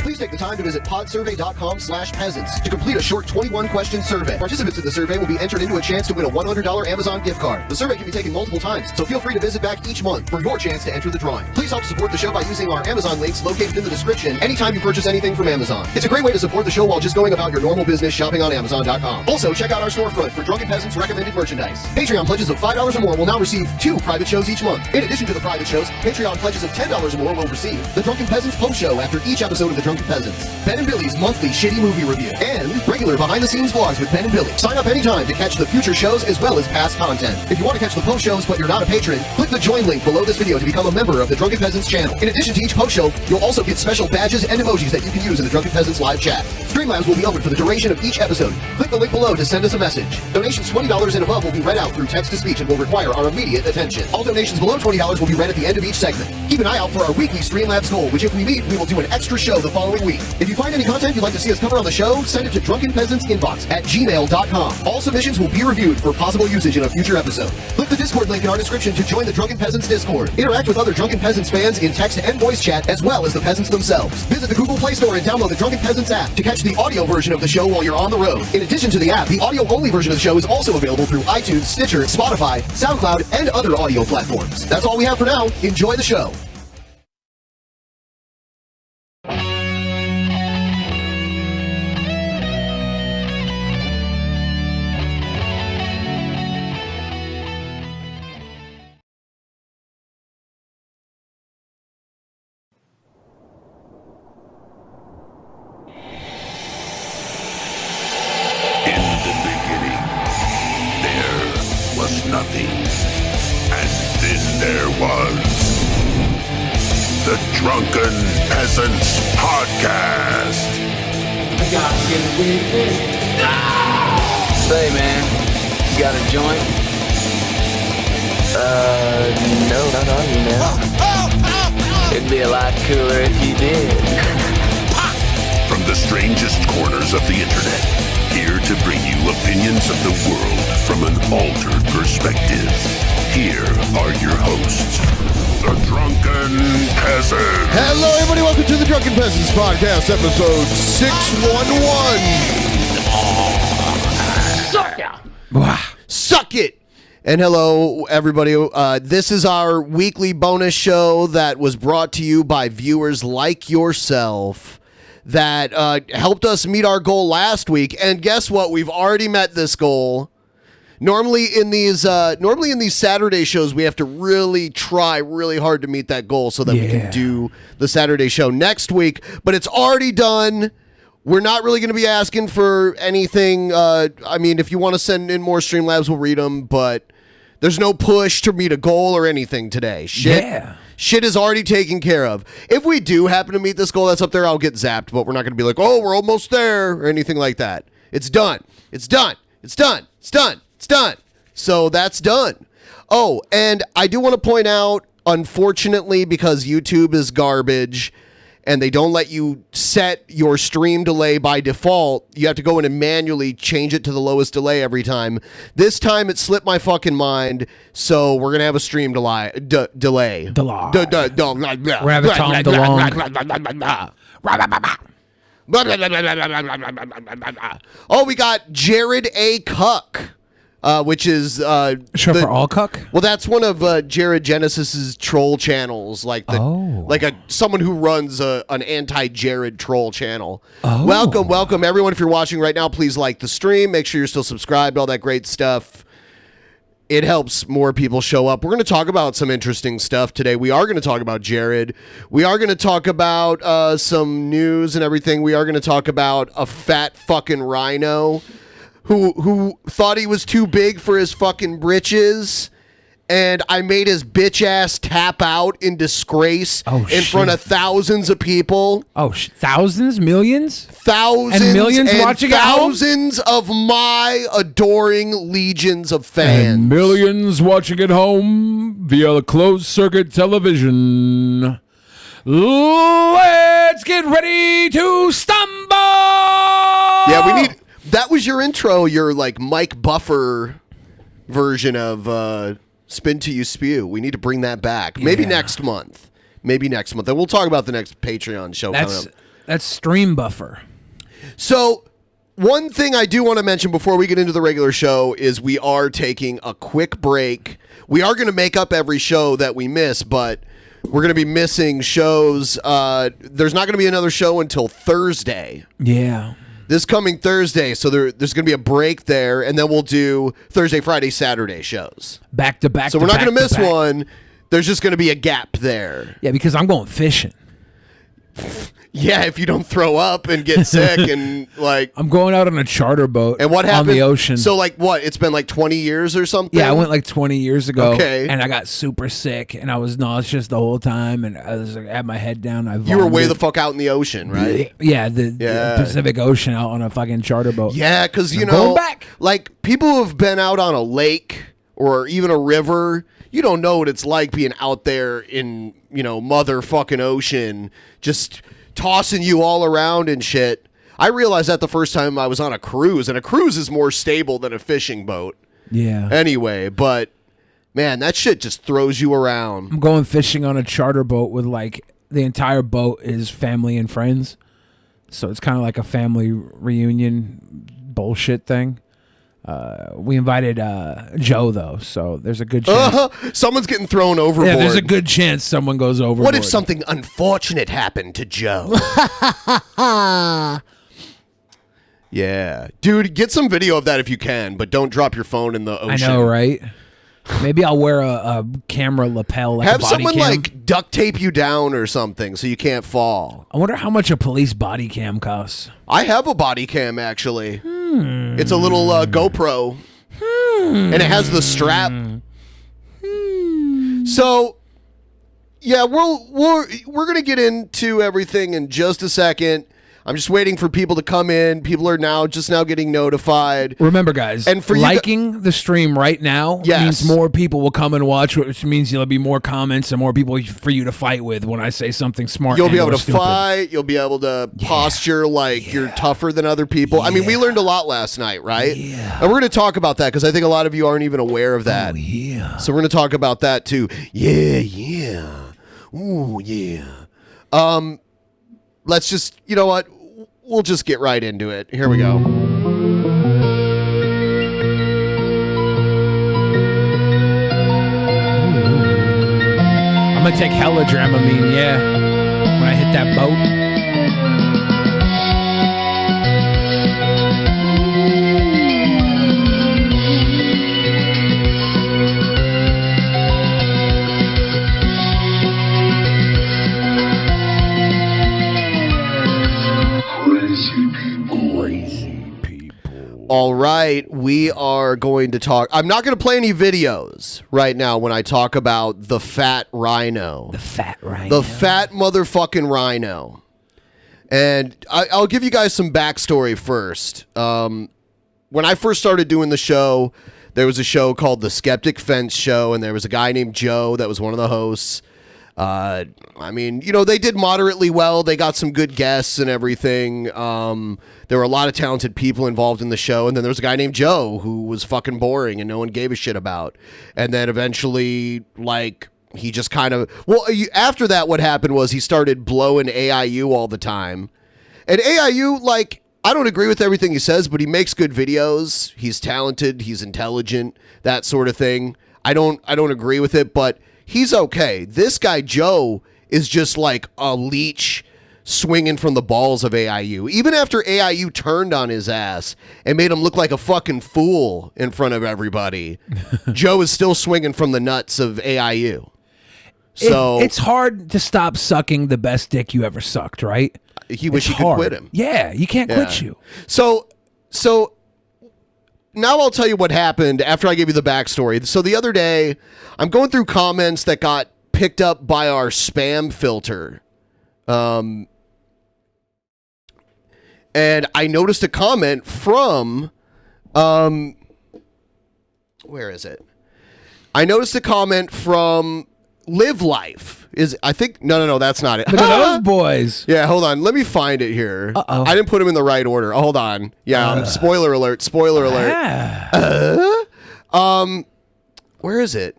Please take the time to visit podsurvey.com/peasants to complete a short 21-question survey. Participants in the survey will be entered into a chance to win a $100 Amazon gift card. The survey can be taken multiple times, so feel free to visit back each month for your chance to enter the drawing. Please help support the show by using our Amazon links located in the description anytime you purchase anything from Amazon. It's a great way to support the show while just going about your normal business shopping on Amazon.com. Also, check out our storefront for Drunken Peasants recommended merchandise. Patreon pledges of $5 or more will now receive 2 private shows each month. In addition to the private shows, Patreon pledges of $10 or more will receive the Drunken Peasants post show after each episode of the Drunken Peasants, Ben and Billy's monthly shitty movie review, and regular behind-the-scenes vlogs with Ben and Billy. Sign up anytime to catch the future shows as well as past content. If you want to catch the post shows but you're not a patron, click the join link below this video to become a member of the Drunken Peasants channel. In addition to each post show, you'll also get special badges and emojis that you can use in the Drunken Peasants live chat. Streamlabs will be open for the duration of each episode. Click the link below to send us a message. Donations $20 and above will be read out through text-to-speech and will require our immediate attention. All donations below $20 will be read at the end of each segment. Keep an eye out for our weekly Streamlabs goal, which if we meet, we will do an extra show the following week. If you find any content you'd like to see us cover on the show, send it to drunkenpeasantsinbox at gmail.com. All submissions will be reviewed for possible usage in a future episode. Click the Discord link in our description to join the Drunken Peasants Discord. Interact with other Drunken Peasants fans in text and voice chat, as well as the peasants themselves. Visit the Google Play Store and download the Drunken Peasants app to catch the audio version of the show while you're on the road. In addition to the app, the audio-only version of the show is also available through iTunes, Stitcher, Spotify, SoundCloud, and other audio platforms. That's all we have for now. Enjoy the show. Nothing. And then there was the Drunken Peasants Podcast. I gotta get a weed. Say, man, you got a joint? No, not on you, man. It'd be a lot cooler if you did. From the strangest corners of the internet, here to bring you opinions of the world from an altered perspective. Here are your hosts, the Drunken Peasants. Hello, everybody. Welcome to the Drunken Peasants Podcast, episode 611. Suck ya! Suck it! And hello, everybody. This is our weekly bonus show that was brought to you by viewers like yourself that helped us meet our goal last week. And guess what? We've already met this goal. Normally in these Saturday shows, we have to really try really hard to meet that goal so that we can do the Saturday show next week. But it's already done. We're not really going to be asking for anything. I mean, if you want to send in more Streamlabs, we'll read them. But there's no push to meet a goal or anything today. Shit is already taken care of. If we do happen to meet this goal that's up there, I'll get zapped. But we're not going to be like, oh, we're almost there or anything like that. It's done. It's done. It's done. It's done. It's done. So that's done. Oh, and I do want to point out, unfortunately, because YouTube is garbage and they don't let you set your stream delay by default, you have to go in and manually change it to the lowest delay every time. This time it slipped my fucking mind, so we're going to have a stream delay. We're having Tom DeLonge. Oh, we got Jared A. Cuck. Which is Short for all cuck? Well, that's one of Jared Genesis's troll channels, like someone who runs an anti-Jared troll channel. Welcome everyone. If you're watching right now, please like the stream. Make sure you're still subscribed. All that great stuff. It helps more people show up. We're going to talk about some interesting stuff today. We are going to talk about Jared. We are going to talk about some news and everything. We are going to talk about a fat fucking rhino who thought he was too big for his fucking britches, and I made his bitch ass tap out in disgrace in front of thousands of people. Thousands? Millions? Thousands and millions watching thousands of my adoring legions of fans. And millions watching at home via closed circuit television. Let's get ready to stumble! Yeah, we need... That was your intro, your like Mike Buffer version of Spin Till You Spew. We need to bring that back. Maybe next month. And we'll talk about the next Patreon show coming up. That's stream buffer. So one thing I do want to mention before we get into the regular show is we are taking a quick break. We are going to make up every show that we miss, but we're going to be missing shows. There's not going to be another show until Thursday. Yeah. This coming Thursday, so there's going to be a break there, and then we'll do Thursday, Friday, Saturday shows. Back to back. So we're not going to miss back. one. There's just going to be a gap there. Yeah, because I'm going fishing. Yeah, if you don't throw up and get sick and like... I'm going out on a charter boat And what happened? on the ocean. So like what? It's been like 20 years or something? Yeah, I went like 20 years ago. Okay. And I got super sick and I was nauseous the whole time and I was like, had my head down. I You were way vomited. the fuck out in the ocean, right? Yeah, the Pacific Ocean out on a fucking charter boat. Yeah, because you I'm know, going back. like people who have been out on a lake or even a river, you don't know what it's like being out there in, you know, motherfucking ocean, just tossing you all around and shit. I realized that the first time I was on a cruise, and a cruise is more stable than a fishing boat. Yeah. Anyway, but man, that shit just throws you around. I'm going fishing on a charter boat with like the entire boat is family and friends. So it's kind of like a family reunion bullshit thing. We invited Joe though, so there's a good chance. Someone's getting thrown overboard. Yeah, there's a good chance someone goes overboard. What if something unfortunate happened to Joe? Yeah. Dude, get some video of that if you can, but don't drop your phone in the ocean. I know, right? Maybe I'll wear a camera lapel, like Have a body someone cam. like duct tape you down or something so you can't fall. I wonder how much a police body cam costs. I have a body cam actually. It's a little GoPro. And it has the strap. So yeah, we're gonna get into everything in just a second. I'm just waiting for people to come in. People are just now getting notified. Remember, guys, And for you liking the stream right now Yes. means more people will come and watch, which means there'll be more comments and more people for you to fight with when I say something smart. You'll be able and/or to stupid. fight. You'll be able to posture like you're tougher than other people. I mean, we learned a lot last night, right? Yeah. And we're going to talk about that because I think a lot of you aren't even aware of that. Oh, yeah. So we're going to talk about that too. Yeah. Ooh, yeah. Let's just, you know what? We'll just get right into it. Here we go. I'm going to take hella Dramamine, yeah, when I hit that boat. All right, we are going to talk. I'm not going to play any videos right now when I talk about the Fat Rhino. The Fat Rhino. The fat motherfucking rhino. And I'll give you guys some backstory first. When I first started doing the show, there was a show called The Skeptic Fence Show, and there was a guy named Joe that was one of the hosts. I mean, you know, they did moderately well. They got some good guests and everything. There were a lot of talented people involved in the show. And then there was a guy named Joe who was fucking boring and no one gave a shit about. And then eventually, like, he just kind of... Well, after that, what happened was he started blowing AIU all the time. And AIU, like, I don't agree with everything he says, but he makes good videos. He's talented. He's intelligent. That sort of thing. I don't agree with it, but... He's okay. This guy, Joe, is just like a leech swinging from the balls of AIU. Even after AIU turned on his ass and made him look like a fucking fool in front of everybody, Joe is still swinging from the nuts of AIU. So it's hard to stop sucking the best dick you ever sucked, right? He wish he It's could hard. quit him. Yeah, you can't quit you. So now I'll tell you what happened after I gave you the backstory. So the other day, I'm going through comments that got picked up by our spam filter. And I noticed a comment from, where is it? I noticed a comment from Live Life. No, that's not it. Look at those boys. Yeah, hold on. Let me find it here. Uh-oh. I didn't put them in the right order. Oh, hold on. Yeah, spoiler alert. Spoiler alert. Where is it?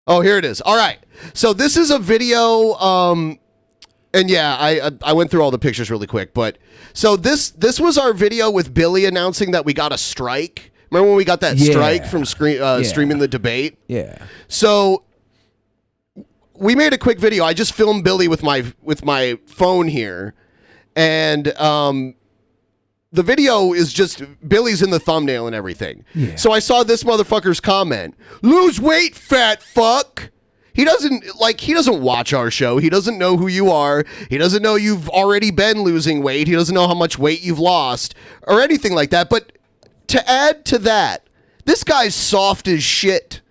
Oh, here it is. All right. So this is a video And yeah, I went through all the pictures really quick, but so this was our video with Billy announcing that we got a strike. Remember when we got that strike from streaming the debate? Yeah. So we made a quick video. I just filmed Billy with my phone here, and the video is just Billy's in the thumbnail and everything. Yeah. So I saw this motherfucker's comment: "Lose weight, fat fuck." He doesn't watch our show. He doesn't know who you are. He doesn't know you've already been losing weight. He doesn't know how much weight you've lost or anything like that. But to add to that, this guy's soft as shit.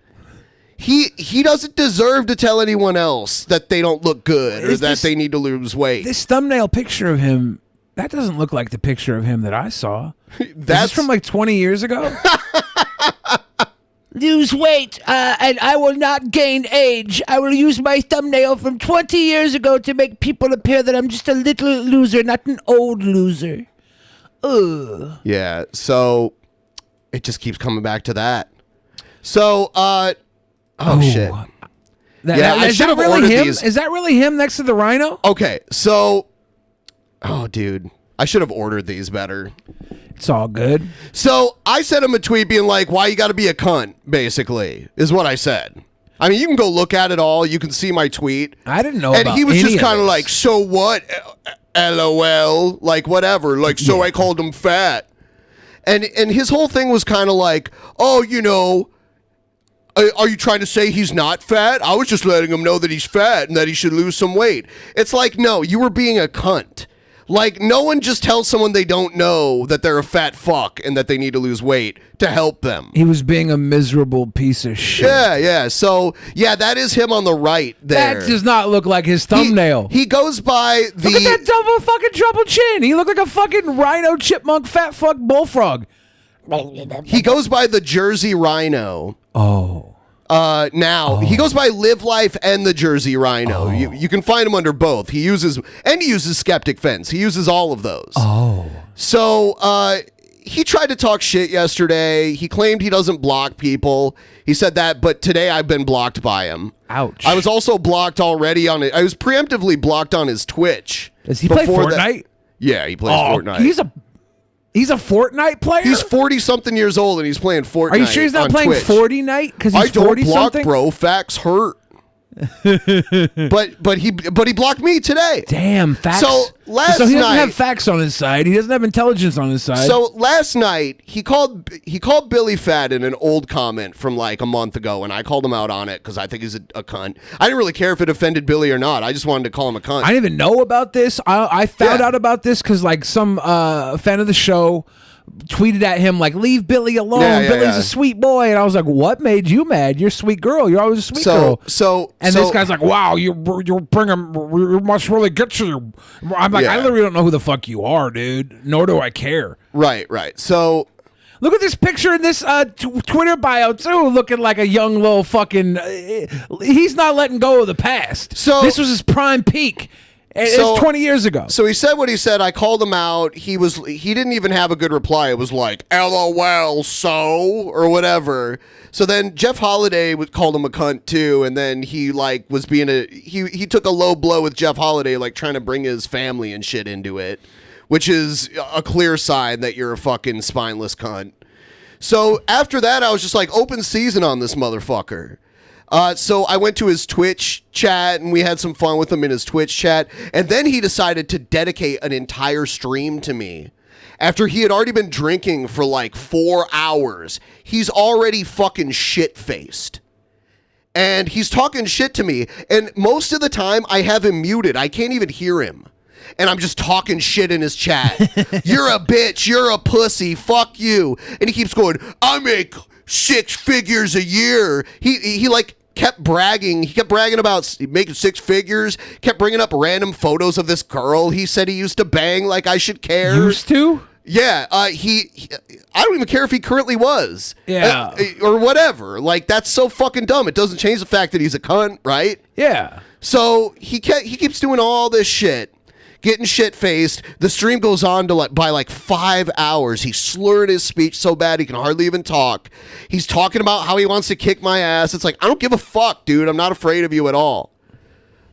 He doesn't deserve to tell anyone else that they don't look good or that they need to lose weight. This thumbnail picture of him, that doesn't look like the picture of him that I saw. That's from like 20 years ago. Lose weight, and I will not gain age. I will use my thumbnail from 20 years ago to make people appear that I'm just a little loser, not an old loser. Ugh. Yeah, so it just keeps coming back to that. So, shit. I should have ordered these. Is that really him next to the rhino? Okay, so, dude, I should have ordered these better. It's all good. So I sent him a tweet being like, "Why you got to be a cunt?" Basically, is what I said. I mean, you can go look at it all. You can see my tweet. I didn't know. And about he was any just of kind of this. like, "So what? LOL, like whatever." Like, so I called him fat, and his whole thing was kind of like, "Oh, you know, are you trying to say he's not fat? I was just letting him know that he's fat and that he should lose some weight." It's like, no, you were being a cunt. Like, no one just tells someone they don't know that they're a fat fuck and that they need to lose weight to help them. He was being a miserable piece of shit. Yeah. So, yeah, that is him on the right there. That does not look like his thumbnail. He goes by the... Look at that fucking double chin. He looked like a fucking rhino, chipmunk, fat fuck bullfrog. He goes by the Jersey Rhino. Oh. He goes by Live Life and the Jersey Rhino. You can find him under both. He uses Skeptic Fence. He uses all of those. Oh. So, he tried to talk shit yesterday. He claimed he doesn't block people. He said that, but today I've been blocked by him. Ouch. I was also blocked already on it. I was preemptively blocked on his Twitch. Does he play Fortnite? Yeah, he plays Fortnite. He's a Fortnite player? He's 40-something years old, and he's playing Fortnite. Are you sure he's not playing Twitch. Fortnite? Because he's 40-something? I don't block, bro. Facts hurt. but he blocked me today. Damn, facts. So he doesn't have facts on his side. He doesn't have intelligence on his side. So last night he called Billy fat in an old comment from like a month ago, and I called him out on it because I think he's a cunt. I didn't really care if it offended Billy or not. I just wanted to call him a cunt. I didn't even know about this. I found out about this because like some fan of the show tweeted at him like, "Leave Billy alone. Billy's a sweet boy." And I was like, "What made you mad? You're a sweet girl. You're always a sweet girl." And this guy's like, "Wow, you bring him. You must really get to you." I'm like, I literally don't know who the fuck you are, dude. Nor do I care. Right. So look at this picture in this Twitter bio too, looking like a young little fucking. He's not letting go of the past. So this was his prime peak. It's 20 years ago. So he said what he said. I called him out. He didn't even have a good reply. It was like, LOL, so, or whatever. So then Jeff Holiday called him a cunt too, and then he like was being he took a low blow with Jeff Holiday, like trying to bring his family and shit into it, which is a clear sign that you're a fucking spineless cunt. So after that, I was just like, open season on this motherfucker. So I went to his Twitch chat and we had some fun with him in his Twitch chat. And then he decided to dedicate an entire stream to me. After he had already been drinking for like 4 hours, he's already fucking shit-faced. And he's talking shit to me. And most of the time I have him muted. I can't even hear him. And I'm just talking shit in his chat. You're a bitch. You're a pussy. Fuck you. And he keeps going, I make 6 figures a year. He like kept bragging. He kept bragging about making 6 figures. Kept bringing up random photos of this girl he said he used to bang. Like I should care. Used to? Yeah. I don't even care if he currently was. Yeah. Or whatever. Like that's so fucking dumb. It doesn't change the fact that he's a cunt, right? Yeah. So he keeps doing all this shit. Getting shit-faced. The stream goes on to by like 5 hours. He slurred his speech so bad he can hardly even talk. He's talking about how he wants to kick my ass. It's like, I don't give a fuck, dude. I'm not afraid of you at all.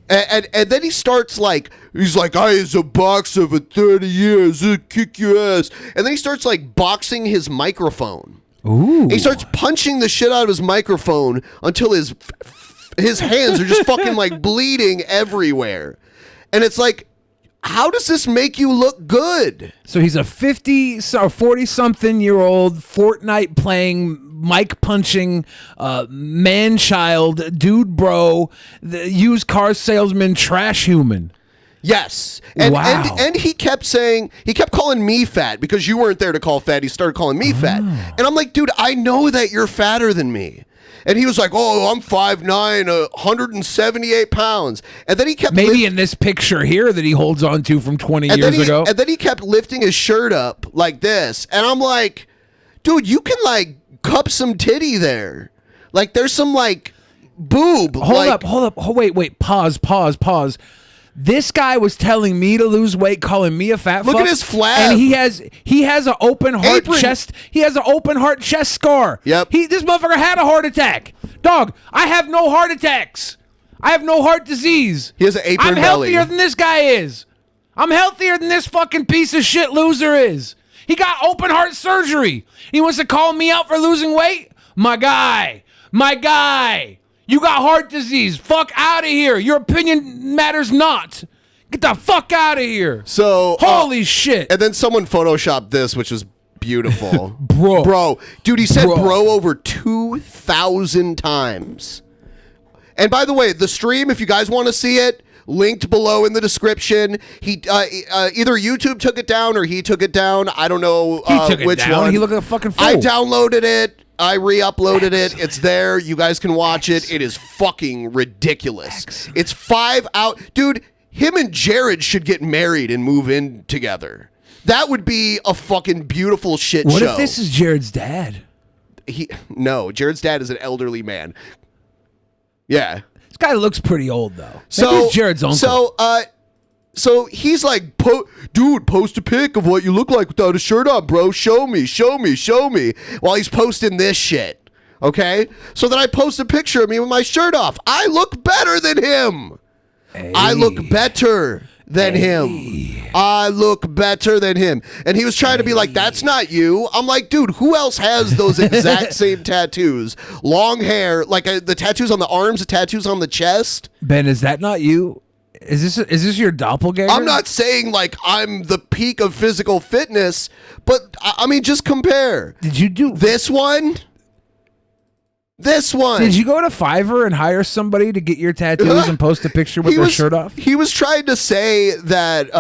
And then he starts like, he's like, I was a boxer for 30 years, I'll kick your ass. And then he starts like boxing his microphone. Ooh. He starts punching the shit out of his microphone until his hands are just fucking like bleeding everywhere. And it's like, how does this make you look good? So he's a 40-something-year-old Fortnite playing, mic punching, man-child, dude bro, the used car salesman, trash human. Yes. And, wow. and he kept calling me fat because you weren't there to call fat. He started calling me fat. And I'm like, dude, I know that you're fatter than me. And he was like, oh, I'm 5'9", 178 pounds. And then he kept... Maybe in this picture here that he holds on to from 20 years ago. And then he kept lifting his shirt up like this. And I'm like, dude, you can like cup some titty there. Like there's some like boob. Hold up. Oh, wait. Pause. This guy was telling me to lose weight, calling me a fat fuck. Look at his flab. And he has an open heart chest. He has an open heart chest scar. Yep. This motherfucker had a heart attack. Dog, I have no heart attacks. I have no heart disease. He has an apron belly. I'm healthier than this guy is. I'm healthier than this fucking piece of shit loser is. He got open heart surgery. He wants to call me out for losing weight? My guy. You got heart disease. Fuck out of here. Your opinion matters not. Get the fuck out of here. So holy shit. And then someone photoshopped this, which was beautiful. Bro. Dude, he said bro over 2,000 times. And by the way, the stream, if you guys want to see it, linked below in the description. He either YouTube took it down or he took it down. I don't know which one. He looked like a fucking fool. I downloaded it. I re-uploaded it. It's there. You guys can watch it. It is fucking ridiculous. Excellent. It's 5 out. Dude, him and Jared should get married and move in together. That would be a fucking beautiful shit show. What if this is Jared's dad? No, Jared's dad is an elderly man. Yeah. This guy looks pretty old, though. Maybe it's Jared's uncle. So he's like, dude, post a pic of what you look like without a shirt on, bro. Show me. While he's posting this shit. Okay? So then I post a picture of me with my shirt off. I look better than him. Hey. I look better than him. I look better than him. And he was trying to be like, that's not you. I'm like, dude, who else has those exact same tattoos? Long hair, like the tattoos on the arms, the tattoos on the chest. Ben, is that not you? Is this your doppelganger? I'm not saying like I'm the peak of physical fitness, but I mean, just compare. Did you do this one? This one. Did you go to Fiverr and hire somebody to get your tattoos and post a picture with their shirt off? He was trying to say that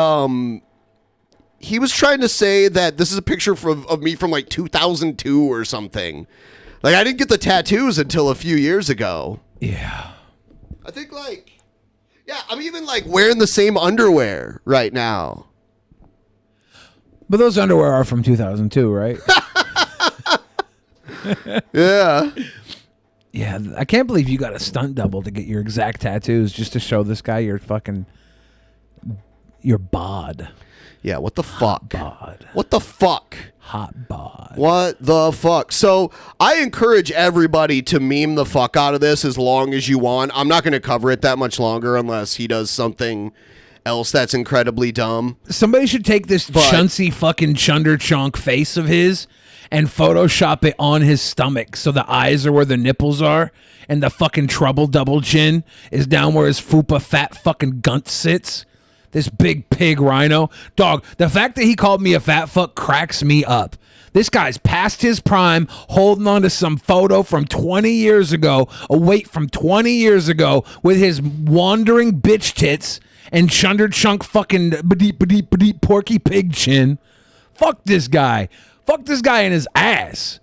this is a picture of me from like 2002 or something. Like I didn't get the tattoos until a few years ago. Yeah. I think I'm even like wearing the same underwear right now. But those underwear are from 2002, right? Yeah. Yeah, I can't believe you got a stunt double to get your exact tattoos just to show this guy your bod. Yeah, what the fuck? Bod. What the fuck? Hot bod. What the fuck? So I encourage everybody to meme the fuck out of this as long as you want. I'm not going to cover it that much longer unless he does something else that's incredibly dumb. Somebody should take this chuncy fucking chunder chonk face of his and Photoshop it on his stomach so the eyes are where the nipples are and the fucking trouble double chin is down where his fupa fat fucking gunt sits. This big pig rhino. Dog, the fact that he called me a fat fuck cracks me up. This guy's past his prime, holding on to some photo from 20 years ago, a weight from 20 years ago, with his wandering bitch tits and chunder chunk fucking badeep porky pig chin. Fuck this guy. Fuck this guy in his ass.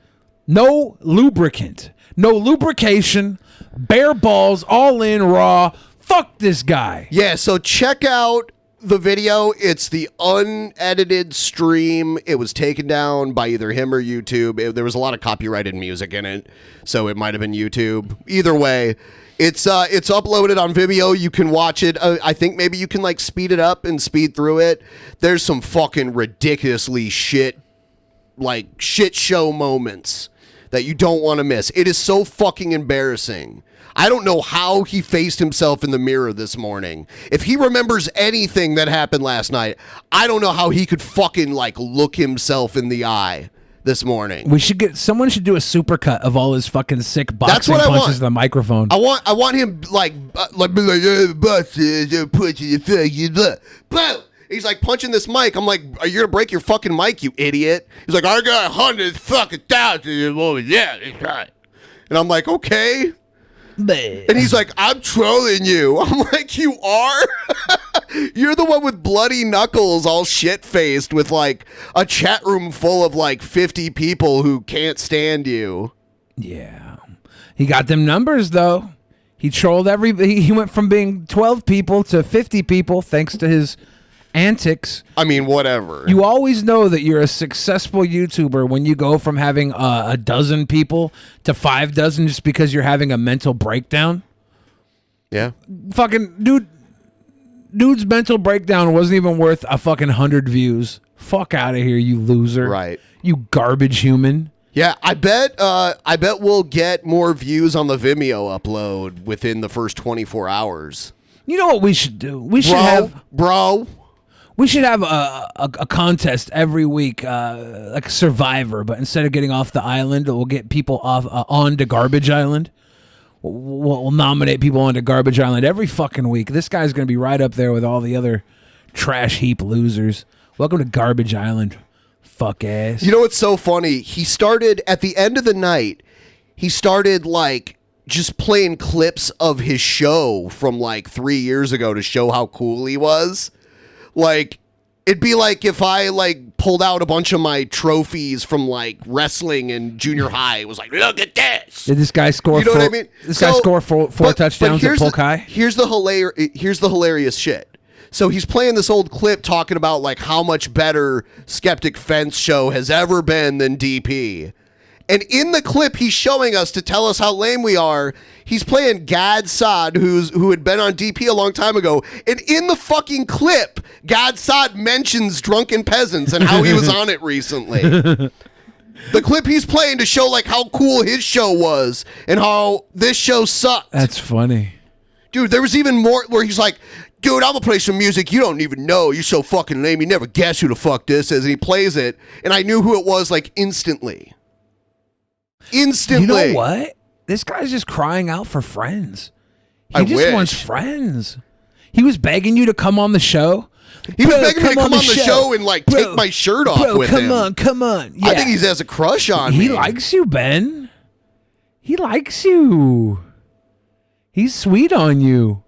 No lubricant. No lubrication. Bare balls, all in, raw. Fuck this guy. Yeah, so check out the video. It's the unedited stream. It was taken down by either him or YouTube. There was a lot of copyrighted music in it, so it might have been YouTube. Either way, it's uploaded on Vimeo. You can watch it. I think maybe you can like speed it up and speed through it. There's some fucking ridiculously shit show moments that you don't want to miss. It is so fucking embarrassing. I don't know how he faced himself in the mirror this morning. If he remembers anything that happened last night, I don't know how he could fucking like look himself in the eye this morning. Someone should do a supercut of all his fucking sick boxing That's what I punches want. to the microphone. I want him like be like, punch in the boom. He's like punching this mic. I'm like, are you gonna break your fucking mic, you idiot? He's like, I got 100 fucking thousand over. Yeah, that's right. And I'm like, okay. And he's like, I'm trolling you. I'm like, you are? You're the one with bloody knuckles, all shit-faced, with like a chat room full of like 50 people who can't stand you. Yeah. He got them numbers, though. He trolled he went from being 12 people to 50 people thanks to his antics. I mean, whatever. You always know that you're a successful YouTuber when you go from having a dozen people to 5 dozen just because you're having a mental breakdown. Yeah. Fucking dude's mental breakdown wasn't even worth a fucking 100 views. Fuck out of here, you loser. Right. You garbage human. Yeah, I bet we'll get more views on the Vimeo upload within the first 24 hours. You know what we should do? We should have a contest every week, like Survivor, but instead of getting off the island, we'll get people off onto Garbage Island. We'll nominate people onto Garbage Island every fucking week. This guy's going to be right up there with all the other trash heap losers. Welcome to Garbage Island, fuck ass. You know what's so funny? He started at the end of the night. He started like just playing clips of his show from like 3 years ago to show how cool he was. Like, it'd be like if I like pulled out a bunch of my trophies from like wrestling in junior high. It was like, look at this. Did this guy score? You know what I mean? This guy score four touchdowns at Polk High. Here's the hilarious shit. So he's playing this old clip talking about like how much better Skeptic Fence show has ever been than DP. And in the clip he's showing us to tell us how lame we are, he's playing Gad Saad, who had been on DP a long time ago. And in the fucking clip, Gad Saad mentions Drunken Peasants and how he was on it recently. The clip he's playing to show like how cool his show was and how this show sucked. That's funny. Dude, there was even more where he's like, dude, I'm gonna play some music you don't even know. You're so fucking lame. You never guess who the fuck this is. And he plays it, and I knew who it was like instantly. You know what? This guy's just crying out for friends. He just wants friends. He was begging you to come on the show. He was begging me to come on the show and like take my shirt off with him. Come on. Yeah. I think he has a crush on me. He likes you, Ben. He likes you. He's sweet on you.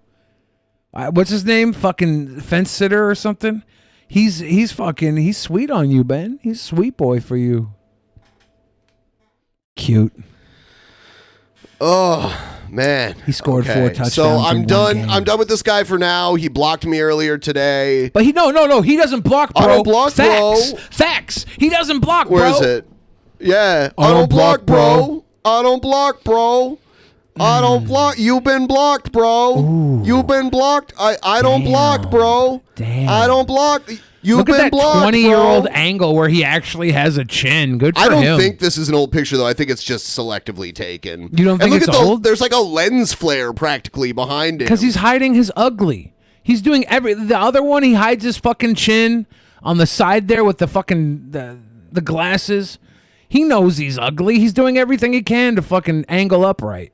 What's his name? Fucking fence sitter or something? He's sweet on you, Ben. He's a sweet boy for you. Cute. Oh man, he scored 4 touchdowns. So I'm done. Game. I'm done with this guy for now. He blocked me earlier today. But no. He doesn't block, bro. I don't block, Facts. bro. Facts. He doesn't block, bro. Where is it? Yeah, I don't block, bro. I don't block, bro. I don't block. You've been blocked, bro. Ooh. You've been blocked. I don't block, bro. Damn. I don't block. You've Look at been that blocked, 20-year-old bro. angle where he actually has a chin. Good for him. I don't think this is an old picture, though. I think it's just selectively taken. You don't think and look it's at old? There's like a lens flare practically behind him. Because he's hiding his ugly. He's doing the other one, he hides his fucking chin on the side there with the fucking the glasses. He knows he's ugly. He's doing everything he can to fucking angle upright.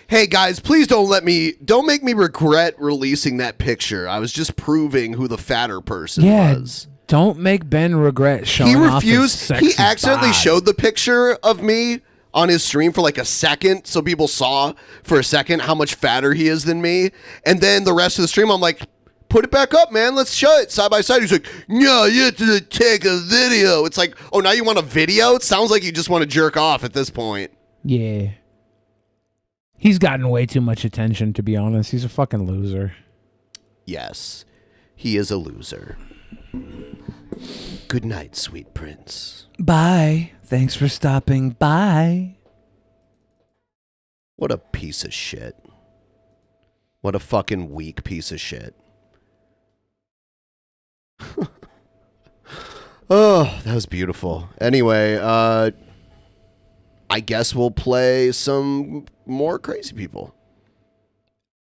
Hey guys, please don't make me regret releasing that picture. I was just proving who the fatter person was. Don't make Ben regret showing off his sexy He accidentally bod. showed the picture of me on his stream for like a second, so people saw for a second how much fatter he is than me. And then the rest of the stream, I'm like, put it back up, man. Let's show it side by side. He's like, no, you have to take a video. It's like, oh, now you want a video? It sounds like you just want to jerk off at this point. Yeah. He's gotten way too much attention, to be honest. He's a fucking loser. Yes, he is a loser. Good night, sweet prince. Bye. Thanks for stopping by. What a piece of shit. What a fucking weak piece of shit. Oh, that was beautiful. Anyway, I guess we'll play some more crazy people.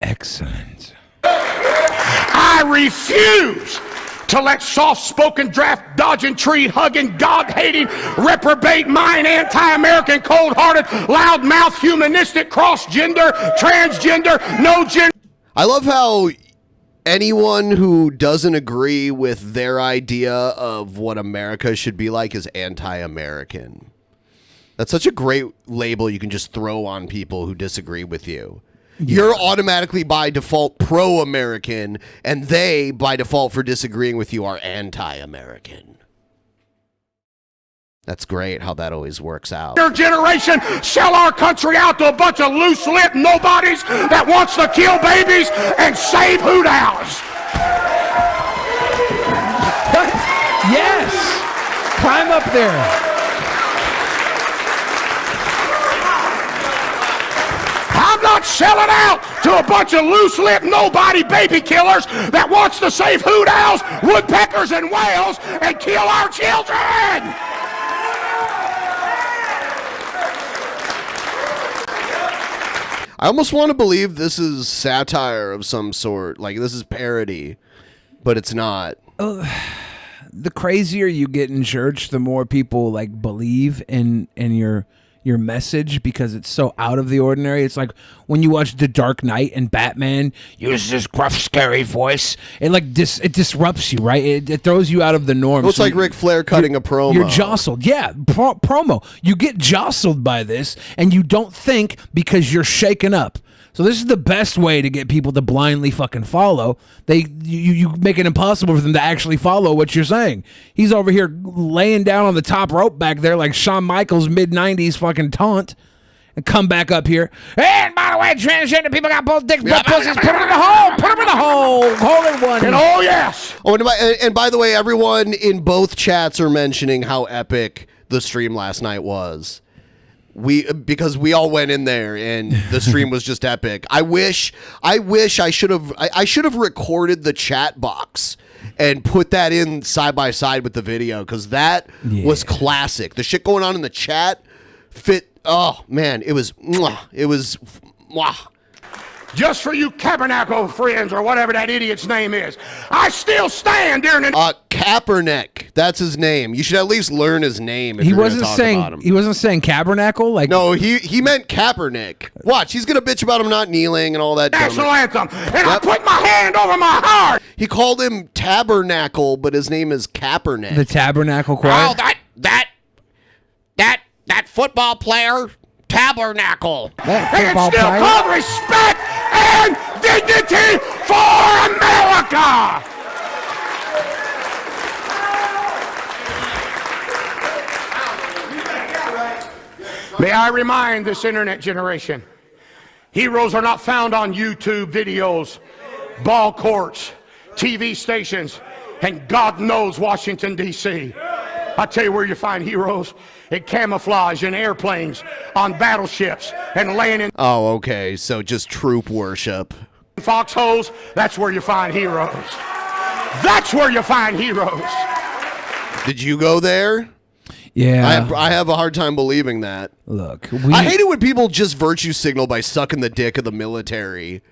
Excellent. I refuse to let soft-spoken, draft-dodging, tree-hugging, God-hating, reprobate-mind, anti-American, cold-hearted, loud-mouth, humanistic, cross-gender, transgender, no-gender. I love how anyone who doesn't agree with their idea of what America should be like is anti-American. That's such a great label you can just throw on people who disagree with you. You're automatically by default pro-American, and they, by default for disagreeing with you, are anti-American. That's great how that always works out. Your generation sell our country out to a bunch of loose-lipped nobodies that wants to kill babies and save hoot owls. What? Yes. Climb up there. I'm not selling out to a bunch of loose-lipped nobody baby killers that wants to save hoot owls, woodpeckers, and whales and kill our children. I almost want to believe this is satire of some sort. Like, this is parody, but it's not. The crazier you get in church, the more people like believe in your message because it's so out of the ordinary. It's like when you watch The Dark Knight and Batman uses this gruff, scary voice. It like it disrupts you, right? It throws you out of the norm. Well, it's like Ric Flair cutting a promo. You're jostled. Yeah, promo. You get jostled by this, and you don't think because you're shaken up. So this is the best way to get people to blindly fucking follow. You make it impossible for them to actually follow what you're saying. He's over here laying down on the top rope back there like Shawn Michaels mid-90s fucking taunt. And come back up here. And by the way, transgender people got both dicks, butt pussies. Put them in the hole. Put them in the hole. Hole in one. And oh, yes. Oh, and by the way, everyone in both chats are mentioning how epic the stream last night was. Because we all went in there and the stream was just epic. I wish I should have recorded the chat box and put that in side by side with the video, because that was classic. The shit going on in the chat fit. Oh man, it was. Just for you Tabernacle friends or whatever that idiot's name is, I still stand during the... Kaepernick, that's his name. You should at least learn his name if he you're wasn't talk saying about him. he wasn't saying Tabernacle. Like no, he meant Kaepernick. Watch, he's gonna bitch about him not kneeling and all that. national anthem, and I put my hand over my heart. He called him Tabernacle, but his name is Kaepernick. the Tabernacle Choir. Oh, that football player, Tabernacle. That And it's football still player? called respect and dignity for America. May I remind this internet generation, heroes are not found on YouTube videos, ball courts, TV stations, and God knows Washington, D.C. I tell you where you find heroes: in camouflage, in airplanes, on battleships, and laying in Oh, okay. So just troop worship. foxholes. That's where you find heroes. That's where you find heroes. Did you go there? Yeah. I have a hard time believing that. Look, I hate it when people just virtue signal by sucking the dick of the military.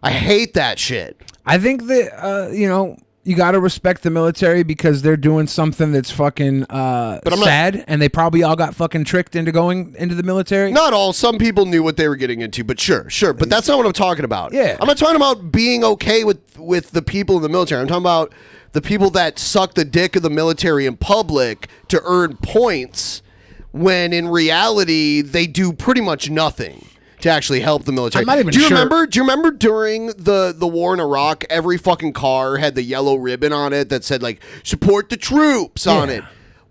I hate that shit. I think that you got to respect the military because they're doing something that's fucking sad, and they probably all got fucking tricked into going into the military. Not all. Some people knew what they were getting into, but sure. But that's not what I'm talking about. Yeah. I'm not talking about being okay with the people in the military. I'm talking about the people that suck the dick of the military in public to earn points, when in reality they do pretty much nothing to actually help the military. I'm not even do you sure. remember during the war in Iraq, every fucking car had the yellow ribbon on it that said like support the troops on it?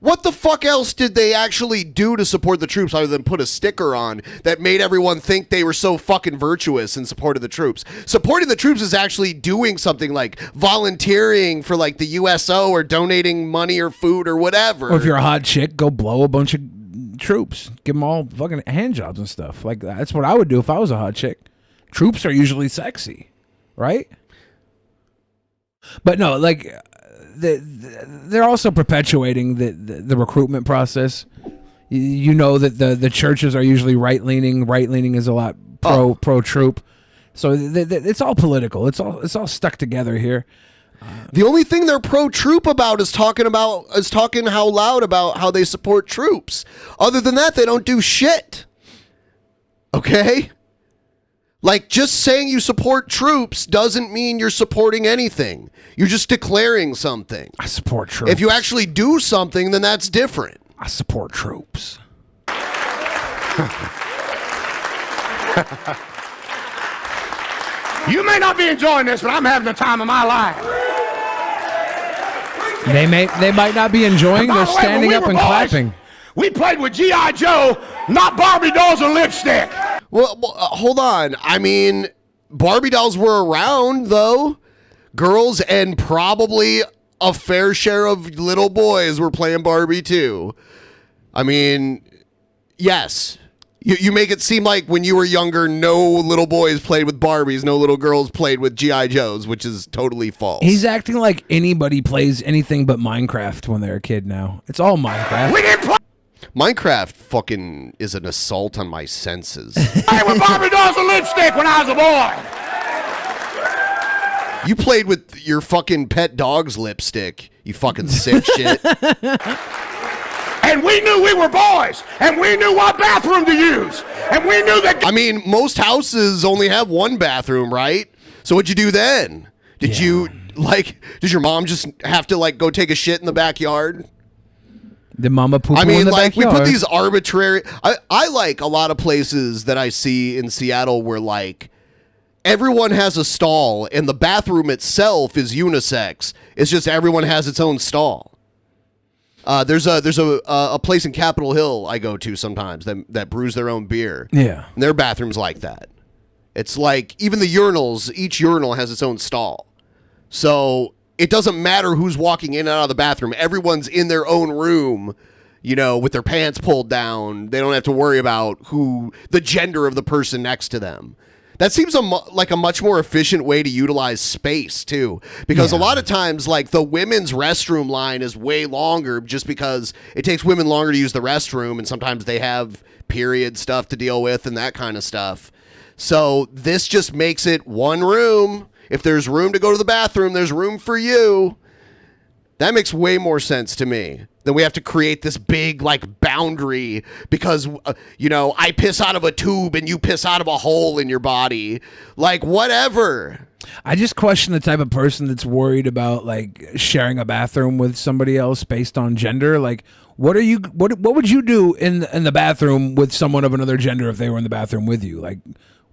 What the fuck else did they actually do to support the troops other than put a sticker on that made everyone think they were so fucking virtuous in support of the troops? Supporting the troops is actually doing something like volunteering for like the USO or donating money or food or whatever. Or if you're a hot chick, go blow a bunch of troops. Give them all fucking hand jobs and stuff. Like, that's what I would do if I was a hot chick. Troops are usually sexy, right? But no, like... They're also perpetuating the recruitment process. You know that the churches are usually right leaning. Right leaning is a lot pro troop. So it's all political. It's all stuck together here. The only thing they're pro-troop about is talking how loud about how they support troops. Other than that, they don't do shit. Okay? Like, just saying you support troops doesn't mean you're supporting anything. You're just declaring something. I support troops. If you actually do something, then that's different. I support troops. You may not be enjoying this, but I'm having the time of my life. They might not be enjoying. They're standing up and clapping. We played with G.I. Joe, not Barbie dolls and lipstick. Well, hold on. I mean, Barbie dolls were around, though. Girls and probably a fair share of little boys were playing Barbie, too. I mean, yes. You make it seem like when you were younger, no little boys played with Barbies, no little girls played with G.I. Joes, which is totally false. He's acting like anybody plays anything but Minecraft when they're a kid now. It's all Minecraft. We didn't play Minecraft fucking is an assault on my senses. with Barbie dolls and lipstick when I was a boy. You played with your fucking pet dog's lipstick, you fucking sick shit. And we knew we were boys, and we knew what bathroom to use, and we knew that. I mean, most houses only have one bathroom, right? So what'd you do then? Did your mom just have to go take a shit in the backyard? Did mama poop I mean, in the we backyard? put these arbitrary. I like a lot of places that I see in Seattle where everyone has a stall and the bathroom itself is unisex. It's just everyone has its own stall. There's a place in Capitol Hill I go to sometimes that brews their own beer. Yeah. And their bathroom's like that. It's like even the urinals, each urinal has its own stall. So it doesn't matter who's walking in and out of the bathroom. Everyone's in their own room, with their pants pulled down. They don't have to worry about the gender of the person next to them. That seems like a much more efficient way to utilize space, too. Because a lot of times, the women's restroom line is way longer just because it takes women longer to use the restroom, and sometimes they have period stuff to deal with and that kind of stuff. So this just makes it one room. If there's room to go to the bathroom, there's room for you. That makes way more sense to me. Then we have to create this big boundary because I piss out of a tube and you piss out of a hole in your body. Whatever. I just question the type of person that's worried about sharing a bathroom with somebody else based on gender. What would you do in the bathroom with someone of another gender if they were in the bathroom with you?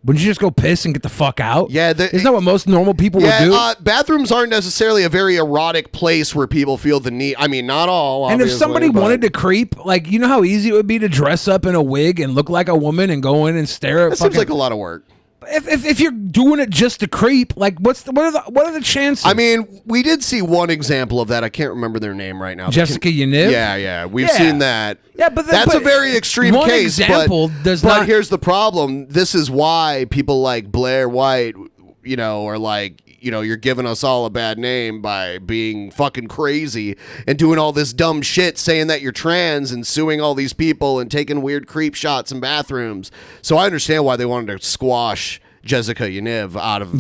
Wouldn't you just go piss and get the fuck out? Yeah. Isn't that what most normal people would do? Bathrooms aren't necessarily a very erotic place where people feel the need. I mean, not all, and if somebody wanted to creep, you know how easy it would be to dress up in a wig and look like a woman and go in and stare at that seems like a lot of work. If you're doing it just to creep, what are the chances? I mean, we did see one example of that. I can't remember their name right now. Jessica Yaniv? Yeah. We've seen that. Yeah, but that's a very extreme one case. Example does but not. Here's the problem. This is why people like Blair White, are you're giving us all a bad name by being fucking crazy and doing all this dumb shit, saying that you're trans and suing all these people and taking weird creep shots in bathrooms. So I understand why they wanted to squash Jessica Yaniv out of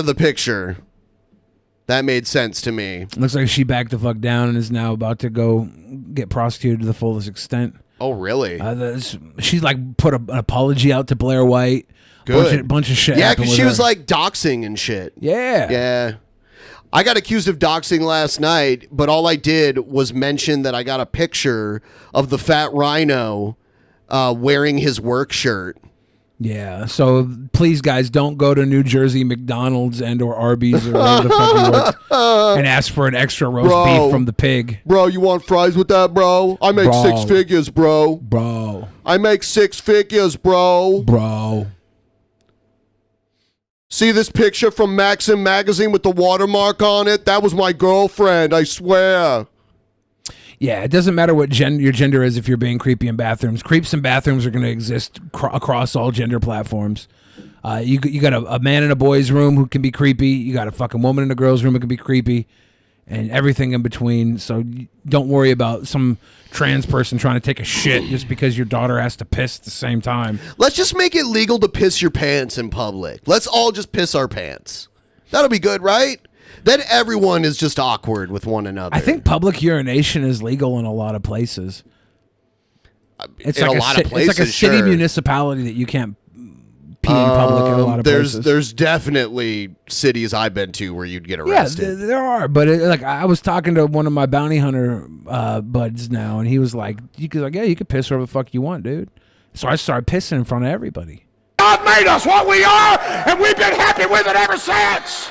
the picture. That made sense to me. Looks like she backed the fuck down and is now about to go get prosecuted to the fullest extent. Oh, really? She's put an apology out to Blair White. Good. Bunch of shit. Yeah, because she was doxing and shit. Yeah. Yeah. I got accused of doxing last night, but all I did was mention that I got a picture of the Fat Rhino wearing his work shirt. Yeah, so please, guys, don't go to New Jersey McDonald's and or Arby's or whatever the fuck you work and ask for an extra roast beef from the pig. Bro, you want fries with that, bro? I make 6 figures, bro. Bro. I make 6 figures, bro. Bro. See this picture from Maxim magazine with the watermark on it? That was my girlfriend, I swear. Yeah, it doesn't matter what your gender is if you're being creepy in bathrooms. Creeps in bathrooms are going to exist across all gender platforms. You got a man in a boy's room who can be creepy. You got a fucking woman in a girl's room who can be creepy. and everything in between. So don't worry about some trans person trying to take a shit just because your daughter has to piss at the same time. Let's just make it legal to piss your pants in public. Let's all just piss our pants. That'll be good, right? Then everyone is just awkward with one another. I think public urination is legal in a lot of places. It's in like a lot of places, it's like a city sure. municipality that you can't pee in public in a lot of places. There's definitely cities I've been to where you'd get arrested. Yeah, there are. But like I was talking to one of my bounty hunter buds now, and he was like, yeah, you could piss wherever the fuck you want, dude. So I started pissing in front of everybody. God made us what we are, and we've been happy with it ever since.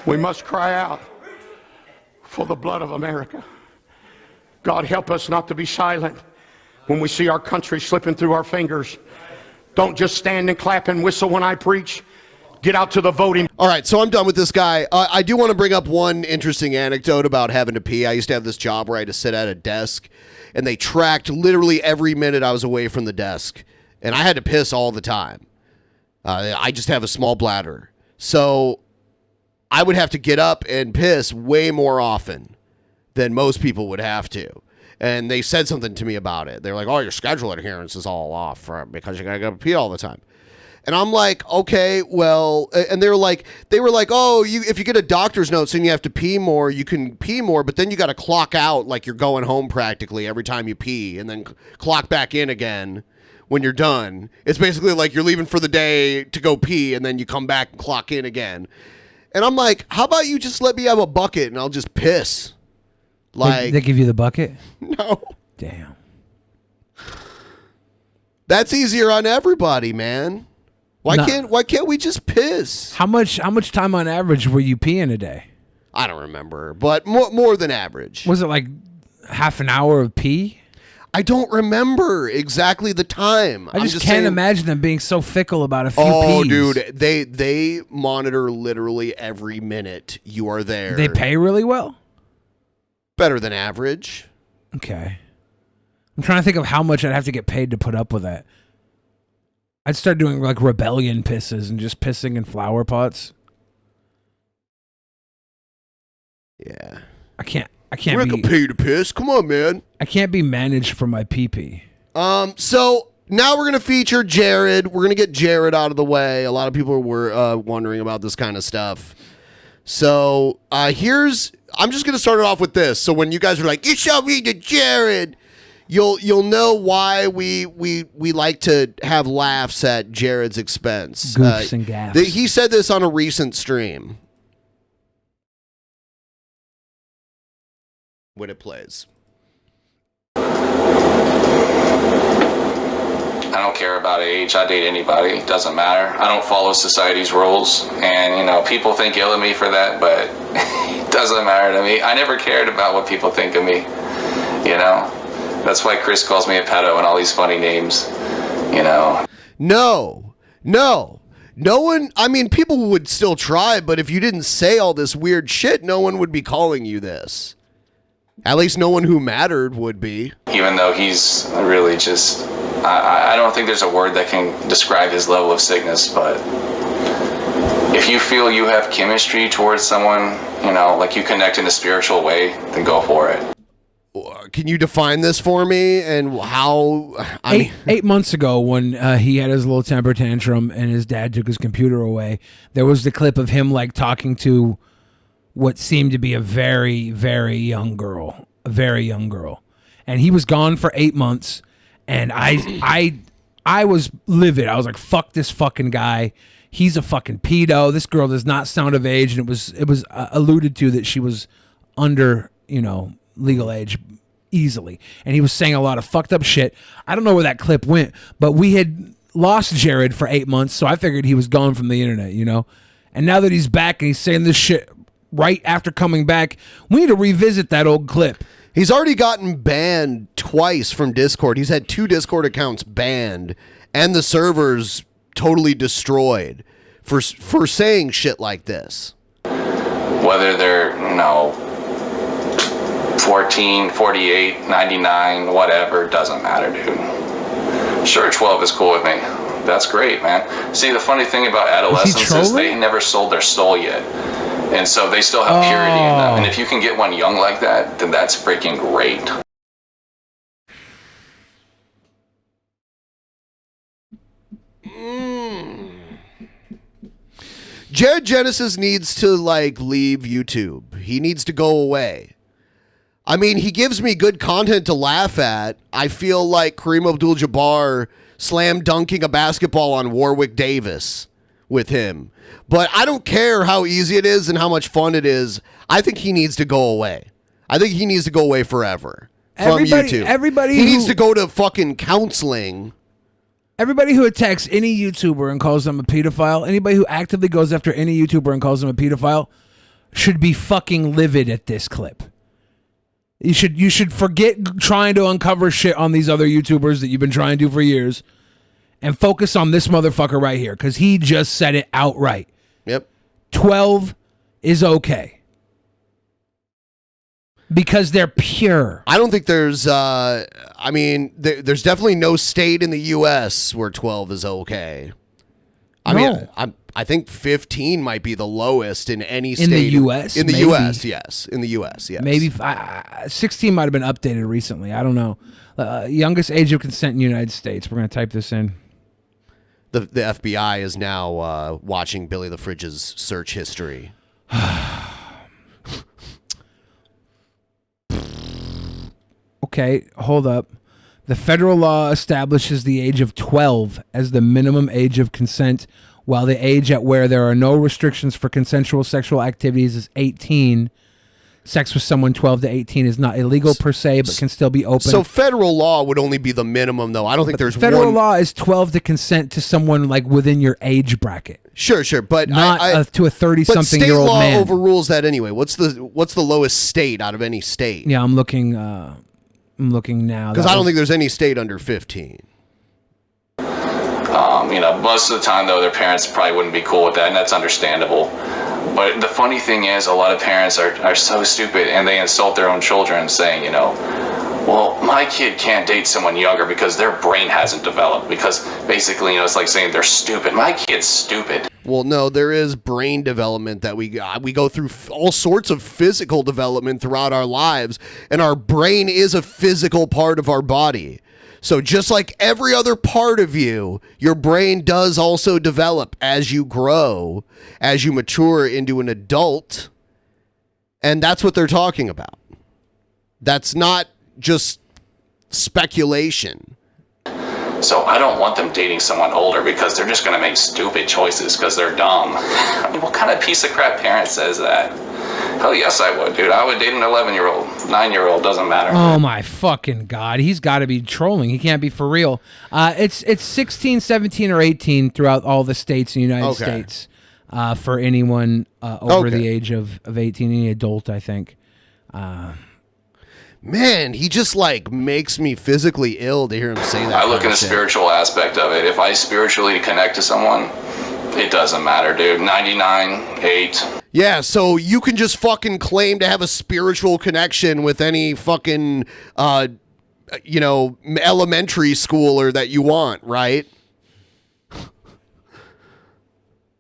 We must cry out for the blood of America. God, help us not to be silent when we see our country slipping through our fingers. Don't just stand and clap and whistle when I preach. Get out to the voting. All right, so I'm done with this guy. I do want to bring up one interesting anecdote about having to pee. I used to have this job where I had to sit at a desk, and they tracked literally every minute I was away from the desk, and I had to piss all the time. I just have a small bladder. So I would have to get up and piss way more often than most people would have to. And they said something to me about it. They're like, oh, your schedule adherence is all off because you got to go pee all the time. And I'm like, okay, well, and they were like, oh, if you get a doctor's note saying you have to pee more, you can pee more, but then you got to clock out like you're going home practically every time you pee, and then clock back in again when you're done. It's basically like you're leaving for the day to go pee, and then you come back and clock in again. And I'm like, how about you just let me have a bucket and I'll just piss? Like They give you the bucket? No. Damn. That's easier on everybody, man. Why can't we just piss? How much time on average were you peeing a day? I don't remember, but more than average. Was it like half an hour of pee? I don't remember exactly the time. I just can't imagine them being so fickle about a few Oh, pees. dude, they monitor literally every minute you are there. They pay really well? Better than average. Okay. I'm trying to think of how much I'd have to get paid to put up with that. I'd start doing like rebellion pisses and just pissing in flower pots. Yeah. I can't We're not gonna pay you to piss. Come on, man. I can't be managed for my pee-pee. So now we're gonna feature Jared. We're gonna get Jared out of the way. A lot of people were wondering about this kind of stuff. So I'm just gonna start it off with this. So when you guys are like, "You shall read to Jared," you'll know why we like to have laughs at Jared's expense. Goofs and gaffs. He said this on a recent stream. When it plays. I don't care about age. I date anybody. It doesn't matter. I don't follow society's rules. And, people think ill of me for that, but it doesn't matter to me. I never cared about what people think of me. That's why Chris calls me a pedo and all these funny names, No one, people would still try, but if you didn't say all this weird shit, no one would be calling you this. At least no one who mattered would be. Even though he's really just, I don't think there's a word that can describe his level of sickness, but if you feel you have chemistry towards someone, like you connect in a spiritual way, then go for it. Can you define this for me and how? 8 months ago, when he had his little temper tantrum and his dad took his computer away, there was the clip of him like talking to what seemed to be a very, very young girl, and he was gone for 8 months, and I was livid. I was like, "Fuck this fucking guy. He's a fucking pedo. This girl does not sound of age," and it was alluded to that she was under, legal age easily, and he was saying a lot of fucked up shit. I don't know where that clip went, but we had lost Jared for 8 months, so I figured he was gone from the internet, and now that he's back and he's saying this shit right after coming back, we need to revisit that old clip. He's already gotten banned twice from Discord. He's had 2 Discord accounts banned and the servers totally destroyed for saying shit like this. Whether they're, 14, 48, 99, whatever, doesn't matter, dude. Sure, 12 is cool with me. That's great, man. See, the funny thing about adolescents is they never sold their soul yet. And so they still have purity in them. And if you can get one young like that, then that's freaking great. Jared Genesis needs to like leave YouTube. He needs to go away. I mean, he gives me good content to laugh at. I feel like Kareem Abdul-Jabbar slam dunking a basketball on Warwick Davis with him. But I don't care how easy it is and how much fun it is. I think he needs to go away. I think he needs to go away forever from YouTube. He needs to go to fucking counseling. Everybody who attacks any YouTuber and calls them a pedophile, anybody who actively goes after any YouTuber and calls them a pedophile, should be fucking livid at this clip. You should forget trying to uncover shit on these other YouTubers that you've been trying to do for years and focus on this motherfucker right here because he just said it outright. Yep. 12 is okay. Because they're pure. I don't think there's, there's definitely no state in the U.S. where 12 is okay. I think 15 might be the lowest in any state. In the U.S.? In the U.S., yes. In the U.S., yes. Maybe 16 might have been updated recently. I don't know. Youngest age of consent in the United States. We're going to type this in. The FBI is now watching Billy the Fridge's search history. Okay, hold up. The federal law establishes the age of 12 as the minimum age of consent, while the age at where there are no restrictions for consensual sexual activities is 18. Sex with someone 12 to 18 is not illegal per se, but can still be open. So federal law would only be the minimum, though. I don't think there's federal law is 12 to consent to someone like within your age bracket. Sure, but not to a 30-something-year-old man. State law overrules that anyway. What's the lowest state out of any state? Yeah, I'm looking now because I don't think there's any state under 15. Most of the time, though, their parents probably wouldn't be cool with that, and that's understandable. But the funny thing is, a lot of parents are so stupid, and they insult their own children, saying, well, my kid can't date someone younger because their brain hasn't developed. Because basically, it's like saying they're stupid. My kid's stupid. Well, no, there is brain development that we go through all sorts of physical development throughout our lives, and our brain is a physical part of our body. So just like every other part of you, your brain does also develop as you grow, as you mature into an adult. And that's what they're talking about. That's not just speculation. So I don't want them dating someone older because they're just going to make stupid choices because they're dumb. I mean, what kind of piece of crap parent says that? Hell yes, I would, dude. I would date an 11-year-old, 9-year-old, doesn't matter. Oh my fucking God. He's got to be trolling. He can't be for real. It's 16, 17, or 18 throughout all the states in the United States for anyone over the age of 18, any adult, I think. Man, he just makes me physically ill to hear him say that. I look at the spiritual aspect of it. If I spiritually connect to someone, it doesn't matter, dude. 99, 8. Yeah, so you can just fucking claim to have a spiritual connection with any fucking, elementary schooler that you want, right?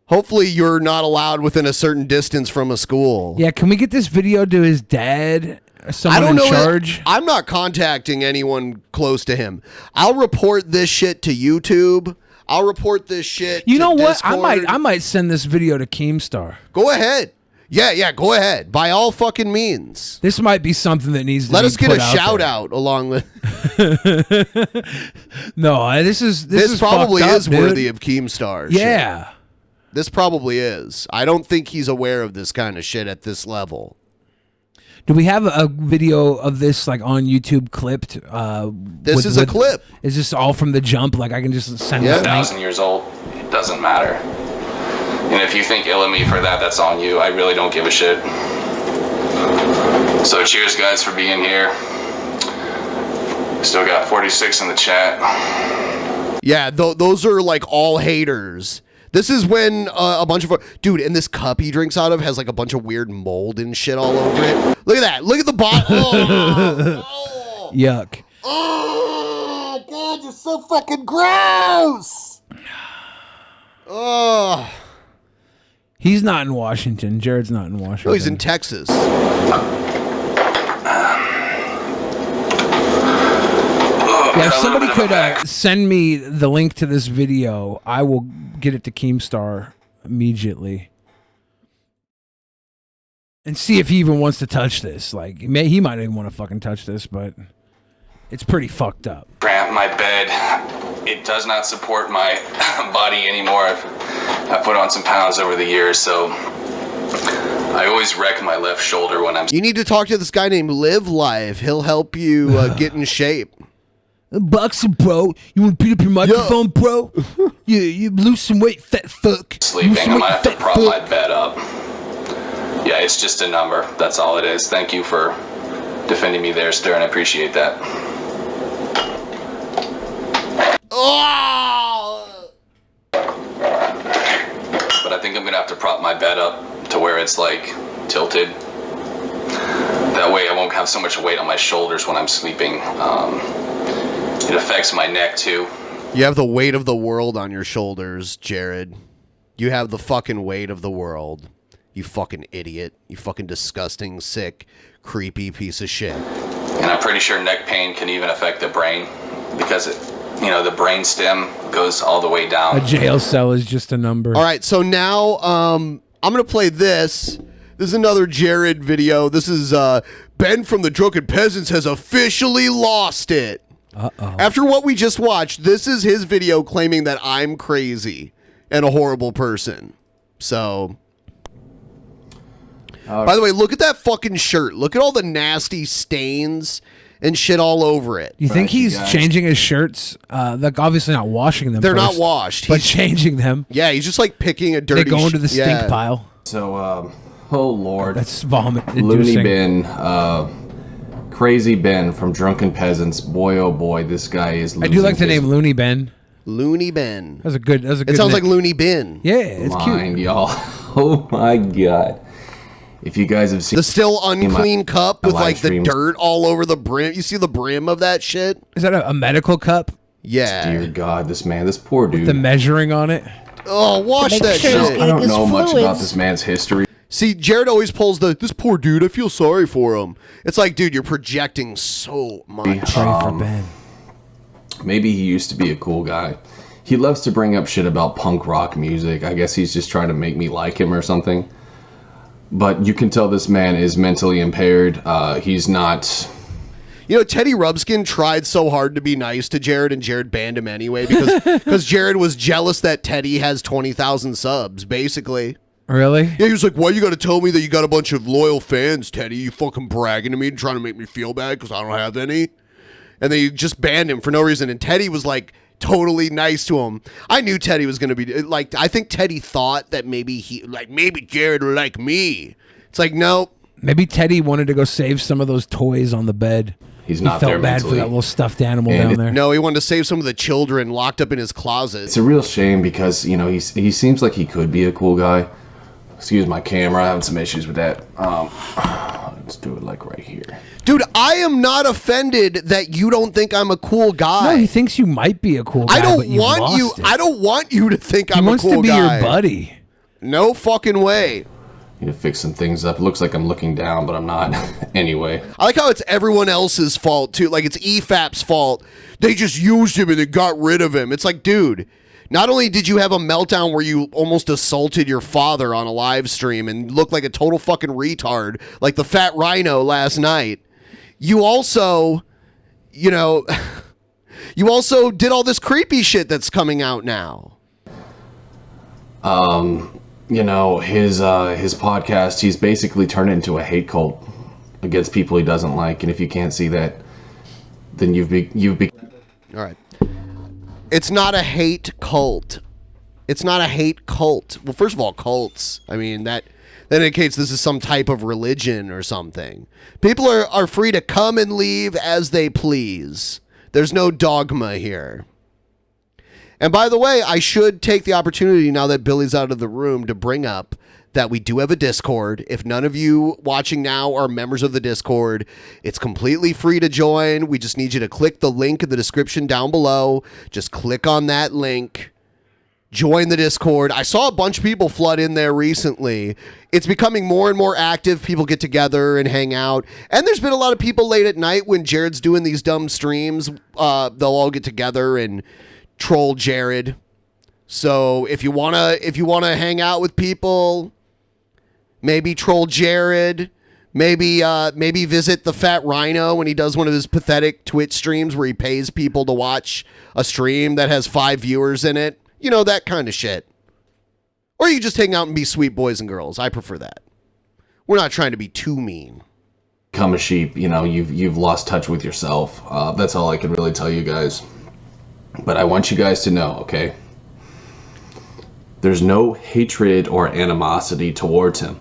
Hopefully you're not allowed within a certain distance from a school. Yeah, can we get this video to his dad? Someone in charge? I'm not contacting anyone close to him. I'll report this shit to YouTube. I'll report this shit You know to what? Discord. I might send this video to Keemstar. Go ahead. Yeah, go ahead. By all fucking means. This might be something that needs to Let be us get put a out shout there. out along with No, this is probably fucked up, is worthy dude. of Keemstar. Yeah. Shit. This probably is. I don't think he's aware of this kind of shit at this level. Do we have a video of this on YouTube clipped? This is a clip. Is this all from the jump? I can just send it. 1,000 years old, it doesn't matter. And if you think ill of me for that, that's on you. I really don't give a shit. So cheers, guys, for being here. Still got 46 in the chat. Yeah, those are all haters. This is when a bunch of... Dude, and this cup he drinks out of has a bunch of weird mold and shit all over it. Look at that. Look at the bottle. Yuck. Oh, God, you're so fucking gross. Oh. He's not in Washington. Jared's not in Washington. No, he's in Texas. Yeah, if somebody could send me the link to this video, I will get it to Keemstar immediately. And see if he even wants to touch this. Like, he might even want to fucking touch this, but it's pretty fucked up. Cramp my bed. It does not support my body anymore. I put on some pounds over the years, so I always wreck my left shoulder when I'm... You need to talk to this guy named Live Life. He'll help you get in shape. Boxing, bro. You want to beat up your microphone, bro? You lose some weight, fat fuck. Sleeping. I might have to prop my bed up. Yeah, it's just a number. That's all it is. Thank you for defending me there, Stern. I appreciate that. Oh! But I think I'm gonna have to prop my bed up to where it's like tilted. That way I won't have so much weight on my shoulders when I'm sleeping. It affects my neck too. You have the weight of the world on your shoulders, Jared. You have the fucking weight of the world. You fucking idiot. You fucking disgusting, sick, creepy piece of shit. And I'm pretty sure neck pain can even affect the brain because the brain stem goes all the way down. A jail cell is just a number. All right, so now I'm going to play this. This is another Jared video. This is Ben from the Drunken Peasants has officially lost it. Uh-oh. After what we just watched, this is his video claiming that I'm crazy and a horrible person. So... By the way, look at that fucking shirt. Look at all the nasty stains and shit all over it. You think he's changing his shirts? Like obviously not washing them. They're first, not washed. but changing them. Yeah, he's just like picking a dirty. They go into the stink pile. So, oh Lord, that's vomit. Looney Bin, Crazy Ben from Drunken Peasants. Boy, oh boy, this guy is. I do like the name Looney Ben. Looney Ben. That's a good. It sounds like Looney Bin. Yeah, it's cute, y'all. Oh my God. If you guys have seen the still unclean cup with like the streams. dirt all over the brim, you see the brim of that shit? Is that a medical cup? Yeah. Dear God, this poor dude. With the measuring on it. Oh, watch that shit. I don't know much about this man's history. See, Jared always pulls this poor dude, I feel sorry for him. It's like, dude, you're projecting so much. For Ben. Maybe he used to be a cool guy. He loves to bring up shit about punk rock music. I guess he's just trying to make me like him or something. But you can tell this man is mentally impaired. He's not... You know, Teddy Rubskin tried so hard to be nice to Jared, and Jared banned him anyway because Jared was jealous that Teddy has 20,000 subs, basically. Really? Yeah, he was like, why you got to tell me that you got a bunch of loyal fans, Teddy? You fucking bragging to me and trying to make me feel bad because I don't have any? And they just banned him for no reason. And Teddy was like... totally nice to him. I knew Teddy was going to be like, I think Teddy thought that maybe Jared would like me. It's like, no. Maybe Teddy wanted to go save some of those toys on the bed. He's not there there bad mentally. for that little stuffed animal down there. No, he wanted to save some of the children locked up in his closet. It's a real shame because, he seems like he could be a cool guy. Excuse my camera, I'm having some issues with that. Let's do it like right here. Dude, I am not offended that you don't think I'm a cool guy. No, he thinks you might be a cool guy. I don't but want you. It. I don't want you to think I'm a cool guy. He wants to be your buddy. No fucking way. Need to fix some things up. It looks like I'm looking down, but I'm not. Anyway. I like how it's everyone else's fault too. Like it's EFAP's fault. They just used him and they got rid of him. It's like, dude, not only did you have a meltdown where you almost assaulted your father on a live stream and looked like a total fucking retard, like the Fat Rhino last night, you also, you also did all this creepy shit that's coming out now. His podcast, he's basically turned into a hate cult against people he doesn't like, and if you can't see that, then you've all right. It's not a hate cult. It's not a hate cult. Well, first of all, cults. I mean, that indicates this is some type of religion or something. People are free to come and leave as they please. There's no dogma here. And by the way, I should take the opportunity now that Billy's out of the room to bring up that we do have a Discord. If none of you watching now are members of the Discord, it's completely free to join. We just need you to click the link in the description down below. Just click on that link Join the Discord. I saw a bunch of people flood in there recently. It's becoming more and more active. People get together and hang out. And there's been a lot of people late at night when Jared's doing these dumb streams. They'll all get together and troll Jared. So if you wanna hang out with people, maybe troll Jared. Maybe visit the Fat Rhino when he does one of his pathetic Twitch streams where he pays people to watch a stream that has 5 viewers in it. You know, that kind of shit. Or you just hang out and be sweet boys and girls. I prefer that. We're not trying to be too mean. Become a sheep, you know, you've lost touch with yourself. That's all I can really tell you guys. But I want you guys to know, okay? There's no hatred or animosity towards him.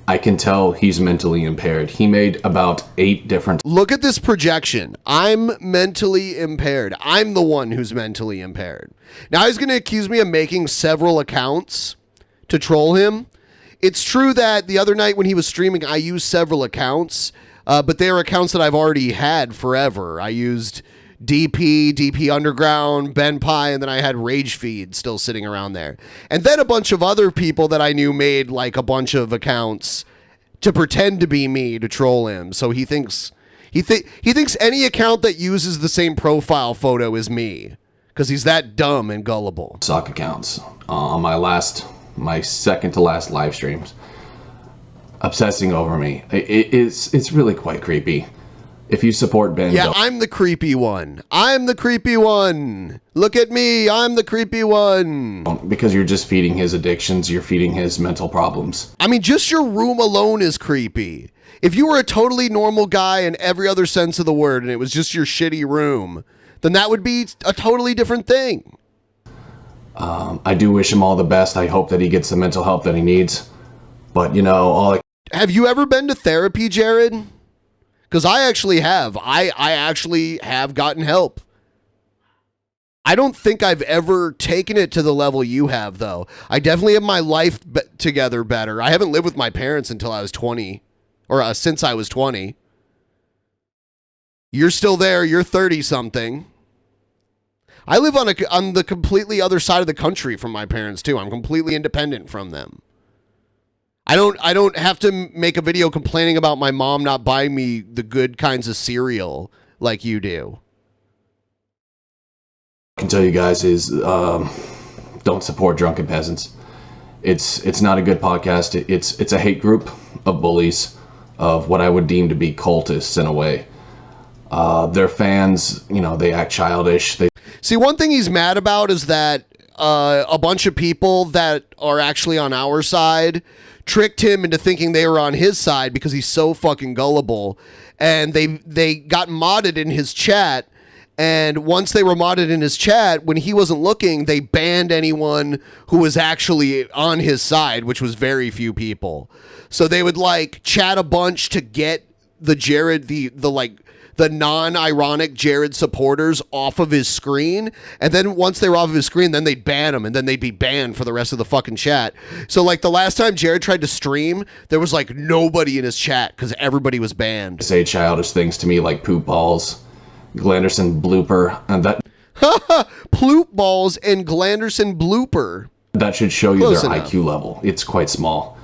I can tell he's mentally impaired. He made about 8 different... Look at this projection. I'm mentally impaired. I'm the one who's mentally impaired. Now he's going to accuse me of making several accounts to troll him. It's true that the other night when he was streaming, I used several accounts, but they are accounts that I've already had forever. I used DP Underground, BENPAI, and then I had Rage Feed still sitting around there. And then a bunch of other people that I knew made like a bunch of accounts to pretend to be me to troll him. So he thinks any account that uses the same profile photo is me because he's that dumb and gullible. Sock accounts on my second to last live streams, obsessing over me. It's really quite creepy. If you support Ben... Yeah, I'm the creepy one. I'm the creepy one. Look at me. I'm the creepy one. Because you're just feeding his addictions. You're feeding his mental problems. I mean, just your room alone is creepy. If you were a totally normal guy in every other sense of the word and it was just your shitty room, then that would be a totally different thing. I do wish him all the best. I hope that he gets the mental help that he needs. But, you know, Have you ever been to therapy, Jared? Because I actually have. I actually have gotten help. I don't think I've ever taken it to the level you have, though. I definitely have my life together better. I haven't lived with my parents until I was 20. Or since I was 20. You're still there. You're 30-something. I live on the completely other side of the country from my parents, too. I'm completely independent from them. I don't have to make a video complaining about my mom not buying me the good kinds of cereal like you do. I can tell you guys is don't support Drunken Peasants. It's not a good podcast. It's a hate group of bullies, of what I would deem to be cultists in a way. Their fans, you know, they act childish. See, one thing he's mad about is that a bunch of people that are actually on our side tricked him into thinking they were on his side because he's so fucking gullible. And they got modded in his chat. And once they were modded in his chat, when he wasn't looking, they banned anyone who was actually on his side, which was very few people. So they would like chat a bunch to get the Jared, the non-ironic Jared supporters off of his screen. And then once they were off of his screen, then they'd ban them and then they'd be banned for the rest of the fucking chat. So like the last time Jared tried to stream, there was like nobody in his chat because everybody was banned. Say childish things to me like poop balls, Glanderson blooper, and that... Ploop balls and Glanderson blooper. That should show you Close their enough. IQ level. It's quite small.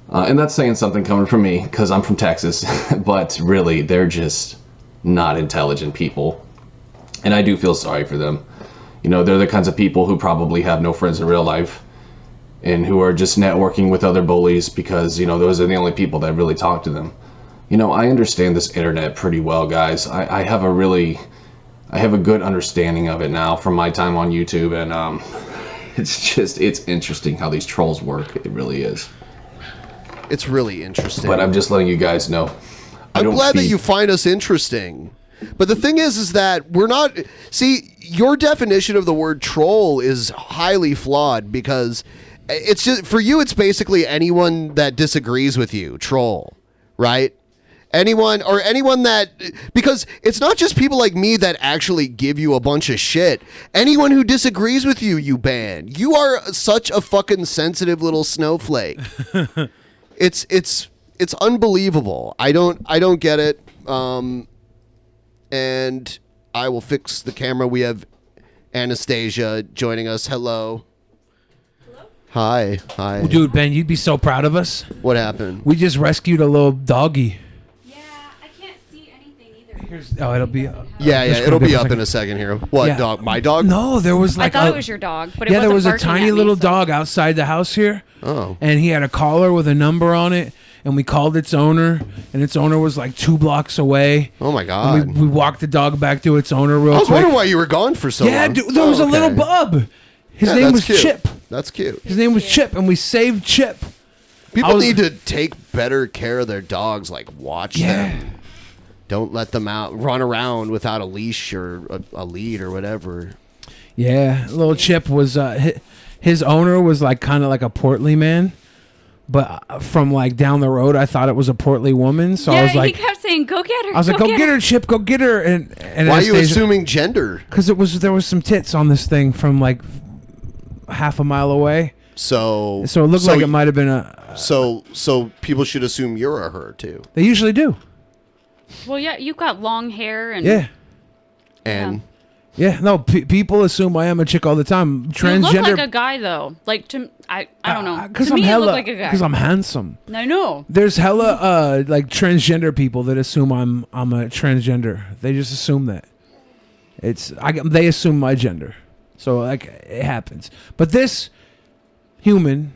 And that's saying something coming from me because I'm from Texas. But really, they're just... not intelligent people, and I do feel sorry for them. You know, they're the kinds of people who probably have no friends in real life and who are just networking with other bullies because, you know, those are the only people that really talk to them. You know, I understand this internet pretty well, guys. I have a good understanding of it now from my time on YouTube, and it's interesting how these trolls work. It really is. It's really interesting. But I'm just letting you guys know. I'm glad that you find us interesting. But the thing is that we're not... See, your definition of the word troll is highly flawed because it's just... For you, it's basically anyone that disagrees with you, troll, right? Anyone that... Because it's not just people like me that actually give you a bunch of shit. Anyone who disagrees with you, you ban. You are such a fucking sensitive little snowflake. It's unbelievable. I don't get it. And I will fix the camera. We have Anastasia joining us. Hello. Hi. Dude, Ben, you'd be so proud of us. What happened? We just rescued a little doggy. Yeah, I can't see anything either. Oh, it'll be. Yeah, Let's go it'll to be a up second. in a second here. What Yeah. dog? My dog? No, there was I like thought it was your dog, but it yeah, wasn't there was a barking tiny at me, little so- dog outside the house here. Oh. And he had a collar with a number on it, and we called its owner, and its owner was like 2 blocks away. Oh my God. And we walked the dog back to its owner real I was quick. wondering why you were gone for so long. Yeah, dude, there was a little okay. bub. His Yeah, name that's was cute. Chip. That's cute. His name was Chip, and we saved Chip. People need to take better care of their dogs. Like watch them. Don't let them out run around without a leash or a lead or whatever. Yeah, little Chip was his owner was like kind of like a portly man, but from like down the road, I thought it was a portly woman. So yeah, I was like, he kept saying, "Go get her." I was like, "Go get her, Chip! Go get her!" And Why are you assuming gender? Because there was some tits on this thing from like half a mile away. So it looked like it might have been a. So people should assume you're a her too. They usually do. Well, yeah, you've got long hair and Yeah. And yeah, no, people assume I am a chick all the time. Transgender. You look like a guy though. Like I don't know. Because To I'm me, you hella. look like a guy. Because I'm handsome. I know. There's hella like transgender people that assume I'm a transgender. They just assume that. They assume my gender. So like it happens. But this human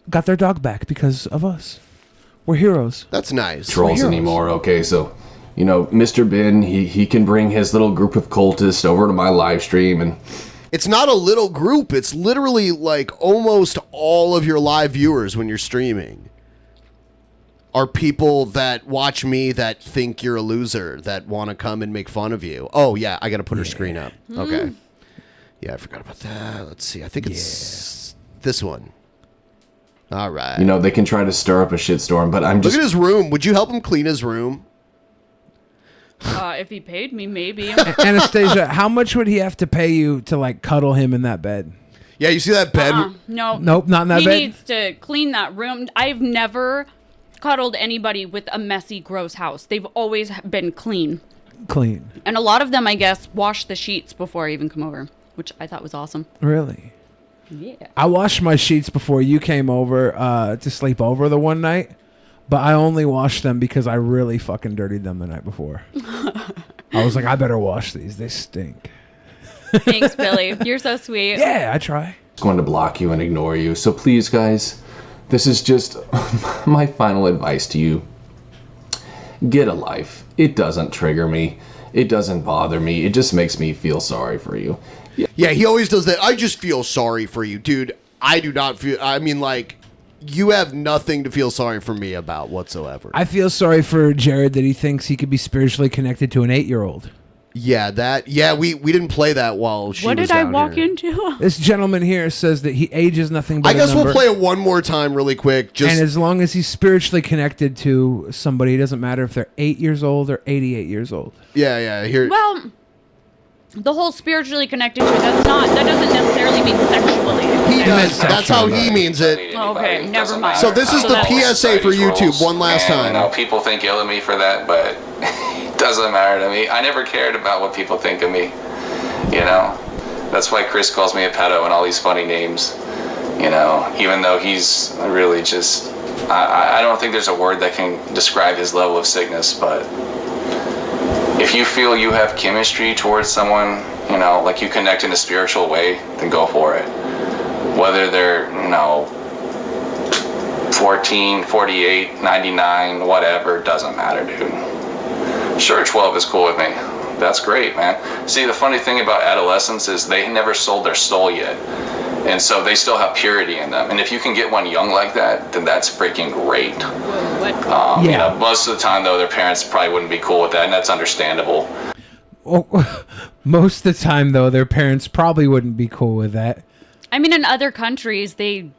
got their dog back because of us. We're heroes. That's nice. Trolls anymore. Okay, so Mr. Ben, he can bring his little group of cultists over to my live stream, and it's not a little group. It's literally like almost all of your live viewers when you're streaming are people that watch me that think you're a loser, that want to come and make fun of you. Oh, yeah, I got to put her screen up. Okay. Yeah, I forgot about that. Let's see. I think it's this one. All right. they can try to stir up a shitstorm, but I'm just Look at his room. Would you help him clean his room? If he paid me, maybe. Anastasia, how much would he have to pay you to like cuddle him in that bed? Yeah, you see that bed? No. Nope, not in that he bed. He needs to clean that room. I've never cuddled anybody with a messy, gross house. They've always been clean. Clean. And a lot of them, I guess, wash the sheets before I even come over, which I thought was awesome. Really? Yeah. I washed my sheets before you came over to sleep over the one night, but I only washed them because I really fucking dirtied them the night before. I was like, I better wash these. They stink. Thanks, Billy. You're so sweet. Yeah, I try. going to block you and ignore you. So please, guys, this is just my final advice to you. Get a life. It doesn't trigger me. It doesn't bother me. It just makes me feel sorry for you. Yeah, he always does that. I just feel sorry for you, dude. I do not feel. I mean, like, you have nothing to feel sorry for me about whatsoever. I feel sorry for Jared that he thinks he could be spiritually connected to an 8-year-old. Yeah, that. Yeah, we didn't play that while she What was did I down walk here. into? This gentleman here says that he ages nothing but I guess a number. we'll play it one more time really quick. Just And as long as he's spiritually connected to somebody, it doesn't matter if they're 8 years old or 88 years old. yeah. Here. Well, the whole spiritually connected to that doesn't necessarily mean sexually. He does. That's how he means it. Okay, never mind. So this is the that's- PSA for YouTube. One last And, time. You know, people think ill of me for that, but it doesn't matter to me. I never cared about what people think of me. You know, that's why Chris calls me a pedo and all these funny names. You know, even though he's really just, I don't think there's a word that can describe his level of sickness, but if you feel you have chemistry towards someone, you know, like you connect in a spiritual way, then go for it. Whether they're, you know, 14, 48, 99, whatever, doesn't matter, dude. Sure, 12 is cool with me. That's great, man. See, the funny thing about adolescents is they never sold their soul yet. And so they still have purity in them. And if you can get one young like that, then that's freaking great. What? You know, most of the time, though, their parents probably wouldn't be cool with that, and that's understandable. Oh, most of the time, though, their parents probably wouldn't be cool with that. I mean, in other countries, they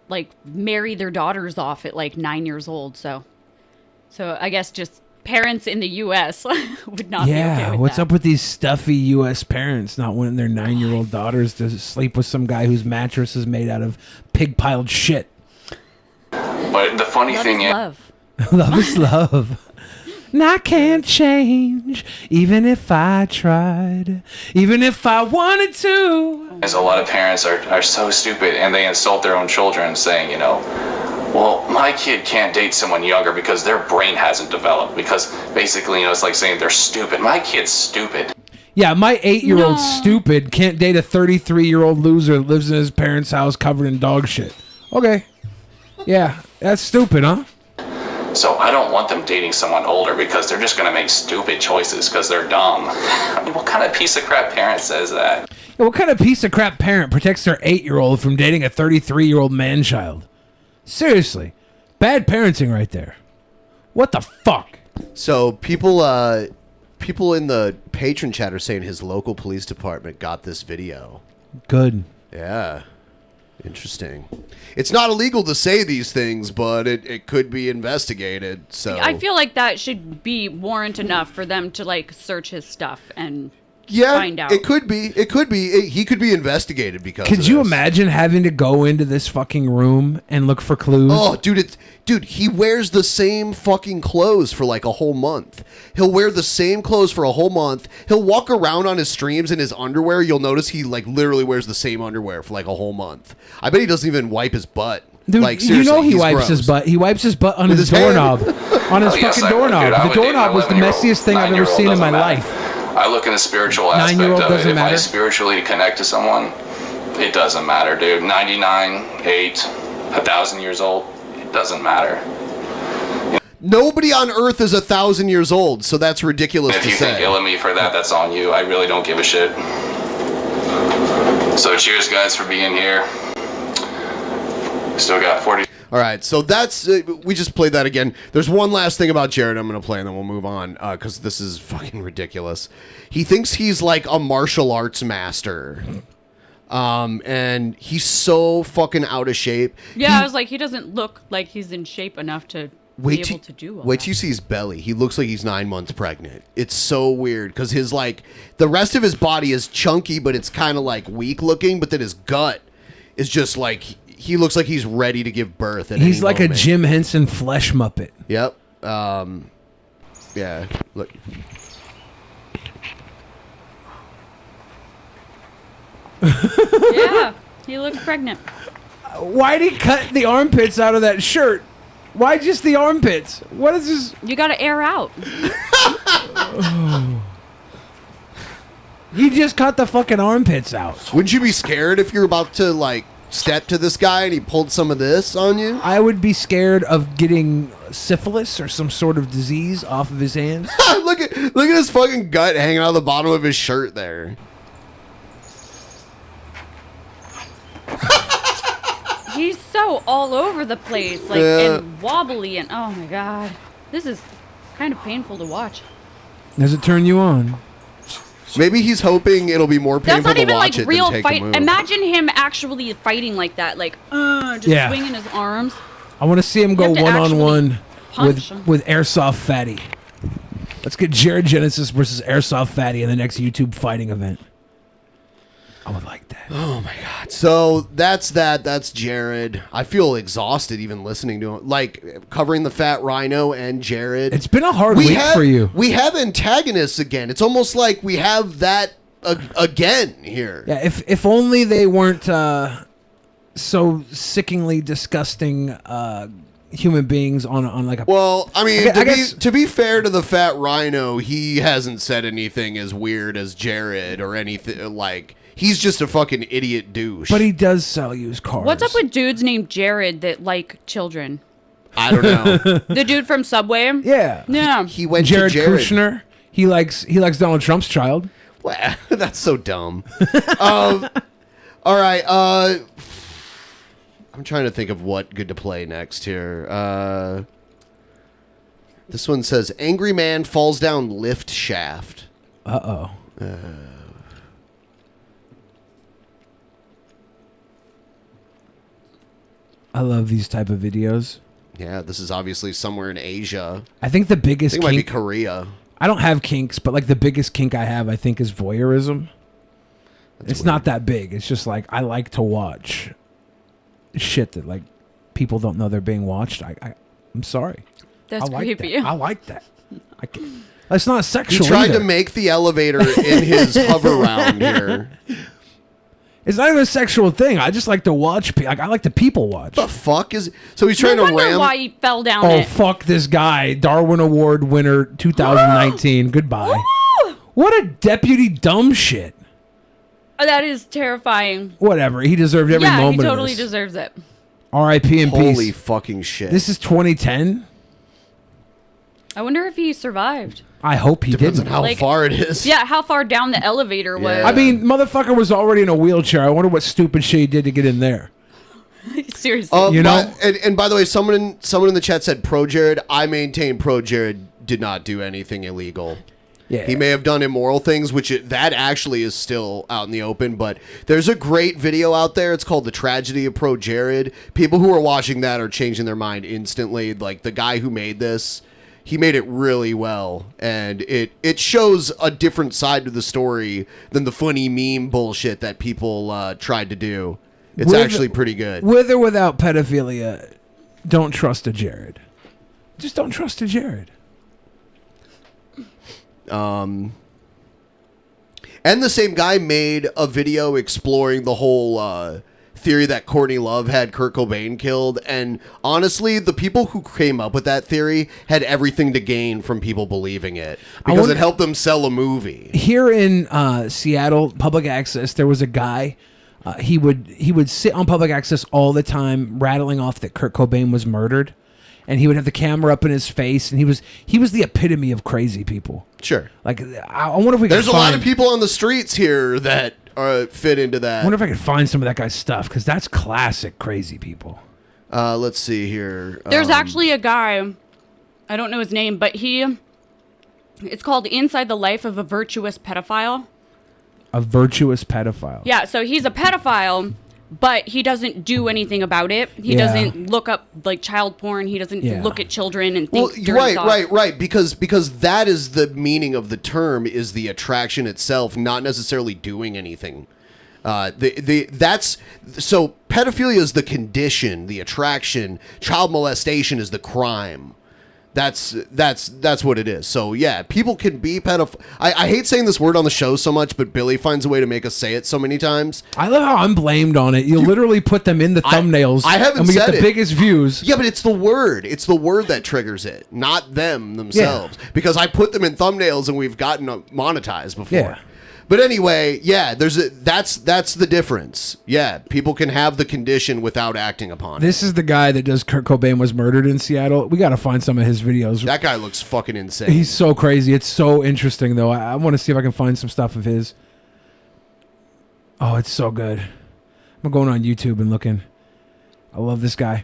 like marry their daughters off at like 9 years old. So I guess just parents in the U.S. would not be okay with what's that. up with these stuffy U.S. parents not wanting their 9-year-old daughters to sleep with some guy whose mattress is made out of pig-piled shit? But the funny Love thing is is, love. Love is love. And I can't change, even if I tried, even if I wanted to. As a lot of parents are so stupid, and they insult their own children, saying, you know, well, my kid can't date someone younger because their brain hasn't developed. Because basically, you know, it's like saying they're stupid. My kid's stupid. Yeah, my 8-year-old stupid can't date a 33-year-old loser that lives in his parents' house covered in dog shit. Okay. Yeah, that's stupid, huh? So I don't want them dating someone older because they're just going to make stupid choices because they're dumb. I mean, what kind of piece of crap parent says that? Yeah, what kind of piece of crap parent protects their 8-year-old from dating a 33-year-old man-child? Seriously. Bad parenting right there. What the fuck? So people in the patron chat are saying his local police department got this video. Good. Yeah. Interesting. It's not illegal to say these things, but it could be investigated. So I feel like that should be warrant enough for them to like search his stuff and find out. It could be. He could be investigated because. Could you imagine having to go into this fucking room and look for clues? Oh, dude, he wears the same fucking clothes for like a whole month. He'll wear the same clothes for a whole month. He'll walk around on his streams in his underwear. You'll notice he like literally wears the same underwear for like a whole month. I bet he doesn't even wipe his butt. Dude, like, you know he he's wipes gross. his butt. He wipes his butt on With his his hand. doorknob. On his Oh, yes, fucking I would, dude. doorknob. I The would date doorknob was the 11-year-old. messiest thing I've ever 9-year-old seen in my doesn't matter. life. I look in the spiritual aspect 9-year-old of it. doesn't If I matter. spiritually connect to someone, it doesn't matter, dude. 99, 8, 1,000 years old, it doesn't matter. Nobody on Earth is 1,000 years old, so that's ridiculous If to you think say. ill of me for that, that's on you. I really don't give a shit. So cheers, guys, for being here. Still got 40. All right, so that's we just played that again. There's one last thing about Jared I'm going to play, and then we'll move on because this is fucking ridiculous. He thinks he's like a martial arts master, and he's so fucking out of shape. Yeah, I was like, he doesn't look like he's in shape enough to be able to do all Wait that. till you see his belly. He looks like he's 9 months pregnant. It's so weird because his like the rest of his body is chunky, but it's kind of like weak looking. But then his gut is just like he looks like he's ready to give birth. At He's any like moment. a Jim Henson flesh muppet. Yep. Yeah. Look. Yeah, he looks pregnant. Why'd he cut the armpits out of that shirt? Why just the armpits? What is this? You gotta air out. He just cut the fucking armpits out. Wouldn't you be scared if you're about to like step to this guy and he pulled some of this on you? I would be scared of getting syphilis or some sort of disease off of his hands. look at his fucking gut hanging out of the bottom of his shirt there. He's so all over the place, like and wobbly, and oh my god, this is kind of painful to watch. Does it turn you on? Maybe he's hoping it'll be more That's painful not to even watch like it real than take fight. a move. Imagine him actually fighting like that, like just Yeah. swinging his arms. I want to see him go have to one-on-one punch him. with Airsoft Fatty. Let's get Jared Genesis versus Airsoft Fatty in the next YouTube fighting event. I would like that. Oh my god. So that's that. That's Jared. I feel exhausted even listening to him. Like covering the Fat Rhino and Jared. It's been a hard week for you. We have antagonists again. It's almost like we have that again here. Yeah, if only they weren't so sickeningly disgusting human beings on like a. Well, I mean, I guess- to be fair to the Fat Rhino, he hasn't said anything as weird as Jared or anything like. He's just a fucking idiot douche. But he does sell used cars. What's up with dudes named Jared that like children? I don't know. The dude from Subway? Yeah. Yeah. He went Jared to Jared. Kushner? He likes Donald Trump's child. Well, that's so dumb. All right. I'm trying to think of what good to play next here. This one says, "Angry man falls down lift shaft." Uh-oh. I love these type of videos. Yeah, this is obviously somewhere in Asia. I think the I biggest think it might be kink. Korea. I don't have kinks, but like the biggest kink I have, I think, is voyeurism. It's not that big. It's just like I like to watch shit that like people don't know they're being watched. I'm sorry. That's I like creepy. that. I like that. That's not sexual. He tried either. to make the elevator in his hover round here. It's not even a sexual thing. I just like to watch. I like to people watch. The fuck is? So he's trying No to wonder ram. why he fell down Oh, it. fuck this guy. Darwin Award winner 2019. Goodbye. What a deputy dumb shit. That is terrifying. Whatever. He deserved every Yeah, he moment totally of this. deserves it. R.I.P. in Holy peace. fucking shit. This is 2010. I wonder if he survived. I hope he Depends on didn't. how Like- far it is. Yeah, how far down the elevator was. I mean, motherfucker was already in a wheelchair. I wonder what stupid shit he did to get in there. Seriously. You know? And by the way, someone in the chat said pro Jared. I maintain pro Jared did not do anything illegal. Yeah. He may have done immoral things, that actually is still out in the open. But there's a great video out there. It's called The Tragedy of Pro Jared. People who are watching that are changing their mind instantly. Like the guy who made this, he made it really well. And it shows a different side to the story than the funny meme bullshit that people tried to do. It's actually pretty good. With or without pedophilia, don't trust a Jared. Just don't trust a Jared. And the same guy made a video exploring the whole theory that Courtney Love had Kurt Cobain killed. And honestly, the people who came up with that theory had everything to gain from people believing it because it helped them sell a movie. Here in Seattle, public access, there was a guy. He would sit on public access all the time, rattling off that Kurt Cobain was murdered. And he would have the camera up in his face, and he was the epitome of crazy people. Sure. Like, I wonder if we There's could a lot of people on the streets here that fit into I that. wonder if I could find some of that guy's stuff, because that's classic crazy people. Let's see here. There's actually a guy, I don't know his name, but it's called Inside the Life of a Virtuous Pedophile. A virtuous pedophile. Yeah, so he's a pedophile, but he doesn't do anything about it. He Yeah. doesn't look up like child porn. He doesn't Yeah. look at children and think dirty right, thoughts. right. Because that is the meaning of the term, is the attraction itself, not necessarily doing anything. That's so pedophilia is the condition, the attraction. Child molestation is the crime. That's what it is. So yeah, people can be pedophile. I hate saying this word on the show so much, but Billy finds a way to make us say it so many times. I love how I'm blamed on it. You literally put them in the thumbnails. I haven't and we said get the it. biggest views. Yeah, but it's the word. It's the word that triggers it, not them themselves. Because I put them in thumbnails and we've gotten monetized before. Yeah. But anyway, yeah, that's the difference. Yeah, people can have the condition without acting upon it. This is the guy that does Kurt Cobain was murdered in Seattle. We got to find some of his videos. That guy looks fucking insane. He's so crazy. It's so interesting, though. I want to see if I can find some stuff of his. Oh, it's so good. I'm going on YouTube and looking. I love this guy.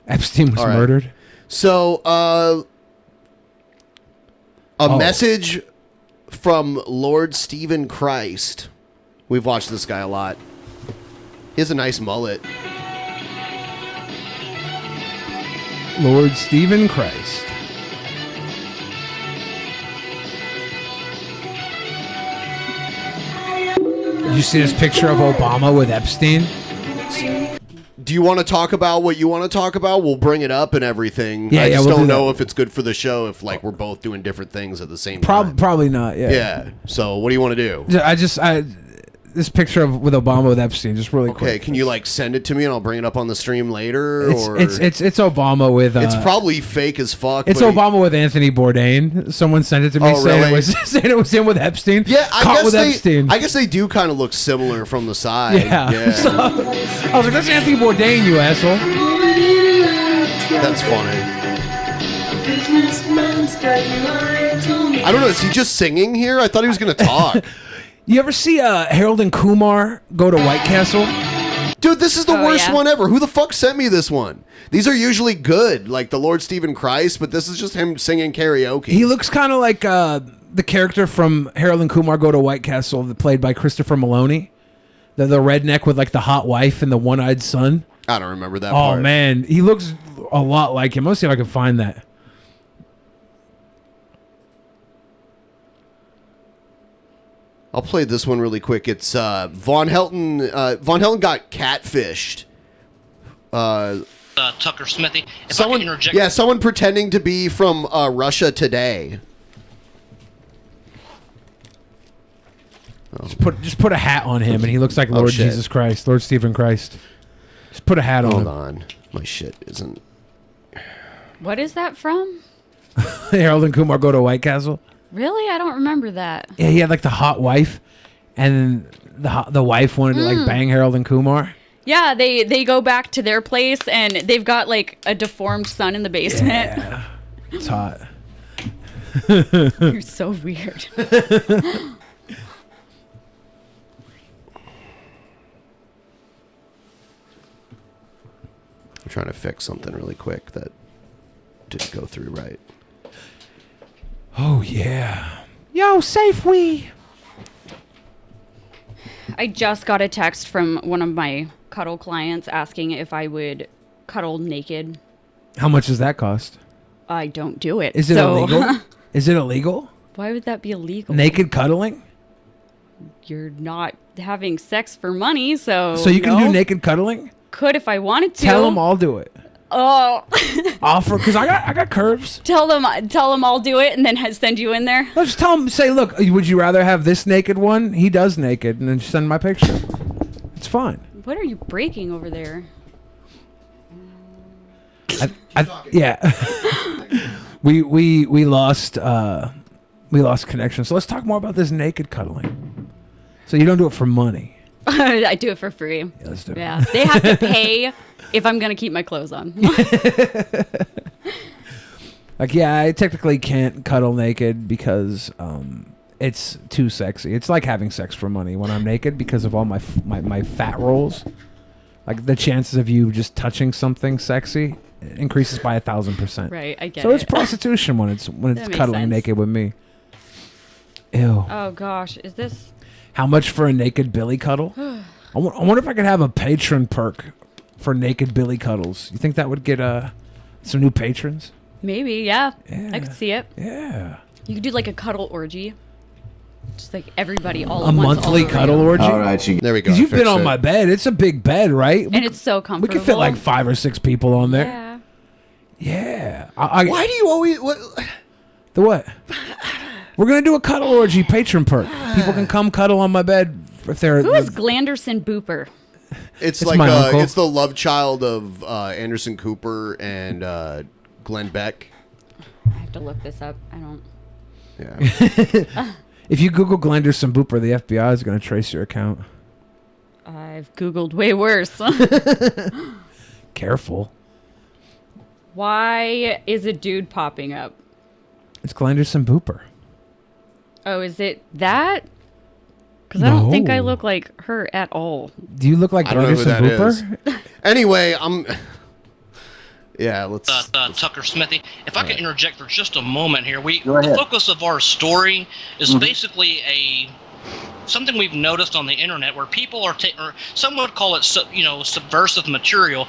Epstein was All right. murdered. So, message from Lord Stephen Christ. We've watched this guy a lot. He has a nice mullet. Lord Stephen Christ. Did you see this picture of Obama with Epstein? Do you want to talk about what you want to talk about? We'll bring it up and everything. Yeah, I just we'll don't do know that. if it's good for the show if like we're both doing different things at the same time. Probably not. Yeah. Yeah. So what do you want to do? This picture with Obama with Epstein, just really Okay, quick. can you like send it to me and I'll bring it up on the stream later? Or It's Obama with. it's probably fake as fuck. It's but Obama with Anthony Bourdain. Someone sent it to me Oh, saying, really? saying it was him with Epstein. Yeah, Caught with Epstein. I guess they do kind of look similar from the side. Yeah. So, I was like, that's Anthony Bourdain, you asshole. That's funny. I don't know. Is he just singing here? I thought he was going to talk. You ever see Harold and Kumar go to White Castle? Dude, this is the worst yeah. one ever. Who the fuck sent me this one? These are usually good, like the Lord Stephen Christ, but this is just him singing karaoke. He looks kind of like the character from Harold and Kumar Go to White Castle, played by Christopher Maloney. The redneck with like the hot wife and the one-eyed son. I don't remember that Oh, part. man. He looks a lot like him. Let's see if I can find that. I'll play this one really quick. It's Von Helton. Von Helton got catfished. Tucker Smithy. If I can interject. Someone pretending to be from Russia Today. Just put a hat on him, and he looks like Lord shit. Jesus Christ, Lord Stephen Christ. Just put a hat on him. Hold on. My shit isn't. What is that from? Harold and Kumar go to White Castle. Really? I don't remember that. Yeah, he had like the hot wife, and the wife wanted to like bang Harold and Kumar. Yeah, they go back to their place, and they've got like a deformed son in the basement. Yeah, it's hot. You're so weird. I'm trying to fix something really quick that didn't go through right. Oh yeah. Yo, safe we. I just got a text from one of my cuddle clients asking if I would cuddle naked. How much does that cost? I don't do it. Is it illegal? Is it illegal? Why would that be illegal? Naked cuddling? You're not having sex for money, so So you can no. do naked cuddling? Could if I wanted to. Tell them I'll do it. Oh. Offer, because I got curves. Tell them I'll do it, and then send you in there. Let's tell them. Say, look, would you rather have this naked one? He does naked, and then send my picture. It's fine. What are you breaking over there? Yeah. we lost connection. So let's talk more about this naked cuddling. So you don't do it for money. I do it for free. Yeah, let's do it. Yeah, they have to pay if I'm gonna keep my clothes on. Like, yeah, I technically can't cuddle naked because it's too sexy. It's like having sex for money when I'm naked because of all my fat rolls. Like the chances of you just touching something sexy increases by 1,000%. Right, I get so it. it's prostitution when it's That makes cuddling sense. naked with me. Ew. Oh gosh, is this? How much for a naked Billy cuddle? I wonder if I could have a patron perk for naked Billy cuddles. You think that would get some new patrons? Maybe, yeah. Yeah. I could see it. Yeah. You could do like a cuddle orgy. Just like everybody all A at once. monthly all over cuddle you. orgy? All right, There we go. Because you've been Fixed on it. my bed. It's a big bed, right? And it's so We comfortable. could fit like 5 or 6 people on there. Yeah. Yeah. Why do you always? What? The what? We're going to do a cuddle orgy patron perk. People can come cuddle on my bed if they're... Who is Glanderson Booper? It's It's like my uncle. it's the love child of Anderson Cooper and Glenn Beck. I have to look this up. I don't. Yeah. If you Google Glanderson Booper, the FBI is going to trace your account. I've Googled way worse. Careful. Why is a dude popping up? It's Glanderson Booper. Oh, is it that? Because I don't think I No. look like her at all. Do you look like I don't know who Glanderson that Booper? is. Anyway, Yeah, let's. Tucker Smithy. If I could interject for just a moment here, Go the ahead. focus of our story is basically something we've noticed on the internet where people are or some would call it subversive material.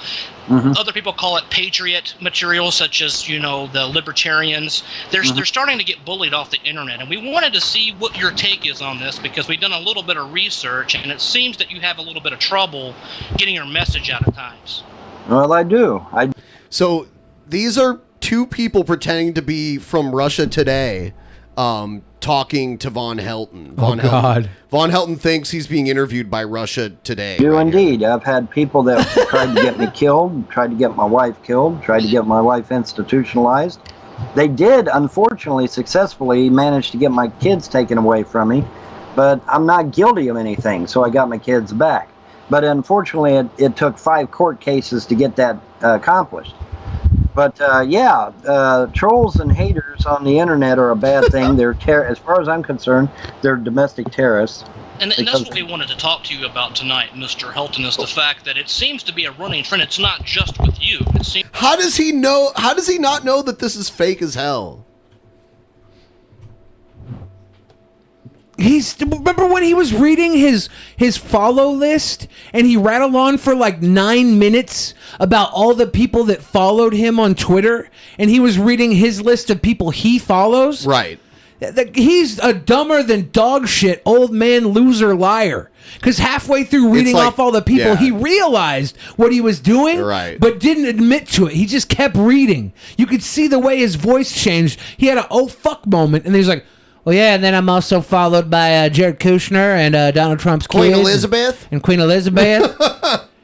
Other people call it patriot material, such as the libertarians. They're starting to get bullied off the internet, and we wanted to see what your take is on this because we've done a little bit of research, and it seems that you have a little bit of trouble getting your message out at times. Well, I do. So these are two people pretending to be from Russia Today, talking to Von Helton. Von God. Von Helton thinks he's being interviewed by Russia Today. Do right indeed. I've had people that tried to get me killed, tried to get my wife killed, tried to get my wife institutionalized. They did, unfortunately, successfully manage to get my kids taken away from me, but I'm not guilty of anything, so I got my kids back. But unfortunately, it took 5 court cases to get that accomplished. But trolls and haters on the internet are a bad thing. They're as far as I'm concerned, they're domestic terrorists. And that's what we wanted to talk to you about tonight, Mr. Helton, is the fact that it seems to be a running trend. It's not just with you. It seems. How does he know? How does he not know that this is fake as hell? Remember when he was reading his follow list and he rattled on for like 9 minutes about all the people that followed him on Twitter, and he was reading his list of people he follows? Right. He's a dumber than dog shit old man loser liar. Because halfway through reading off all the people, he realized what he was doing, but didn't admit to it. He just kept reading. You could see the way his voice changed. He had a oh fuck moment, and he's like, Well, yeah, and then I'm also followed by Jared Kushner and Donald Trump's Queen kids Elizabeth? and Queen Elizabeth.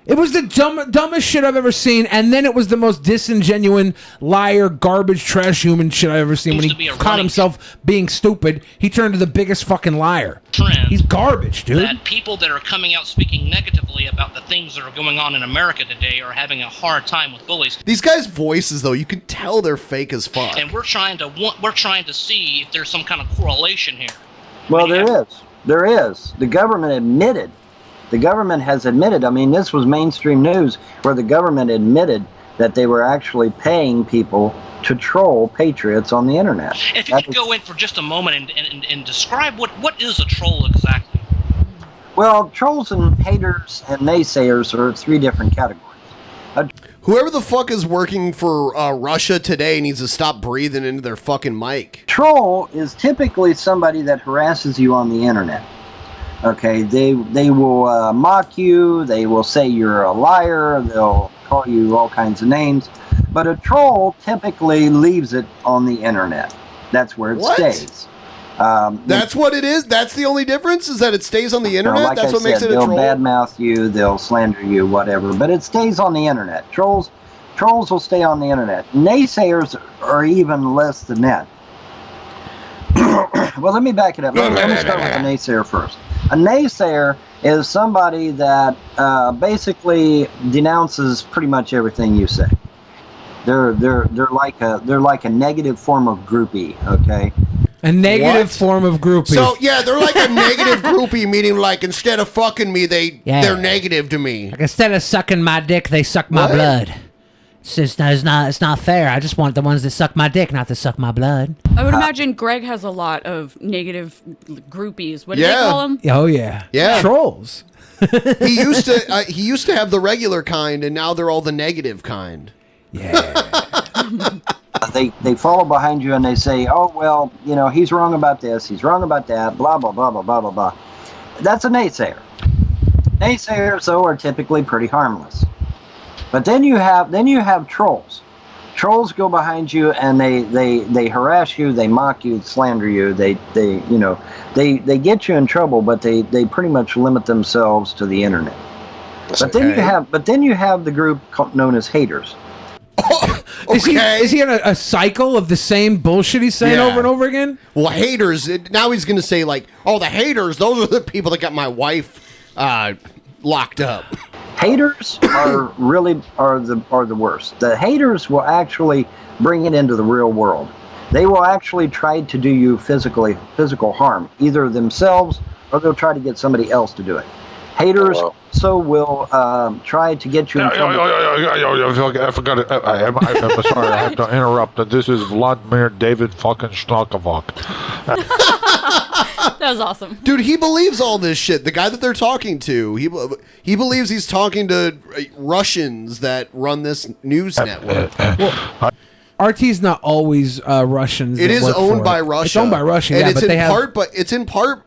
It was the dumbest shit I've ever seen, and then it was the most disingenuous, liar, garbage, trash human shit I've ever seen. When he caught himself being stupid, he turned to the biggest fucking liar. He's garbage, dude. That people that are coming out speaking negatively about the things that are going on in America today are having a hard time with bullies. These guys' voices, though, you can tell they're fake as fuck. And we're trying to see if there's some kind of correlation here. Well, there is. There is. The government admitted. The government has admitted. I mean, this was mainstream news where the government admitted that they were actually paying people to troll patriots on the internet. If you could go in for just a moment and describe what is a troll exactly? Well, trolls and haters and naysayers are three different categories. Whoever the fuck is working for Russia today needs to stop breathing into their fucking mic. Troll is typically somebody that harasses you on the internet. Okay, they will mock you, they will say you're a liar, they'll call you all kinds of names, but a troll typically leaves it on the internet. That's where it stays. That's what it is? That's the only difference? Is that it stays on the internet? Like That's what makes it a they'll troll? badmouth you, they'll slander you, whatever, but it stays on the internet. Trolls will stay on the internet. Naysayers are even less than that. Well, let me back it up. Let me start with a naysayer first. A naysayer is somebody that basically denounces pretty much everything you say. They're like a negative form of groupie. Okay. A negative form of groupie. So, yeah, they're like a negative groupie, meaning like instead of fucking me, they're negative to me. Like instead of sucking my dick, they suck my blood. It's just it's not fair. I just want the ones that suck my dick, not to suck my blood. I would imagine Greg has a lot of negative groupies. What do they call them? Oh yeah, trolls. he used to have the regular kind, and now they're all the negative kind. Yeah. They follow behind you and they say, oh well, you know, he's wrong about this, he's wrong about that, blah blah blah blah blah blah blah. That's a naysayer. Naysayers though are typically pretty harmless. But then you have trolls. Trolls go behind you and they harass you, they mock you, slander you, they get you in trouble, but they pretty much limit themselves to the internet. But then you have the group known as haters. Is he in a cycle of the same bullshit he's saying over and over again? Well, haters. Now he's gonna say like, oh, the haters. Those are the people that got my wife locked up. Haters are the worst. The haters will actually bring it into the real world. They will actually try to do you physical harm, either themselves or they'll try to get somebody else to do it. Haters will try to get you in trouble. I forgot it. I'm sorry, I have to interrupt. This is Vladimir David fucking Schnokovok. That was awesome. Dude, he believes all this shit. The guy that they're talking to, he believes he's talking to Russians that run this news network. Well, RT's not always Russians. It is owned by Russia. It's owned by Russia, and but it's in part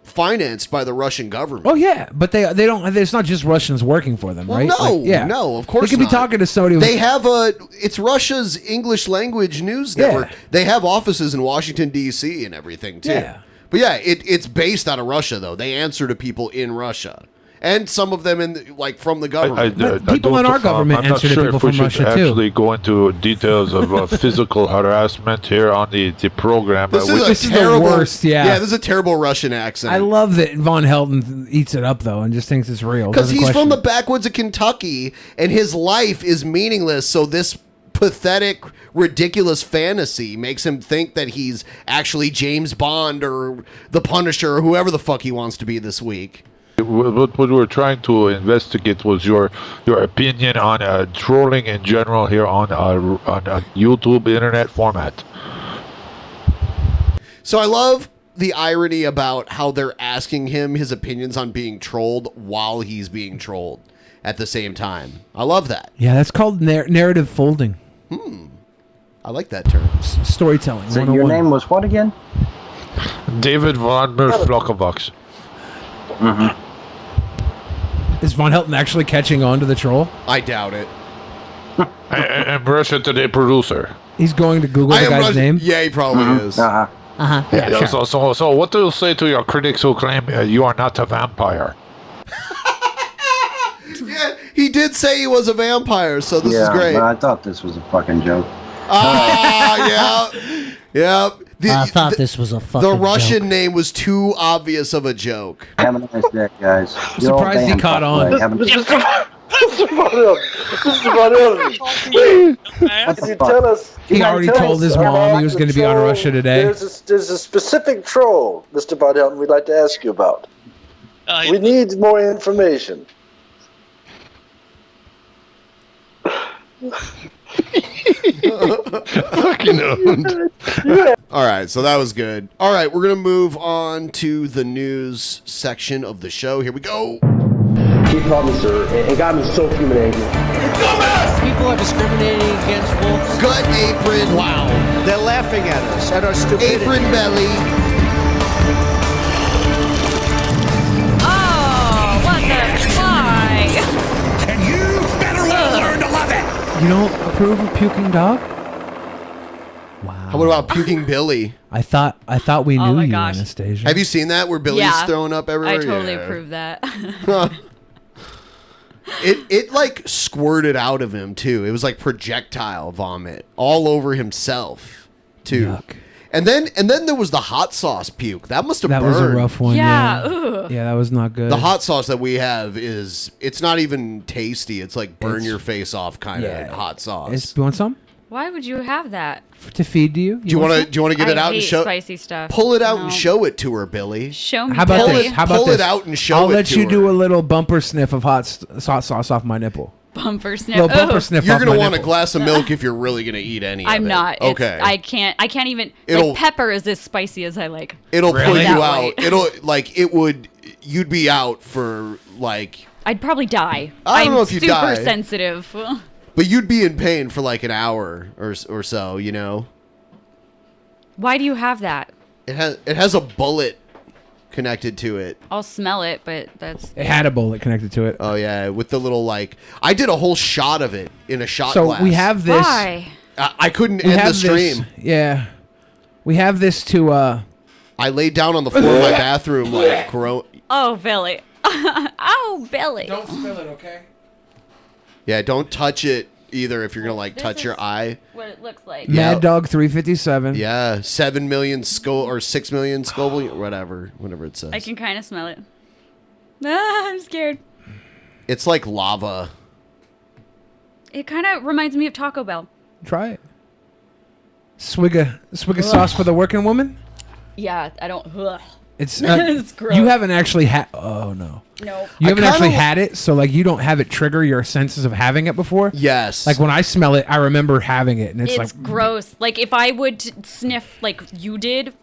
financed by the Russian government. Oh yeah, but they don't. It's not just Russians working for them, right? No, no, of course they could be talking to somebody. They have it's Russia's English language news network. They have offices in Washington D.C. and everything too. Yeah. But yeah, it's based out of Russia though. They answer to people in Russia. And some of them from the government. People in our government answer to people from Russia too. I'm not sure if we should actually go into details of physical harassment here on the program. This is the worst. Yeah, this is a terrible Russian accent. I love that Von Helton eats it up though and just thinks it's real. Because he's from the backwoods of Kentucky and his life is meaningless. So this pathetic, ridiculous fantasy makes him think that he's actually James Bond or the Punisher or whoever the fuck he wants to be this week. What we were trying to investigate was your opinion on trolling in general here on a YouTube internet format. So I love the irony about how they're asking him his opinions on being trolled while he's being trolled at the same time. I love that. Yeah, that's called narrative folding. I like that term. Storytelling. So your name was what again? David Vladimir Schnokovok. Mm-hmm. Is Von Helton actually catching on to the troll? I doubt it. I'm Russia Today producer. He's going to Google the guy's name? Yeah, he probably is. Yeah, sure. So what do you say to your critics who claim you are not a vampire? Yeah, he did say he was a vampire, so this is great. But I thought this was a fucking joke. Ah, yeah. I thought this was a fucking The Russian joke. name was too obvious of a joke. Have a nice day, guys. I'm surprised he caught on. Can you tell us? He already told his mom he was going to be on Russia Today. There's a specific troll, Mr. Von Helton, we'd like to ask you about. We need more information. Fucking owned. All right, so that was good. All right, we're gonna move on to the news section of the show. Here we go. He called me sir, and got me so humiliated. People are discriminating against wolves. Gut apron. Wow. They're laughing at us, at our stupidity. Apron belly. Oh, what the fly? And you better learn to love it. You don't approve of puking dog? How about puking Billy? I thought we Oh knew my you, gosh. Anastasia. Have you seen that where Billy's Yeah. throwing up everywhere? I totally Yeah. approve that. It like squirted out of him too. It was like projectile vomit all over himself too. Yuck. And then there was the hot sauce puke. That must have That burned. was a rough one. Yeah, Yeah, ugh. yeah, that was not good. The hot sauce that we have it's not even tasty. It's like burn It's- your face off kind of hot sauce. You want some Why would you have that? to feed to you? Do you want to get it I out and hate show? spicy stuff. Pull it out No. and show it to her, Billy. Show me. How about Billy. this? How about Pull this? it out and show I'll it let to you do her. a little bumper sniff of hot sauce off my nipple. Bumper sniff. Little bumper Ugh. sniff. You're off gonna my want a nipple. glass of milk if you're really gonna eat any. I'm of it. not. It's- Okay. I can't even. It'll- Like pepper is as spicy as I like. It'll pull That you out. way. It'll like it would. You'd be out for like. I'd probably die. I don't I'm know if you'd super die. sensitive. But you'd be in pain for like an hour or so. You know. Why do you have that? It has a bullet connected to it. I'll smell it, but that's. It had a bullet connected to it. Oh yeah, with the little like. I did a whole shot of it in a shot So glass. we have this. Why? I couldn't We end the have stream. this. Yeah, we have this to. I laid down on the floor of my bathroom like Oh, Billy. Oh, Billy. Don't spill it, okay? Yeah, don't touch it either if you're gonna like This touch your is eye. What it looks like. Yeah. Mad Dog 357. Yeah, 7 million or 6 million Scoville, whatever it says. I can kind of smell it. Ah, I'm scared. It's like lava. It kind of reminds me of Taco Bell. Try it. Swig of sauce for the working woman. Yeah, I don't. Ugh. It's It's gross. You haven't actually had. Oh no. Nope. You haven't kinda actually had it, so like you don't have it trigger your senses of having it before. Yes. Like when I smell it, I remember having it, and it's like gross. Like if I would sniff like you did.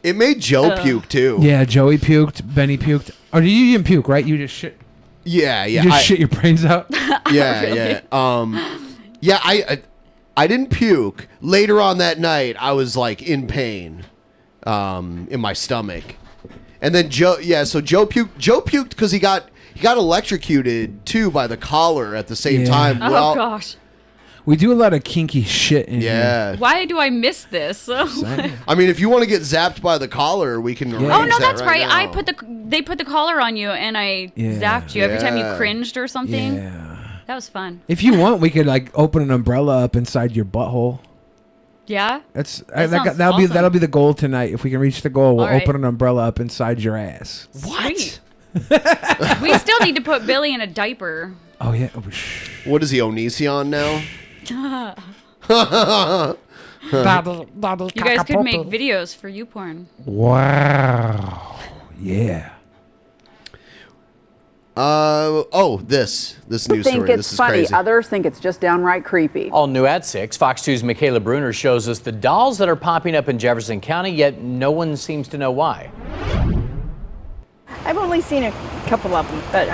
It made Joe Ugh. puke too. yeah. Joey puked. Benny puked. Or did you even puke? Right? You just shit. Yeah, You just shit your brains out. Yeah, Really? yeah. I didn't puke. Later on that night, I was like in pain, in my stomach, and then Joe. Yeah, so Joe puked. Joe puked because he got electrocuted too by the collar at the same Yeah. time. Oh Well, gosh. We do a lot of kinky shit in here. yeah. Why do I miss this? I mean, if you want to get zapped by the collar, we can arrange Oh no, that that's right. now. They put the collar on you, and I Yeah. zapped you every time you Yeah. cringed or something. Yeah. That was fun. If you want, we could like open an umbrella up inside your butthole. Yeah. That's That sounds that'll be awesome. that'll be the goal tonight. If we can reach the goal, we'll All right. open an umbrella up inside your ass. Sweet. We still need to put Billy in a diaper. Oh yeah. What is he, Onision now? You guys could make videos for YouPorn. Wow. Yeah. This news Think story. it's This is funny. crazy. Others think it's just downright creepy. All new at 6, Fox 2's Michaela Bruner shows us the dolls that are popping up in Jefferson County, yet no one seems to know why. I've only seen a couple of them, but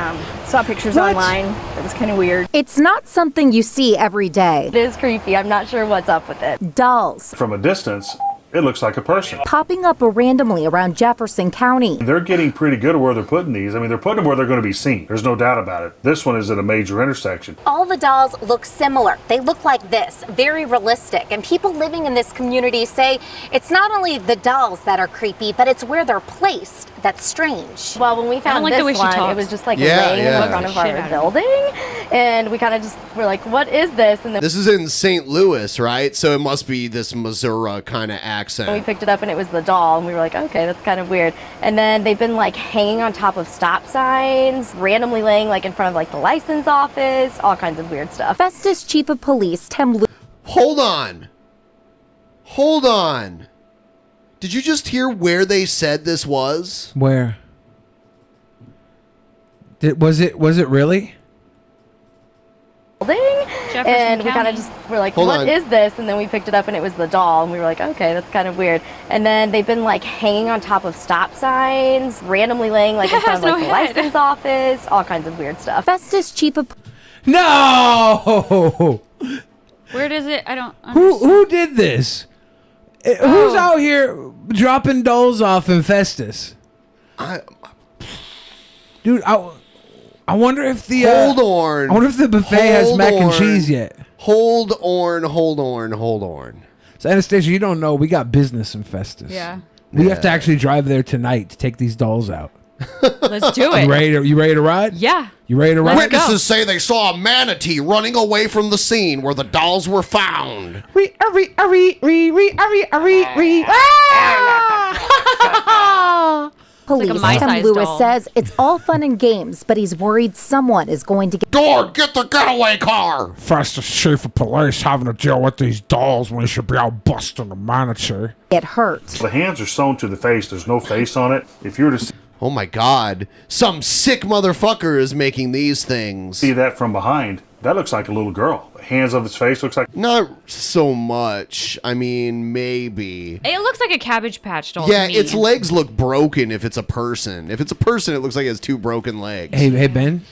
saw pictures online. It was kind of weird. It's not something you see every day. It is creepy. I'm not sure what's up with it. Dolls. From a distance, It looks like a person. Popping up randomly around Jefferson County. They're getting pretty good at where they're putting these. I mean, they're putting them where they're going to be seen. There's no doubt about it. This one is at a major intersection. All the dolls look similar. They look like this, very realistic. And people living in this community say it's not only the dolls that are creepy, but it's where they're placed that's strange. Well, when we found like the way this she one, talks. it was just like Yeah, laying yeah. in front of our building, and we kind of just were like, "What is this?" And then This is in St. Louis, right? So it must be this Missouri kind of we accent. picked it up, and it was the doll, and we were like, "Okay, that's kind of weird." And then they've been like hanging on top of stop signs, randomly laying like in front of like the license office, all kinds of weird stuff. Festus Chief of Police Tim. Hold on. Hold on. Did you just hear where they said this was? Where? Was it really? And we kind of just were like, Hold "What on. is this?" And then we picked it up, and it was the doll, and we were like, "Okay, that's kind of weird." And then they've been like hanging on top of stop signs, randomly laying like in It front of has like no the head. license office, all kinds of weird stuff. Festus Chief of No. Where does it? I don't. Who did this? Who's out here dropping dolls off in Festus? Dude, I wonder if the Hold on. I wonder if the buffet has Hold mac and on. cheese yet. Hold on. So Anastasia, you don't know we got business in Festus. Yeah. We have to actually drive there tonight to take these dolls out. Let's do it. You ready to ride? Yeah. You ready to ride? Witnesses say they saw a manatee running away from the scene where the dolls were found. Police like a my Tim size Lewis doll. says it's all fun and games, but he's worried someone is going to get. Dord, get the getaway car. Festus Chief of Police having to deal with these dolls when he should be out busting the manager. Get hurt. The hands are sewn to the face. There's no face on it. If you were to see Oh my God. Some sick motherfucker is making these things. that from behind, that looks like a little girl. The hands of its face looks like... Not so much. I mean, maybe. It looks like a Cabbage Patch doll. Yeah, to me. its legs look broken if it's a person. If it's a person, it looks like it has two broken legs. Hey Ben,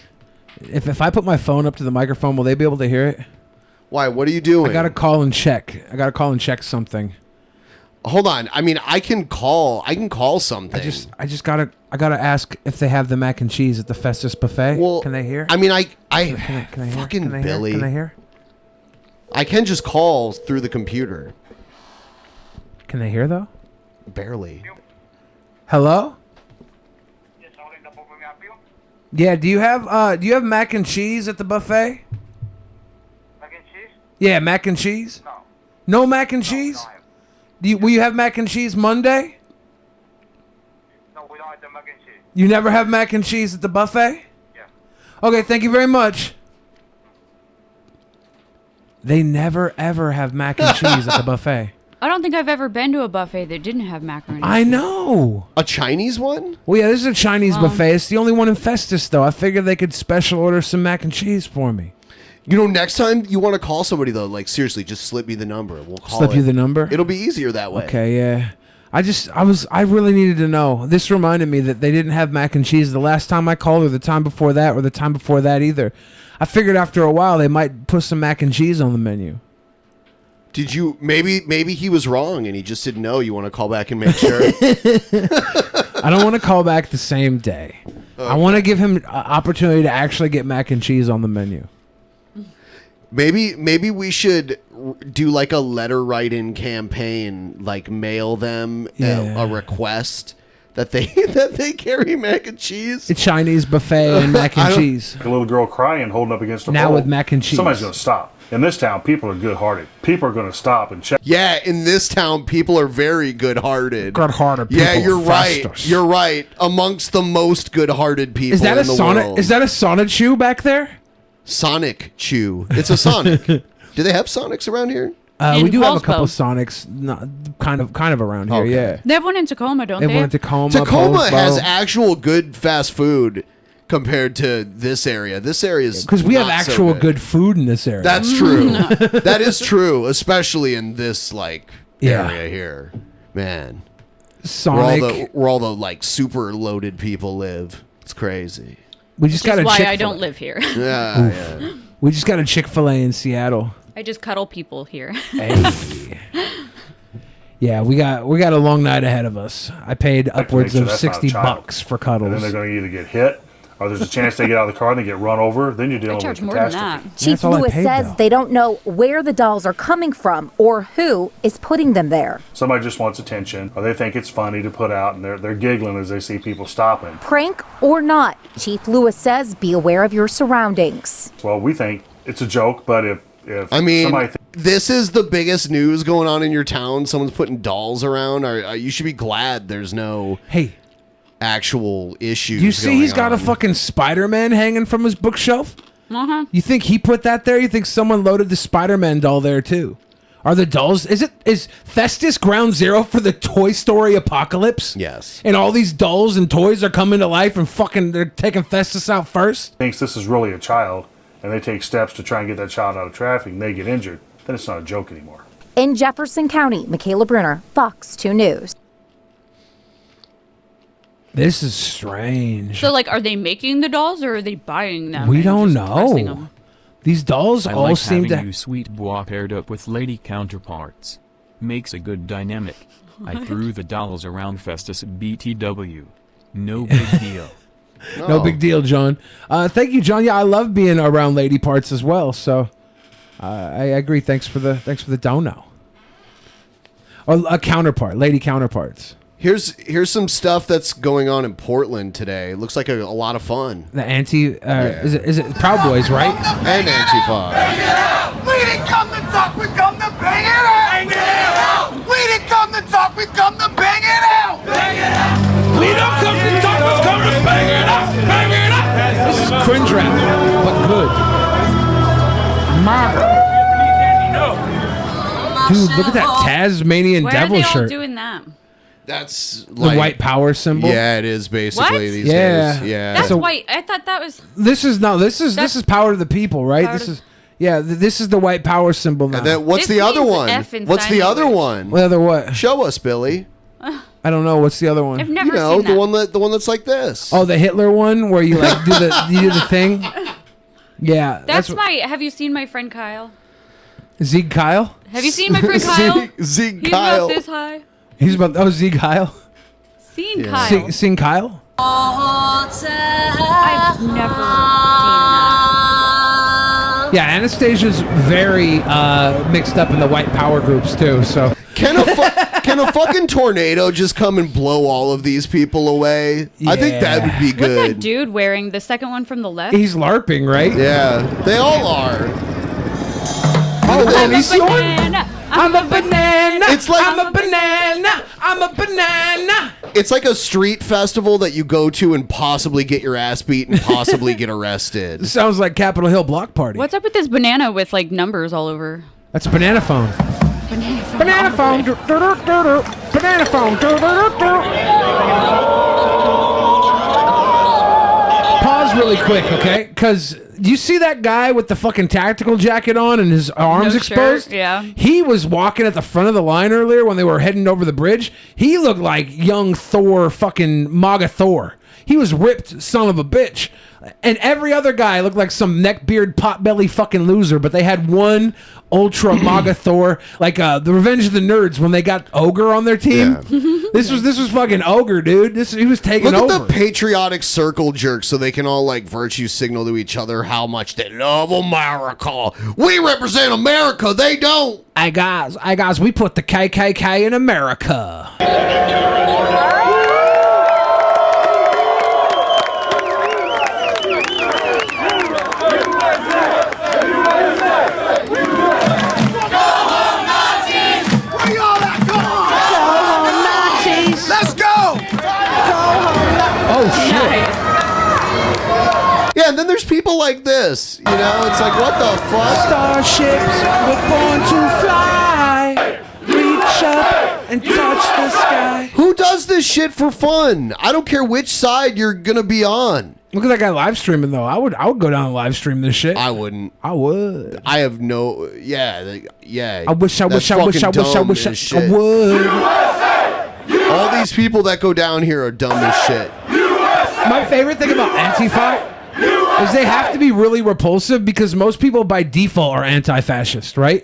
if I put my phone up to the microphone, will they be able to hear it? Why? What are you doing? I gotta call and check something. Hold on. I mean, I can call something. I gotta ask if they have the mac and cheese at the Festus buffet. Well, can they hear? I mean, I Can I hear? fucking Can I hear? Billy. Can I hear? I can just call through the computer. Can they hear though? Barely. Hello? Yeah, do you have mac and cheese at the buffet? Mac and cheese? Yeah, mac and cheese? No. No mac and cheese? Will you have mac and cheese Monday? No, we don't have the mac and cheese. You never have mac and cheese at the buffet? Yeah. Okay, thank you very much. They never ever have mac and cheese at the buffet. I don't think I've ever been to a buffet that didn't have macaroni. I know. A Chinese one? Well, yeah, this is a Chinese Well- buffet. It's the only one in Festus, though. I figured they could special order some mac and chease for me. You know, next time you want to call somebody though, like seriously, just slip me the number. We'll call Slip it. you the number? It'll be easier that way. Okay, yeah. I really needed to know. This reminded me that they didn't have mac and cheese the last time I called, or the time before that, or the time before that either. I figured after a while they might put some mac and cheese on the menu. Did you maybe he was wrong and he just didn't know? You want to call back and make sure? I don't want to call back the same day. I want to give him an opportunity to actually get mac and cheese on the menu. Maybe we should do like a letter write-in campaign, like mail them a request that they carry mac and cheese. A Chinese buffet and mac and cheese. A little girl crying, holding up against a Now pole. with mac and cheese. Somebody's going to stop. In this town, people are good-hearted. People are going to stop and check. Yeah, in this town, people are very good-hearted. Good-hearted Yeah, people you're right. Festus. You're right. Amongst the most good-hearted people Is that in a the Sonic? world. Is that a Sonic shoe back there? Sonic Chew? It's a Sonic. Do they have Sonics around here? We do have a Paulsville. couple Sonics, kind of around here. Okay. Yeah, They have one in Tacoma, don't they they? have one in Tacoma. Tacoma Paulsville. has actual good fast food compared to this area. This area is Because we have not so actual good food in this area. That's true. That is true, especially in this Yeah. area here. Man, Sonic. where all the like super loaded people live. It's crazy. We just Which got is a why Chick-fil-A. I don't live here. Yeah. We just got a Chick-fil-A in Seattle. I just cuddle people here. Hey. Yeah, we got a long night ahead of us. I paid upwards sure of that's not a $60 for cuddles. And then they're going to either get hit, or there's a chance they get out of the car and they get run over. Then you're dealing with charge more than catastrophe. that. Chief Lewis says they don't know where the dolls are coming from or who is putting them there. Somebody just wants attention, or they think it's funny to put out, and they're giggling as they see people stopping. Prank or not, Chief Lewis says be aware of your surroundings. Well, we think it's a joke, but if I mean, somebody this is the biggest news going on in your town. Someone's putting dolls around. You should be glad there's no actual issues. You see, he's got a fucking Spider-Man hanging from his bookshelf. Uh-huh. You think he put that there? You think someone loaded the Spider-Man doll there too? Are the dolls? Is Festus ground zero for the Toy Story apocalypse? Yes. And all these dolls and toys are coming to life, and fucking they're taking Festus out first. thinks this is really a child, and they take steps to try and get that child out of traffic, and they get injured, then it's not a joke anymore. In Jefferson County, Michaela Brunner, Fox 2 News. This is strange. So, like, are they making the dolls or are they buying them? We and don't just pressing know. them? These dolls I all like seem having to. you sweet bois paired up with lady counterparts. Makes a good dynamic. I threw the dolls around Festus at BTW. No big deal. No big deal, John. Thank you, John. Yeah, I love being around lady parts as well. So I agree. Thanks for the dono. Or a counterpart, lady counterparts. Here's some stuff that's going on in Portland today. Looks like a lot of fun. The is it Proud Boys, right? And Antifa. We didn't come to talk, we come to bang it out! Bang it out! We didn't come to talk, we come to bang it out! Bang it out! We don't come to talk, we come to bang it out! Bang it out! This is cringe rap, but good. Dude, look at that Tasmanian Why devil are they all shirt. doing that? That's The white power symbol. Yeah, it is basically What? these Yeah. days. Yeah. That's So- white. I thought that was. This is power to the people, right? Power This to- is this is the white power symbol now. And then what's This the other means one? F in What's sign the other language. one? What other what? Show us, Billy. I don't know. What's the other one? I've never You know, seen that. the one that's like this. Oh, the Hitler one where you like do the thing. Yeah, That's what- my. Have you seen my friend Kyle? Zeke Kyle. Have you seen my friend Kyle? Zeke He's Kyle. about this high. He's about Zeke Kyle. Seen Kyle. Seen Kyle. I've never Yeah, Anastasia's very mixed up in the white power groups too. So Can a fucking tornado just come and blow all of these people away? I think that would be seen that. What's that good. dude wearing? The second one from the left. he's LARPing, right? Yeah, they all are. Oh, I'm a he's yours? banana. I'm a banana. It's like- I'm a banana. I'm a banana. It's like a street festival that you go to and possibly get your ass beat and possibly get arrested. Sounds like Capitol Hill block party. What's up with this banana with like numbers all over? That's a banana phone. Banana phone. Banana phone. Banana phone. Pause really quick, okay? Because you see that guy with the fucking tactical jacket on and his arms No exposed? shirt, yeah. He was walking at the front of the line earlier when they were heading over the bridge. He looked like young Thor, fucking MAGA Thor. He was ripped son of a bitch. And every other guy looked like some neckbeard, potbelly fucking loser, but they had one ultra MAGA Thor, like the Revenge of the Nerds when they got Ogre on their team. This was fucking Ogre, dude. He was taking Look over. at the patriotic circle jerks so they can all like virtue signal to each other how much they love America. We represent America, they don't. Hey guys, we put the KKK in America. We all that, go on! Let's go! Oh shit. Yeah, and then there's people like this. You know, it's like, what the fuck? Starships were born to fly. Reach up and touch the sky. Who does this shit for fun? I don't care which side you're gonna be on. Look at that guy live streaming though. I would go down and live stream this shit. I wouldn't. I would. I have no. Yeah. I wish I That's would. fucking shit. All these people that go down here are dumb as shit. My favorite thing about Antifa is they have to be really repulsive because most people by default are anti-fascist, right?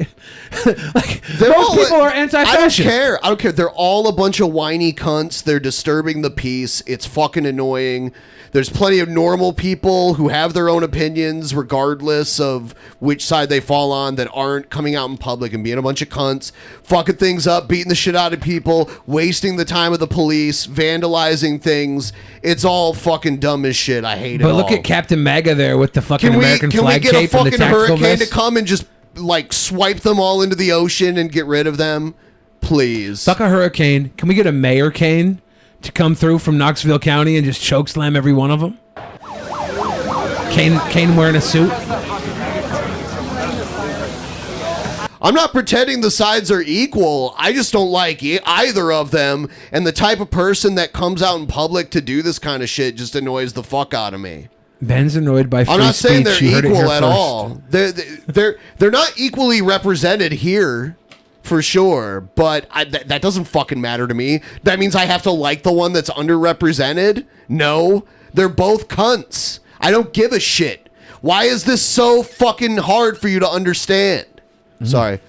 Most people are anti-fascist. I don't care. They're all a bunch of whiny cunts. They're disturbing the peace. It's fucking annoying. There's plenty of normal people who have their own opinions regardless of which side they fall on that aren't coming out in public and being a bunch of cunts, fucking things up, beating the shit out of people, wasting the time of the police, vandalizing things. It's all fucking dumb as shit. I hate it all. But look at Captain MAGA there with the fucking American flag cape and the tactical vest. Can we get a fucking hurricane to come and just like swipe them all into the ocean and get rid of them? Please. Fuck a hurricane. Can we get a mayor cane to come through from Knoxville County and just choke slam every one of them? Kane wearing a suit. I'm not pretending the sides are equal. I just don't like either of them. And the type of person that comes out in public to do this kind of shit just annoys the fuck out of me. Ben's annoyed by free I'm not saying speech. they're equal at all. They're not equally represented here. For sure, but that doesn't fucking matter to me. That means I have to like the one that's underrepresented? No, they're both cunts. I don't give a shit. Why is this so fucking hard for you to understand? Sorry.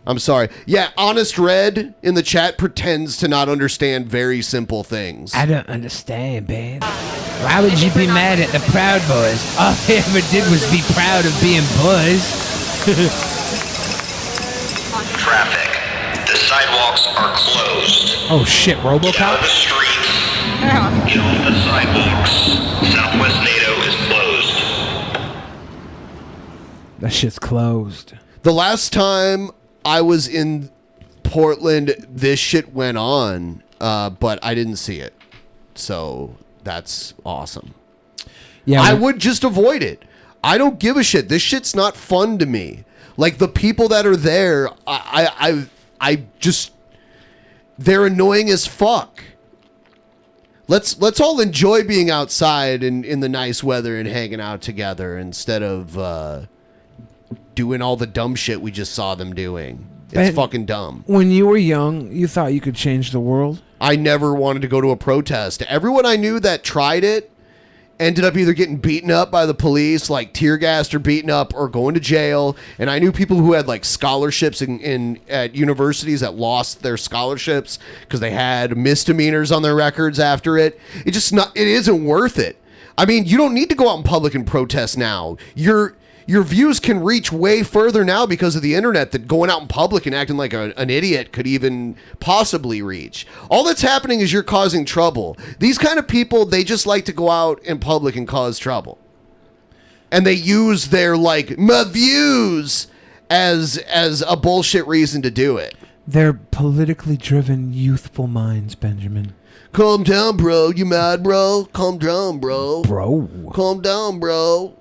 I'm sorry. Yeah, Honest Red in the chat pretends to not understand very simple things. I don't understand, babe. Why would you be mad at the Proud Boys? All they ever did was be proud of being boys. Traffic. The sidewalks are closed. Oh shit, RoboCop? Get out of the streets. Get off the sidewalks. Southwest NATO is closed. That shit's closed. The last time I was in Portland, this shit went on, but I didn't see it. So that's awesome. Yeah, I would just avoid it. I don't give a shit. This shit's not fun to me. Like the people that are there, I just, they're annoying as fuck. Let's all enjoy being outside in the nice weather and hanging out together instead of doing all the dumb shit we just saw them doing. It's fucking dumb. When you were young, you thought you could change the world? I never wanted to go to a protest. Everyone I knew that tried it ended up either getting beaten up by the police, like tear gassed or beaten up, or going to jail. And I knew people who had like scholarships at universities that lost their scholarships because they had misdemeanors on their records after it. It isn't worth it. I mean, you don't need to go out in public and protest now. Your views can reach way further now because of the internet that going out in public and acting like an idiot could even possibly reach. All that's happening is you're causing trouble. These kind of people, they just like to go out in public and cause trouble. And they use their, like, my views as a bullshit reason to do it. They're politically driven, youthful minds, Benjamin. Calm down, bro. You mad, bro? Calm down, bro. Bro. Calm down, bro.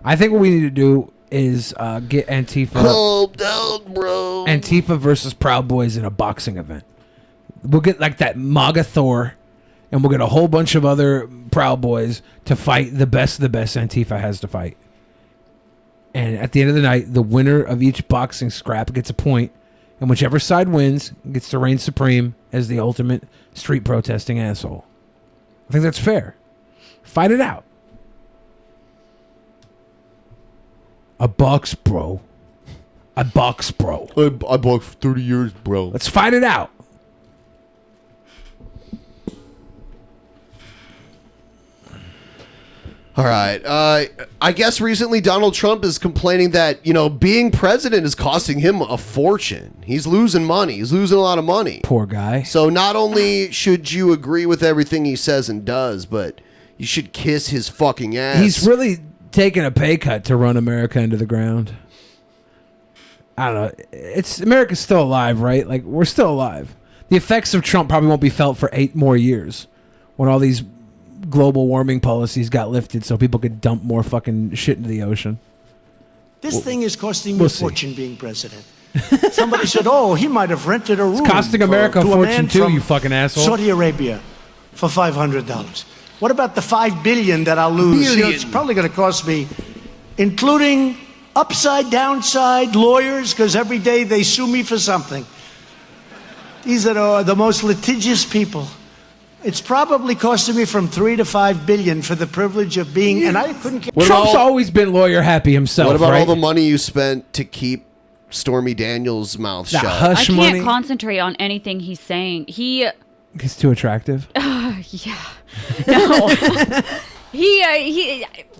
I think what we need to do is get Antifa. Calm down, bro. Antifa versus Proud Boys in a boxing event. We'll get like that MAGA Thor, and we'll get a whole bunch of other Proud Boys to fight the best Antifa has to fight. And at the end of the night, the winner of each boxing scrap gets a point, and whichever side wins gets to reign supreme as the ultimate street protesting asshole. I think that's fair. Fight it out. A box, bro. I box, bro. I boxed for 30 years, bro. Let's fight it out. All right. I guess recently Donald Trump is complaining that, being president is costing him a fortune. He's losing money. He's losing a lot of money. Poor guy. So not only should you agree with everything he says and does, but you should kiss his fucking ass. He's really taking a pay cut to run America into the ground. I don't know. America's still alive, right? Like, we're still alive. The effects of Trump probably won't be felt for 8 more years when all these global warming policies got lifted so people could dump more fucking shit into the ocean. This thing is costing me a fortune being president. Somebody said, he might have rented a room. It's costing America a fortune too, you fucking asshole. Saudi Arabia for $500. What about the $5 billion that I'll lose? It's probably going to cost me, including upside, downside, lawyers, because every day they sue me for something. These are the most litigious people. It's probably costing me from $3 to $5 billion for the privilege of being, and I couldn't. Trump's always been lawyer happy himself. What about right? all the money you spent to keep Stormy Daniels' mouth shut? I can't concentrate on anything he's saying. He's too attractive. Yeah. No. He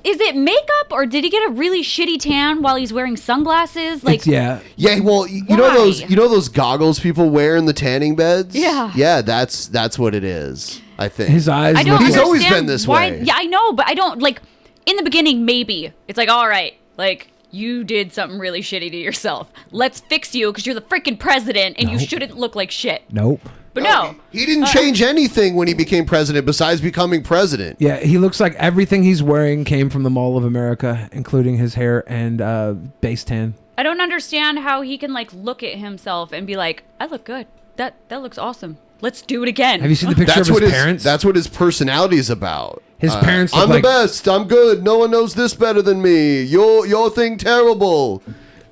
is it makeup or did he get a really shitty tan while he's wearing sunglasses? Like yeah. Well, you know those goggles people wear in the tanning beds. Yeah. That's what it is. I think his eyes. I don't He's always understand been this why, way. Yeah, I know, but I don't like. In the beginning, maybe it's like, all right, like you did something really shitty to yourself. Let's fix you because you're the freaking president and you shouldn't look like shit. Nope. But no, he didn't change anything when he became president besides becoming president. Yeah, he looks like everything he's wearing came from the Mall of America, including his hair and base tan. I don't understand how he can like look at himself and be like, I look good. That looks awesome. Let's do it again. Have you seen the picture of his parents? That's what his personality is about. His parents look I'm like- the best. I'm good. No one knows this better than me. Your thing terrible.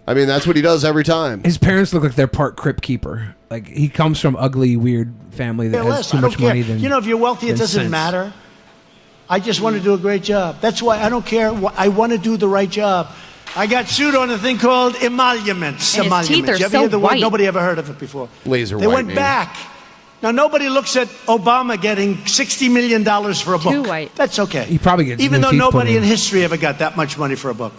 I mean, that's what he does every time. His parents look like they're part crypt keeper. Like he comes from ugly, weird family that has Less. too I don't much care. money than. You know, if you're wealthy, it than doesn't sense. matter. I just want to do a great job. That's why I don't care. I want to do the right job. I got sued on a thing called emoluments. And his teeth are You ever so hear the word? white. Nobody ever heard of it before. Laser They went whitening. back. Now, nobody looks at Obama getting $60 million for a book. Too white. That's okay. He probably gets Even new though teeth put nobody in. in history ever got that much money for a book.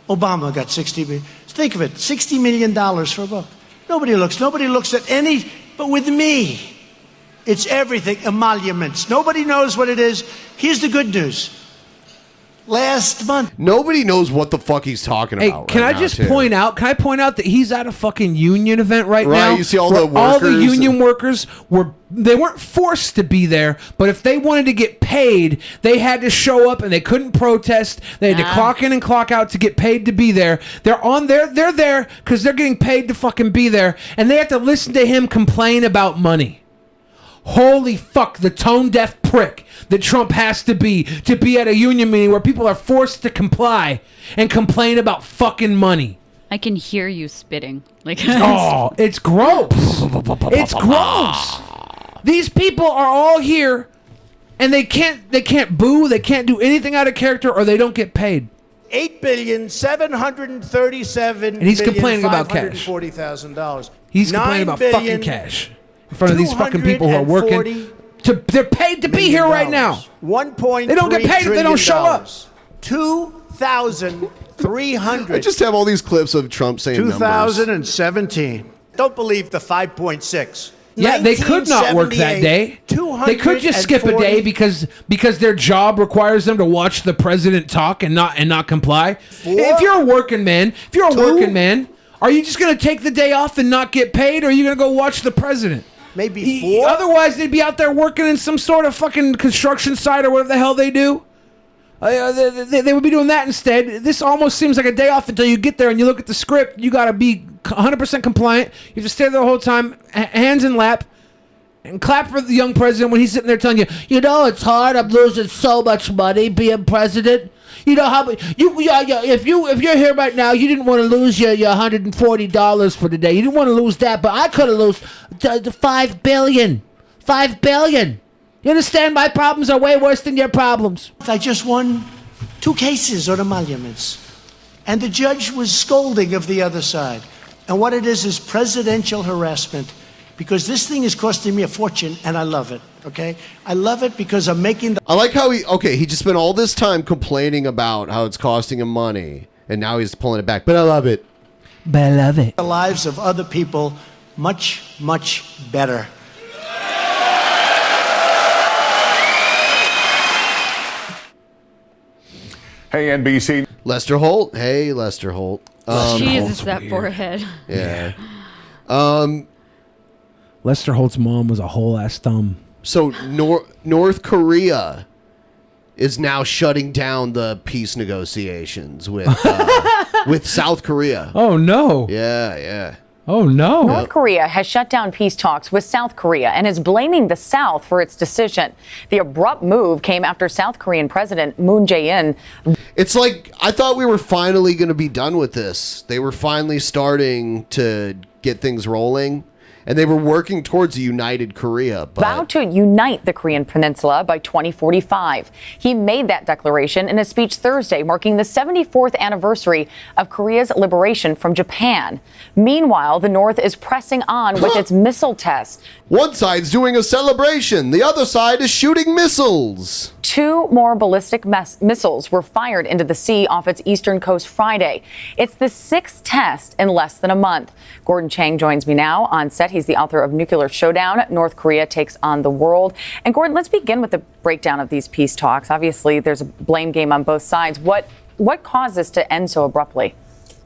Obama got $60 million. Think of it, $60 million for a book. Nobody looks at any, but with me, it's everything, emoluments. Nobody knows what it is. Here's the good news. Last month. Nobody knows what the fuck he's talking Hey, about. can right I now, just too. point out? Can I point out that he's at a fucking union event right Right, now? you see all where the all the workers union and- workers they weren't forced to be there, but if they wanted to get paid, they had to show up and they couldn't protest. They had to clock in and clock out to get paid to be there. They're there because they're getting paid to fucking be there, and they have to listen to him complain about money. Holy fuck, the tone deaf prick that Trump has to be at a union meeting where people are forced to comply and complain about fucking money. I can hear you spitting. Like Oh, it's gross. It's gross. These people are all here and they can't boo, they can't do anything out of character, or they don't get paid. $8,737,000,000. And he's complaining about cash. $540,000. He's complaining about fucking cash in front of these fucking people who are working. They're paid to be here right now. 1.3 They don't get paid if they don't show up. 2,300. I just have all these clips of Trump saying numbers. 2017. Don't believe the 5.6. Yeah, they could not work that day. They could just skip a day because their job requires them to watch the president talk and not comply. If you're a working man, are you just going to take the day off and not get paid, or are you going to go watch the president? Maybe 4. Otherwise, they'd be out there working in some sort of fucking construction site or whatever the hell they do. They would be doing that instead. This almost seems like a day off until you get there and you look at the script. You got to be 100% compliant. You have to stay there the whole time, hands in lap, and clap for the young president when he's sitting there telling you, you know, it's hard. I'm losing so much money being president. You know how if you're here right now, you didn't want to lose your $140 for the day. You didn't want to lose that, but I could have lost $5 billion. $5 billion. You understand? My problems are way worse than your problems. I just won 2 cases on emoluments. And the judge was scolding of the other side. And what it is presidential harassment. Because this thing is costing me a fortune, and I love it, okay? I love it because I'm making the... I like how he just spent all this time complaining about how it's costing him money, and now he's pulling it back. But I love it. But I love it. The lives of other people much, much better. Hey, NBC. Lester Holt. Hey, Lester Holt. Jesus, that forehead. Yeah. Lester Holt's mom was a whole ass thumb. So North Korea is now shutting down the peace negotiations with South Korea. Oh no. Yeah. Oh no. North Korea has shut down peace talks with South Korea and is blaming the South for its decision. The abrupt move came after South Korean President Moon Jae-in. It's like, I thought we were finally going to be done with this. They were finally starting to get things rolling. and they were working towards a united Korea. Vowed to unite the Korean peninsula by 2045. He made that declaration in a speech Thursday, marking the 74th anniversary of Korea's liberation from Japan. Meanwhile, the North is pressing on with its missile tests. One side's doing a celebration. The other side is shooting missiles. 2 more ballistic missiles were fired into the sea off its eastern coast Friday. It's the 6th test in less than a month. Gordon Chang joins me now on set. He's the author of Nuclear Showdown, North Korea Takes on the World. And Gordon, let's begin with the breakdown of these peace talks. Obviously, there's a blame game on both sides. What caused this to end so abruptly?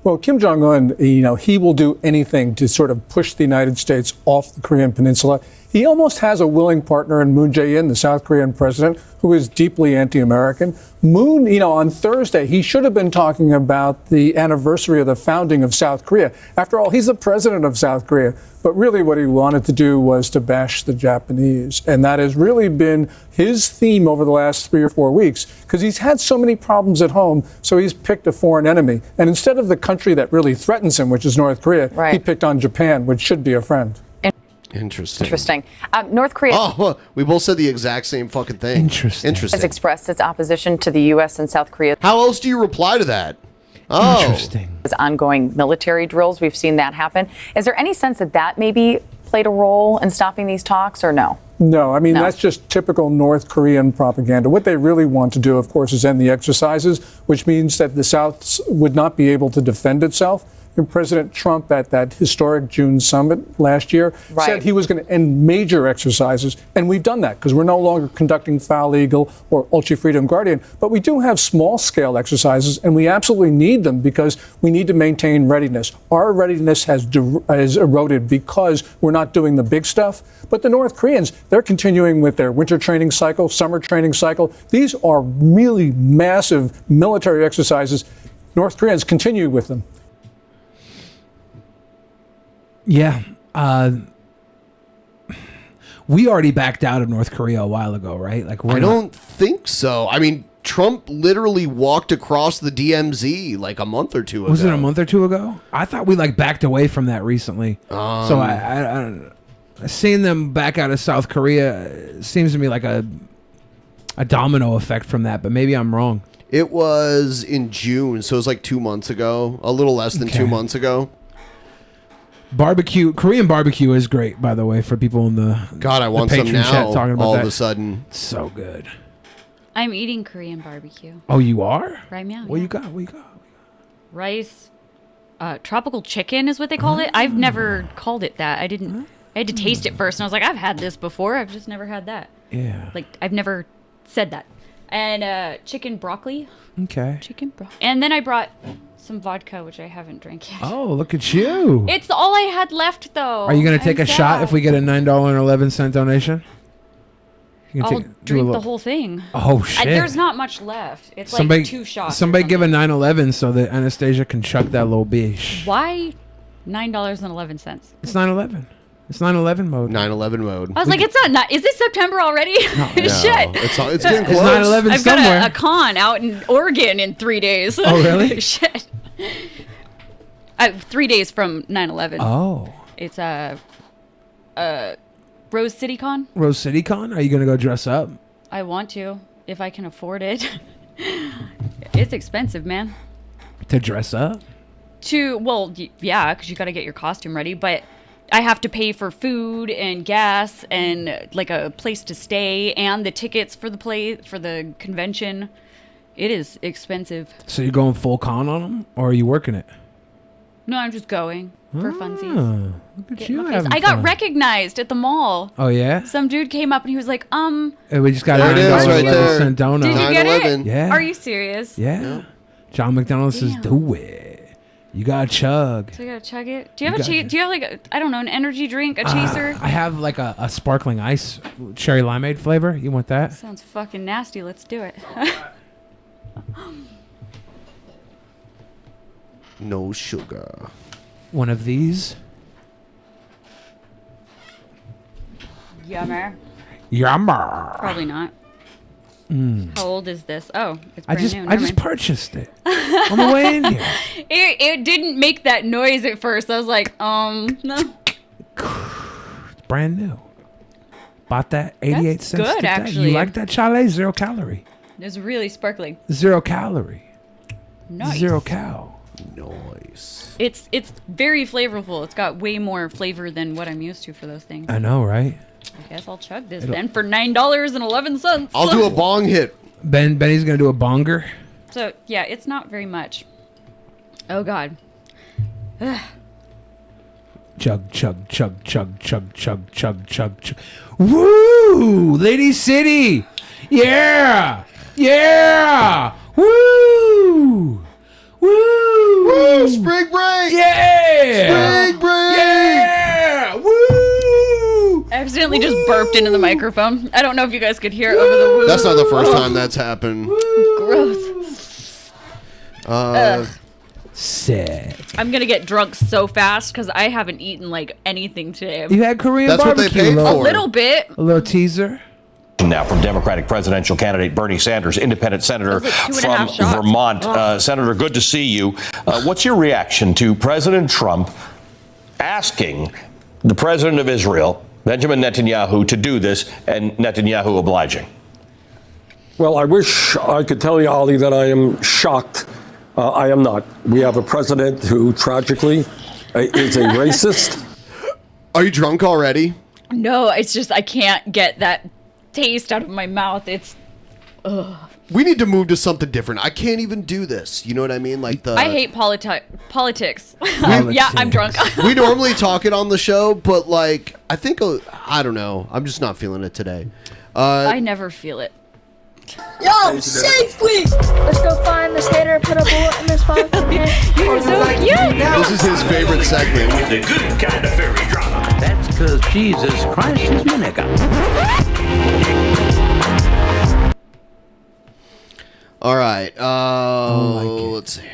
Well, Kim Jong-un, he will do anything to sort of push the United States off the Korean peninsula. He almost has a willing partner in Moon Jae-in, the South Korean president, who is deeply anti-American. Moon, on Thursday, he should have been talking about the anniversary of the founding of South Korea. After all, he's the president of South Korea. But really what he wanted to do was to bash the Japanese. And that has really been his theme over the last 3 or 4 weeks, because he's had so many problems at home. So he's picked a foreign enemy. And instead of the country that really threatens him, which is North Korea, he picked on Japan, which should be a friend. Interesting. North Korea. Oh, we both said the exact same fucking thing. Interesting. Has expressed its opposition to the U.S. and South Korea. How else do you reply to that? Oh. Interesting. As ongoing military drills, we've seen that happen. Is there any sense that maybe played a role in stopping these talks, or no? No, that's just typical North Korean propaganda. What they really want to do, of course, is end the exercises, which means that the South would not be able to defend itself. And President Trump at that historic June summit last year said he was going to end major exercises. And we've done that because we're no longer conducting Foul Eagle or Ultra Freedom Guardian. But we do have small scale exercises, and we absolutely need them because we need to maintain readiness. Our readiness has eroded because we're not doing the big stuff. But the North Koreans, they're continuing with their winter training cycle, summer training cycle. These are really massive military exercises. North Koreans continue with them. Yeah. We already backed out of North Korea a while ago, right? I don't think so. Trump literally walked across the DMZ like a month or two ago. Was it a month or two ago? I thought we backed away from that recently. So I seeing them back out of South Korea seems to me like a domino effect from that, but maybe I'm wrong. It was in June, so it was like 2 months ago, a little less than 2 months ago. Korean barbecue is great, by the way, for people in the I want some now. Chat talking about all that. Of a sudden, so good. I'm eating Korean barbecue. Oh, you are? Right now. What you got? Rice, tropical chicken is what they call it. I've never called it that. I had to taste it first, and I was like, I've had this before. I've just never had that. Yeah. I've never said that. And chicken broccoli. Okay. Chicken broccoli. And then I brought some vodka, which I haven't drank yet. Oh, look at you. It's all I had left, though. Are you going to take a shot if we get a $9.11 donation? I'll drink the whole thing. Oh, shit. There's not much left. It's like 2 shots. Somebody give a 9/11 so that Anastasia can chuck that little bitch. Why $9.11? It's 9/11. It's 9/11 mode. 9/11 mode. I was like, it's not. Is this September already? No. Shit. It's getting close. It's 9/11 I've somewhere. got a con out in Oregon in 3 days. Oh, really? Shit. 3 days from 9/11. Oh. It's Rose City Con. Rose City Con? Are you going to go dress up? I want to, if I can afford it. It's expensive, man. To dress up? Yeah, because you got to get your costume ready, but I have to pay for food and gas and a place to stay and the tickets for the convention. It is expensive. So you're going full con on them, or are you working it? No, I'm just going for funsies. Look at you having I got fun. recognized at the mall. Oh, yeah? Some dude came up and he was like, Hey, we just got there a it is right there. $9.11 donut. Did you get it? Yeah. Are you serious? Yeah. John McDonald says, do it. You got to chug. So you got to chug it? Do you have do you have an energy drink, a chaser? I have a sparkling ice cherry limeade flavor. You want that? Sounds fucking nasty. Let's do it. No sugar. One of these. Yummer. Yummer. Probably not. How old is this? Oh, it's brand new. I just purchased it on the way in here. It didn't make that noise at first. I was like, no. brand new. Bought that 88 cents. good, today. actually. You like that, Chale? 0 calorie. It's really sparkling. 0 calorie. Nice. 0 cal. Nice. It's very flavorful. It's got way more flavor than what I'm used to for those things. I know, right? I guess I'll chug this then for $9.11. I'll do a bong hit. Benny's gonna do a bonger. So yeah, it's not very much. Oh God. Ugh. Chug, chug, chug, chug, chug, chug, chug, chug, chug. Woo! Lady City! Yeah! Yeah! Woo! Woo! Woo! Spring break! Yeah! Spring break! Yeah! Woo! I accidentally just burped into the microphone. I don't know if you guys could hear it over the woo. That's not the first time that's happened. Gross. Sick. I'm gonna get drunk so fast because I haven't eaten like anything today. You had Korean That's what they barbecue. paid a A little, little bit. a little teaser. Now from Democratic presidential candidate Bernie Sanders, independent senator That was like 2.5 from shots. Vermont. Senator, good to see you. What's your reaction to President Trump asking the president of Israel, Benjamin Netanyahu, to do this, and Netanyahu obliging? Well, I wish I could tell you, Ali, that I am shocked. I am not. We have a president who tragically is a racist. Are you drunk already? No, it's just I can't get that taste out of my mouth. It's ugh. We need to move to something different. I can't even do this. You know what I mean? Like I hate politics. Yeah, I'm drunk. We normally talk it on the show, but like I think I don't know. I'm just not feeling it today. I never feel it. Yo, safe, please. Let's go find this hater and put a bullet in this fucking head. You're so cute. This is his favorite segment. The good kind of fairy drama. That's because Jesus Christ is my nigga. All right. Let's see.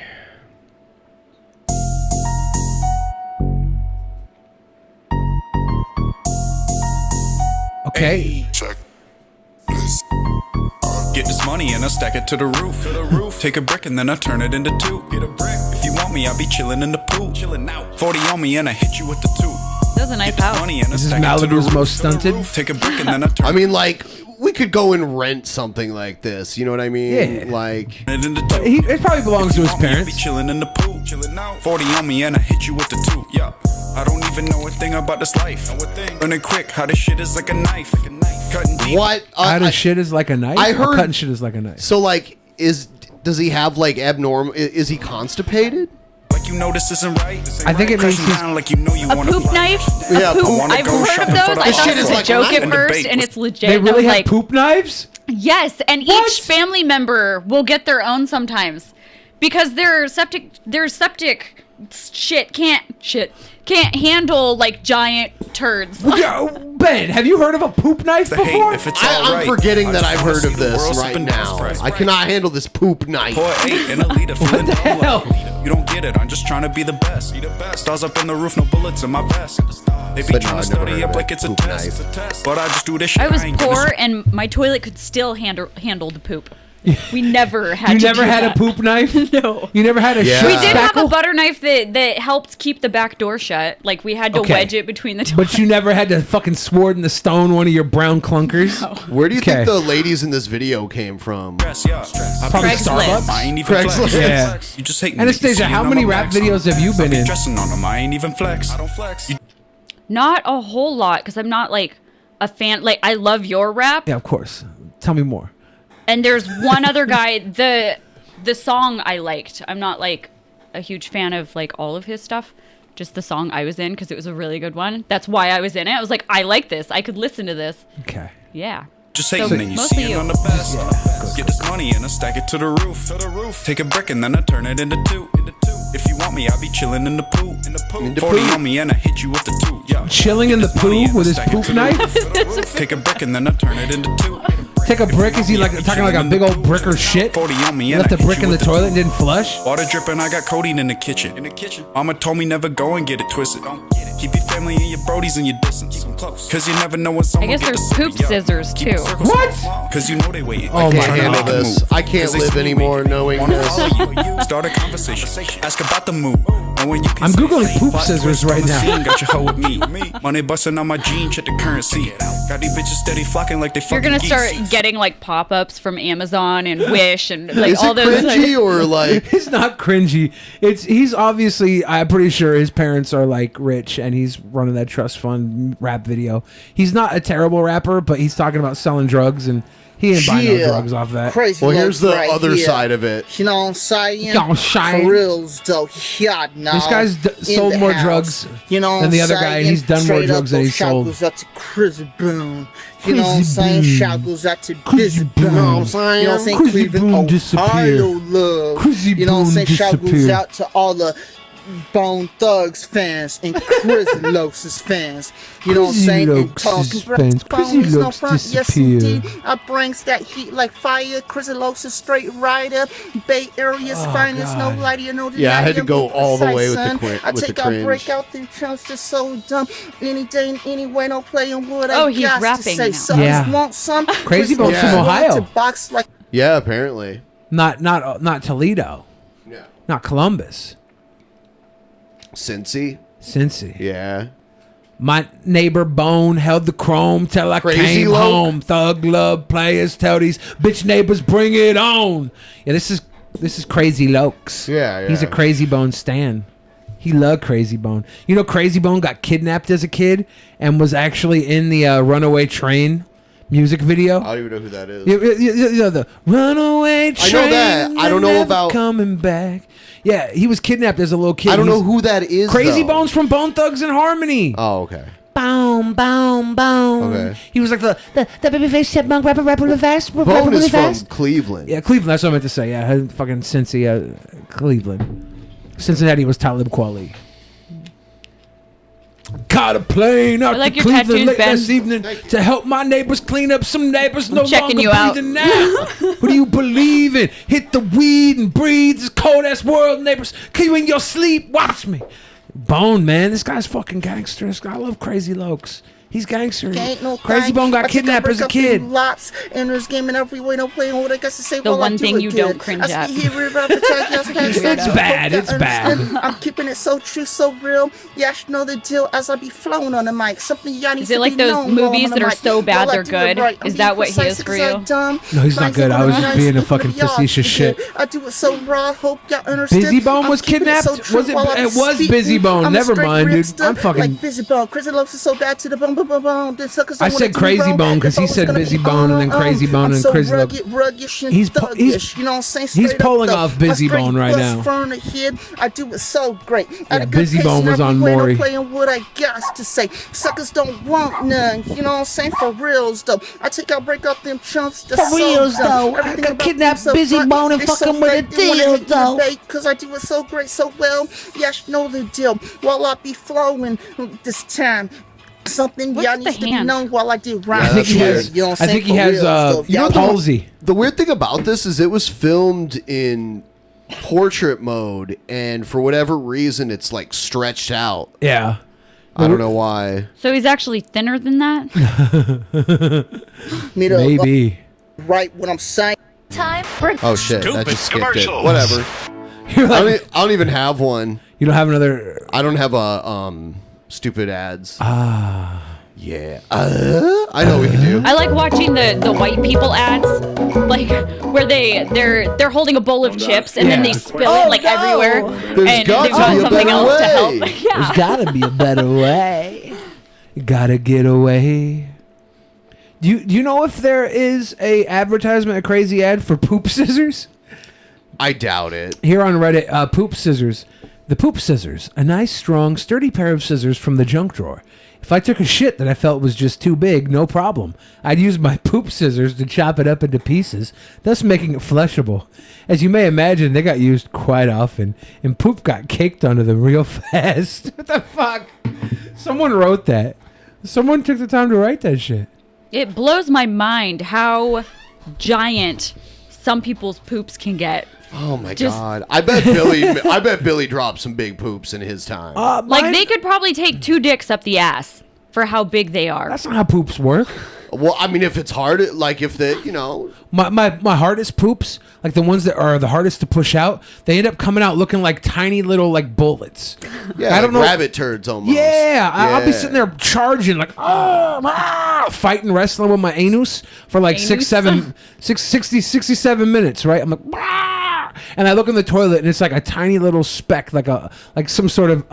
Okay. Check. Get this money and I stack it to the roof. Take a brick and then I turn it into two. Get a brick. If you want me, I'll be chilling in the pool. Chilling out. 40 on me and I hit you with the two. That was a nice house. Money and I This is stack it to the Malibu's roof. most stunted. Take a brick and then I turn I mean, like we could go and rent something like this. You know what I mean? Yeah. Like it into two. It probably belongs to his Be parents. chilling in the pool. Chilling out. 40 on me and I hit you with the two. Yeah. I don't even know a thing about this life. Running quick, how this shit is like a knife. Cutting deep. what? How does shit is like a knife? I Or heard- cutting shit is like a knife. So like, does he have like abnormal? Is he constipated? Like you know this isn't right. I think it means Crashing he's down like you know you A wanna poop play. knife? Yeah, A poop. wanna I've go heard of shopping those. for the I house. thought This shit it is was a like joke an at first, debate and with- it's legit. They And I really was have like, poop knives? yes, and each family member will get their own sometimes because their septic shit can't handle like giant turds. Yo, Ben, have you heard of a poop knife The hate, before? if it's I'm alright. forgetting I that just I've wanna heard see of the this world right sipping now. Sprite. I cannot handle this poop knife. Pour 8 and a leader feeling the dumb like hell? a leader. You don't get it, I'm just trying to be the best. Stars up in the roof, no bullets in my vest. They be But no, trying I've to never study heard up of like a it's a poop test. But I just do this shit. I was ain't gonna poor, and my toilet could still handle the poop. We never had. You to never do had that. a poop knife? No. You never had a Yeah. shit We did have a spackle? butter knife that helped keep the back door shut. Like we had to Okay. wedge it between the doors. But you never had to fucking sword in the stone one of your brown clunkers? Where do you Okay. think the ladies in this video came from? Stress, yeah. I Probably be- Starbucks. I ain't even Craigslist. flex. Yeah. You just hate me. Anastasia, You see how it on many my rap back, videos have you I been be in? dressing on them. I ain't even flex. I don't flex. Not a whole lot, because I'm not like a fan. Like I love your rap, Yeah, of course. Tell me more. and there's one other guy. The song I liked. I'm not like a huge fan of like all of his stuff. Just the song I was in because it was a really good one. That's why I was in it. I was like, I like this. I could listen to this. Okay. Yeah. Just So hating and you mostly see it you. on the best. Get this money and I stack it to the roof. Take a brick and then I turn it into two. If you want me, I'll be chilling in the pool. 40 on me and I hit you with the two. Yeah. Chilling in the Get this money poo and with I his stack it poop to the knife? roof. Take a brick and then I turn it into two. Take a brick? Is he like talking like a big old brick or shit? 40 on me You and left I a hit brick you in the with the toilet two. and didn't flush? Water dripping, I got codeine in the kitchen. Mama told me never go and get it twisted. Keep your family and your brodies in your distance. Keep them close. Cause you never know when I someone guess there's poop scissors too. What? Cause you know they waiting. Oh my god, this. I can't live anymore knowing this. Start a conversation. Ask about the move. And when you can I'm say, googling "Hey, poop fuck, scissors right now. scene, got your hoe with me. Money busting on my jean, check the currency. Got these bitches steady flocking like they You're fucking gonna geese. start getting like pop-ups from Amazon and Wish and like Is all it those. cringy or like? It's not cringy. He's obviously, I'm pretty sure his parents are like rich and he's running that trust fund rap video. He's not a terrible rapper, but he's talking about selling drugs and he ain't buying no drugs off that. Well, here's the other side of it. You know what I'm saying? You know what I'm saying? For reals, though. Yeah, no. This guy's sold more drugs than the other guy, and he's done more drugs than he's sold. Shout goes out to Chris Boone. You know what I'm saying? Shout goes out to Busy Boone. You know what I'm saying? You know what I'm saying? Chrissy Cleveland, Boone disappeared. Ohio love. Chrissy You know what I'm Boone saying? Shout goes disappeared. out to all the Bone Thugs fans and Chris Lokes fans. You know what I'm Chrissy saying? And Lokes talking fans. Chrissy Bones, no Lokes front. Yes, disappeared. indeed. I brings that heat like fire. Chris Lokes is straight rider. Bay Area's finest. No light, you know. Yeah, I had to go all the way with the I with the take out, cringe. break out the chunks just so dumb. Any day and anyway, no playing what Oh, I he's got to rapping say. now. Some Yeah. want some. Crazy Chris Bones from Lokes Ohio. want to box like Yeah, apparently. Not Toledo. Yeah. Not Columbus. Cincy. Cincy. Yeah. My neighbor Bone held the chrome till I Crazy came Loke. home. Thug love players tell these bitch neighbors bring it on. Yeah, this is Crazy Lokes. Yeah. He's a Crazy Bone stan. He loved Crazy Bone. You know, Crazy Bone got kidnapped as a kid and was actually in the Runaway Train music video. I don't even know who that is. Yeah, the Runaway Train. I know that. I don't know never about coming back. Yeah, he was kidnapped as a little kid. I don't know He's- who that is. Crazy though. Bones from Bone Thugs and Harmony. Oh, okay. Boom, boom, boom. Okay. He was like the babyface chipmunk rapper really fast. Bone rapper is really from fast. Cleveland. Yeah, Cleveland. That's what I meant to say. Yeah, fucking Cincy, Cleveland. Cincinnati was Talib Kweli. Caught a plane out like to your Cleveland tattoos, late Ben. last evening to help my neighbors clean up some neighbors no checking longer you out. breathing now. Who do you believe in? Hit the weed and breathe this cold ass world, neighbors. Can you in your sleep? Watch me. Bone, man. This guy's fucking gangster. This guy, I love Crazy Lokes. He's gangster. Ain't no Crazy thing. Bone I got take kidnapped a as a break up in kid. Lots and there's game in every way. No playing what I got to say. The while I one do thing it you good. don't cringe I at. speak here about the podcast past It's bad. It's bad. I'm keeping it so true, so real. Yeah, I should know the deal as I be flowing on the mic. Something y'all need Is to it like be those known while movies on the that are mic. so bad While I they're do it good? right. I'm Is being that what he precise is for 'cause I you? dumb. No, he's not Nice good. and I was just nice being a and fucking y'all facetious forget. shit. I do it so raw. Hope y'all understand. Busy Bone I'm was keeping it kidnapped? so Was true it- while I be it was speaking. Busy Bone. I'm a Never straight mind, dude. gangster, I'm fucking- like Busy Bone. Crazy Lokes is so bad to the bone, bone, bone, bone. Them suckers I don't said wanna do Crazy wrong. Bone 'cause he If I was said gonna Busy be Bone and then Crazy Bone I'm and so Crazy Loke. ruggish and He's thuggish, you know what I'm saying? he's Straight pulling up, though. off Busy I straight Bone right bust now. From the head, I do it so great. Yeah, At a good Busy pace Bone and was on every way, no Maury. playing what I got to say. Suckers don't want none, you know what I'm saying? For reals though, I take out, break up them chunks. For reals, though. I got kidnapped Busy Bone and fucking with a deal, though. Cause I do it so great, so well. Yeah, I should know the deal. While I be flowing this time. Something y'all needs to be known while I do rhyme. I think he has. You know what I I'm saying? think he For has. reals, though. You know Y'all palsy. The weird thing about this is it was filmed in portrait mode, and for whatever reason, it's like stretched out. Yeah. I don't know why. So he's actually thinner than that? Me to Maybe. Right what I'm saying. Time. Oh shit! Stupid That just skipped it. commercials. Whatever. I don't even have one. You don't have another. I don't have a stupid ads. Ah. Yeah. I know what we can do. I like watching the white people ads, like where they're holding a bowl of chips and then they spill it like everywhere, There's and got they've to got be a something better else to way. help. Yeah. There's gotta be a better way. You gotta get away. Do you know if there is a advertisement, a crazy ad for poop scissors? I doubt it. Here on Reddit, poop scissors. The poop scissors, a nice, strong, sturdy pair of scissors from the junk drawer. If I took a shit that I felt was just too big, no problem. I'd use my poop scissors to chop it up into pieces, thus making it flushable. As you may imagine, they got used quite often, and poop got caked onto them real fast. What the fuck? Someone wrote that. Someone took the time to write that shit. It blows my mind how giant some people's poops can get. Oh my Just- god! I bet Billy dropped some big poops in his time. Like they could probably take 2 dicks up the ass for how big they are. That's not how poops work. Well, I mean, if it's hard, like if the my hardest poops, like the ones that are the hardest to push out, they end up coming out looking like tiny little like bullets. Yeah, I don't like know. rabbit turds almost. Yeah, I'll be Yeah. sitting there charging like fighting, wrestling with my anus for like Anus? 67 minutes, right? I'm like, and I look in the toilet and it's like a tiny little speck, like some sort of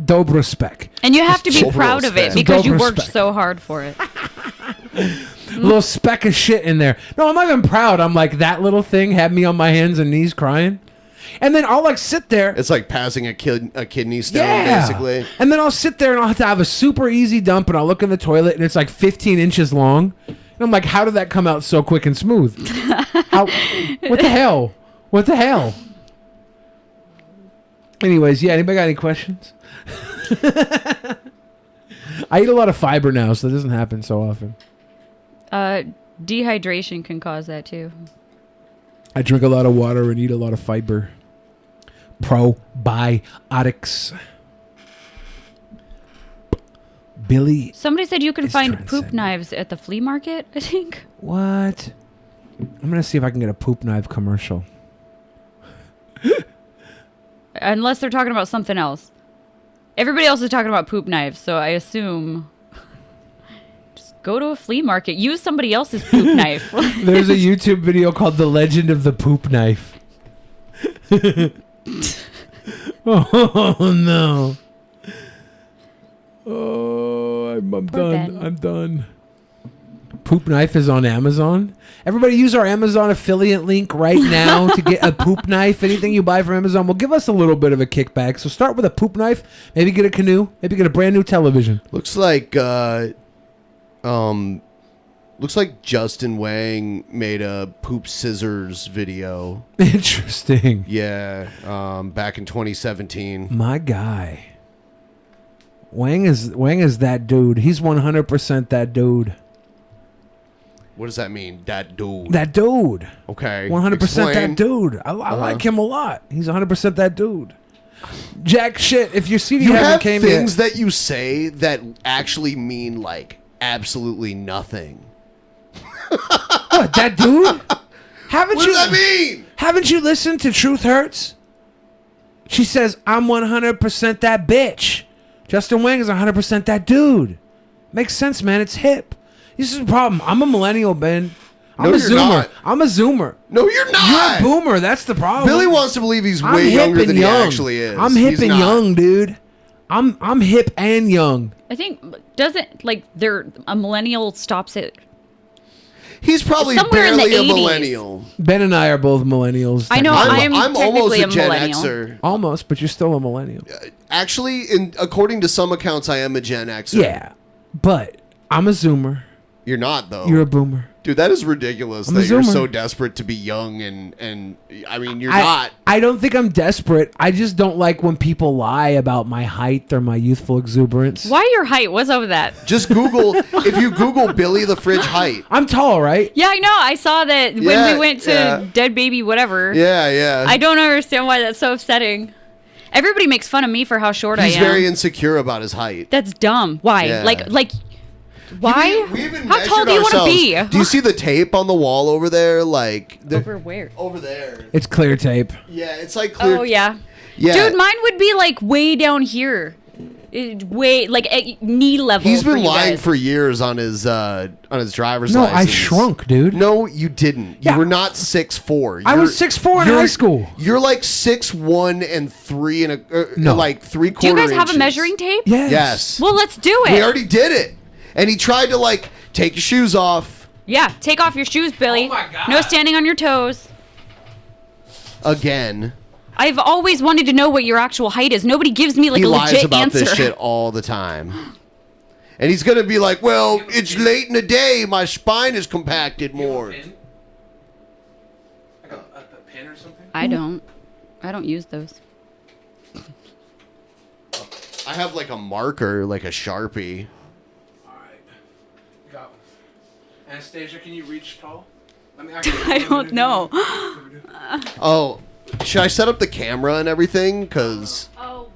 Dobra speck. And you have to be Dobra proud of it speck. because you Dobra worked speck. so hard for it. A little speck of shit in there. No, I'm not even proud. I'm like, that little thing had me on my hands and knees crying. And then I'll like sit there. It's like passing a kidney stone, basically. And then I'll sit there and I'll have to have a super easy dump and I'll look in the toilet and it's like 15 inches long. And I'm like, how did that come out so quick and smooth? What the hell? What the hell? Anyways, yeah, anybody got any questions? I eat a lot of fiber now, so it doesn't happen so often. Dehydration can cause that too. I drink a lot of water and eat a lot of fiber. Probiotics. Billy. Somebody said you can is find poop transcendent. knives at the flea market, I think. What? I'm going to see if I can get a poop knife commercial. Unless they're talking about something else. Everybody else is talking about poop knives, so I assume just go to a flea market. Use somebody else's poop knife. There's a YouTube video called The Legend of the Poop Knife. Oh, no. Oh, I'm Poor done. Ben. I'm done. Poop knife is on Amazon. Everybody use our Amazon affiliate link right now to get a poop knife. Anything you buy from Amazon will give us a little bit of a kickback. So start with a poop knife. Maybe get a canoe. Maybe get a brand new television. Looks like Justin Wang made a poop scissors video. Interesting. Yeah, back in 2017. My guy. Wang is that dude. He's 100% that dude. What does that mean? That dude. That dude. Okay. 100% explain. that dude. I like him a lot. He's 100% that dude. Jack shit. If your CD You hasn't have came things yet, that you say that actually mean like absolutely nothing. what, that dude? Haven't What you? does that mean? Haven't you listened to Truth Hurts? She says, "I'm 100% that bitch." Justin Wang is 100% that dude. Makes sense, man. It's hip. This is the problem. I'm a millennial, Ben. I'm No, a you're zoomer. not. I'm a zoomer. No, you're not. You're a boomer. That's the problem. Billy wants to believe he's I'm way hip younger and than he young. actually is. I'm hip He's and not. young, dude. I'm hip and young. I think doesn't like they're a millennial stops at He's probably somewhere in the barely a 80s. millennial. Ben and I are both millennials. I know, technically. I'm almost technically a a Gen millennial. Xer. Almost, but you're still a millennial. Actually, according to some accounts, I am a Gen Xer. Yeah, but I'm a zoomer. You're not though. You're a boomer. Dude, that is ridiculous I'm a that you're zoomer. so desperate to be young and I mean you're not. I don't think I'm desperate. I just don't like when people lie about my height or my youthful exuberance. Why your height? What's over that? Just Google if you Google Billy the Fridge height. I'm tall, right? Yeah, I know. I saw that when Yeah, we went to yeah. Dead Baby whatever. Yeah, yeah. I don't understand why that's so upsetting. Everybody makes fun of me for how short He's I am. very insecure about his height. That's dumb. Why? Yeah. Like why? We even How tall measured do you want to ourselves. be? Do you see the tape on the wall over there? Like Over where? Over there. It's clear tape. Yeah, it's like clear. Oh yeah. Yeah. Dude, mine would be like way down here. Way like at knee level. He's for been you lying guys. for years on his driver's No, license. I shrunk, dude. No, you didn't. Yeah. You were not 6'4". I was 6'4" in high school. You're like 6'1" and 3 and No. like 3/4 Do you guys have a inches. measuring tape? Yes. Well, let's do it. We already did it. And he tried to like take your shoes off Yeah, take off your shoes, Billy. Oh my God. No standing on your toes. again. I've always wanted to know what your actual height is. Nobody gives me like He a lies legit about answer. this shit all the time. And he's going to be like, well, it's late in the day. My spine is compacted more. I don't use those. I have like a marker, like a Sharpie. Got one. Anastasia, can you reach tall? I don't know. Oh, should I set up the camera and everything? Cause Oh,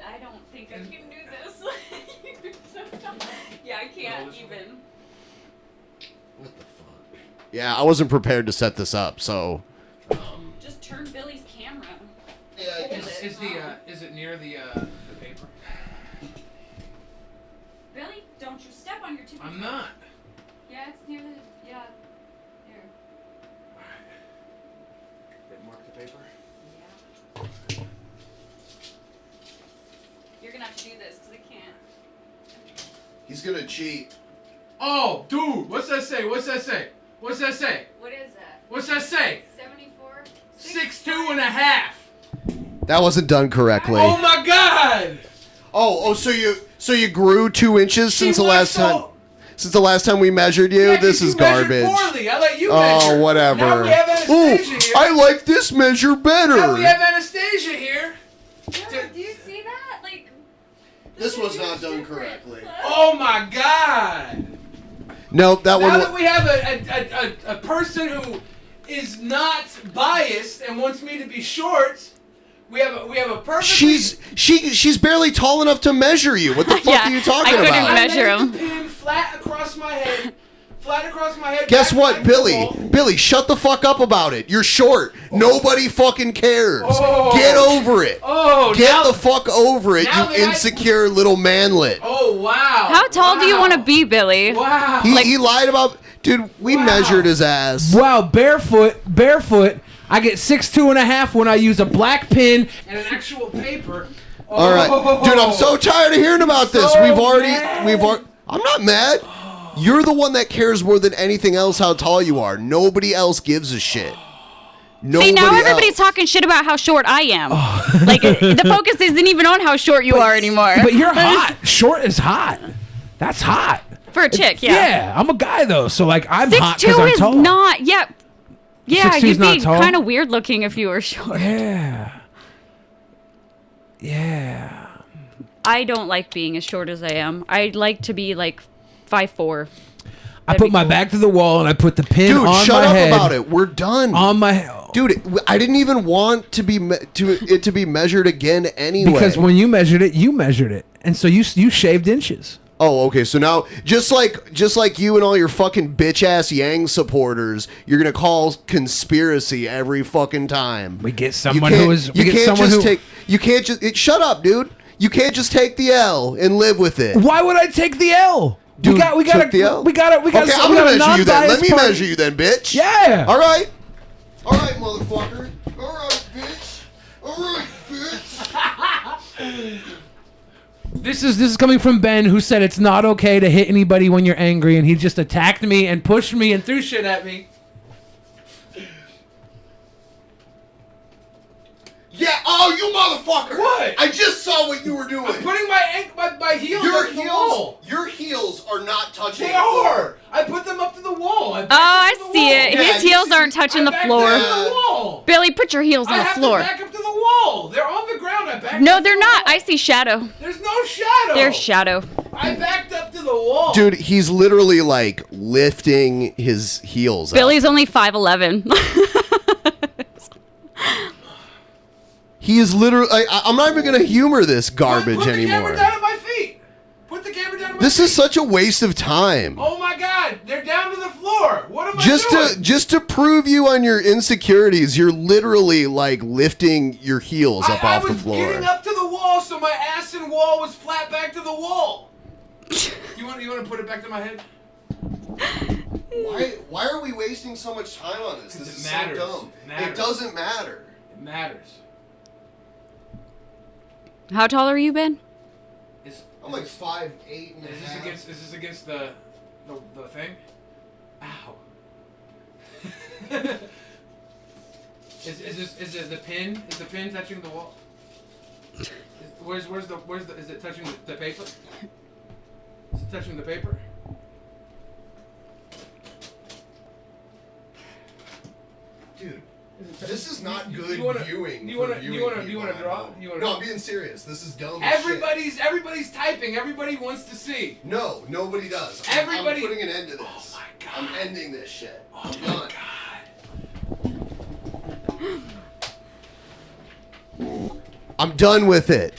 I don't think I can do this. Yeah, I can't even. yeah, I wasn't prepared to set this up, so. Just turn Billy's camera. Is it near the paper? Billy, don't you step on your toothpick. I'm not. Yeah, it's near the, yeah. Here. Mark the paper. Yeah. You're gonna have to do this because I can't. He's gonna cheat. Oh, dude, what's that say? What's that say? What's that say? What is that? What's that say? 74? 6'2.5". That wasn't done correctly. Oh my God! Oh, so you grew 2 inches since the last time. Since the last time we measured you, this is garbage. Poorly. I let you measure. Oh, whatever. Now we have Anastasia here. I like this measure better. Now we have Anastasia here. Yeah, do you see that? Like, This was not done correctly. Oh my God! No, that one. Now that we have a person who is not biased and wants me to be short, we have a perfect. She's barely tall enough to measure you. What the fuck are you talking about? I couldn't measure him. Pin flat across my head. Flat across my head. Guess what, back Billy? to the wall. Billy, shut the fuck up about it. You're short. Nobody fucking cares. Oh. Get over it. Oh, Get now- the fuck over it, now you that I- insecure little manlet. Oh wow. How tall do you want to be, Billy? Wow. He lied about. Dude, we measured his ass. Wow, barefoot. I get 6'2.5" when I use a black pin and an actual paper. All right, dude, I'm so tired of hearing about this. So We've already. I'm not mad. You're the one that cares more than anything else how tall you are. Nobody else gives a shit. See, now everybody's talking shit about how short I am. Like, the focus isn't even on how short you are anymore. But you're hot. Short is hot. That's hot. For a chick, yeah. Yeah, I'm a guy though, so like I'm hot because 6'2" I'm is tall. not. Yeah, 6'2" you'd is not be tall? kind of weird looking if you were short. Yeah. I don't like being as short as I am. I'd like to be like 5'4". I put my back to the wall and I put the pin Dude, on my shut up head. about it. We're done. On my Dude, I didn't even want to be it to be measured again anyway. because when you measured it, and so you shaved inches. Oh, okay. So now, just like you and all your fucking bitch ass Yang supporters, you're gonna call conspiracy every fucking time. We get someone who is. We get someone who. You can't just shut up, dude. You can't just take the L and live with it. Why would I take the L? Dude, we got took the L? We got Okay, I'm gonna measure you then. Let me measure you then, bitch. Yeah. All right, motherfucker. All right, bitch. All right, bitch. This is coming from Ben, who said it's not okay to hit anybody when you're angry, and he just attacked me and pushed me and threw shit at me. Yeah. Oh, you motherfucker. What? I just saw what you were doing. I'm putting my heels up to the wall. Your heels are not touching. They are. I put them up to the wall. I see it. Yeah, His heels aren't touching the floor. wall. Billy, put your heels on the floor. I have to back up to the wall. They're on the ground. I backed No, up they're to the not. wall. I see shadow. There's no shadow. There's shadow. I backed up to the wall. Dude, he's literally like lifting his heels up. Billy's only 5'11". He is literally. I'm not even gonna humor this garbage Put the anymore. camera down at my feet. Put the camera down at my This feet. is such a waste of time. Oh my God! They're down to the floor. What am I doing? Just to prove you on your insecurities, you're literally like lifting your heels up off the I was floor. getting up to the wall, so my ass and wall was flat back to the wall. You want to put it back to my head? Why are we wasting so much time on this? This is matters. so dumb. It matters. It doesn't matter. It matters. How tall are you, Ben? I'm like 5'8" and a half. Is this against the thing? Ow. Is it the pin? Is the pin touching the wall? Where's the is it touching the paper? Is it touching the paper? Dude, this is not good viewing. Do you want to draw? No, I'm being serious. This is dumb. Everybody's typing. Everybody wants to see. No, nobody does. I'm putting an end to this. Oh my God. I'm ending this shit. I'm done. I'm done with it.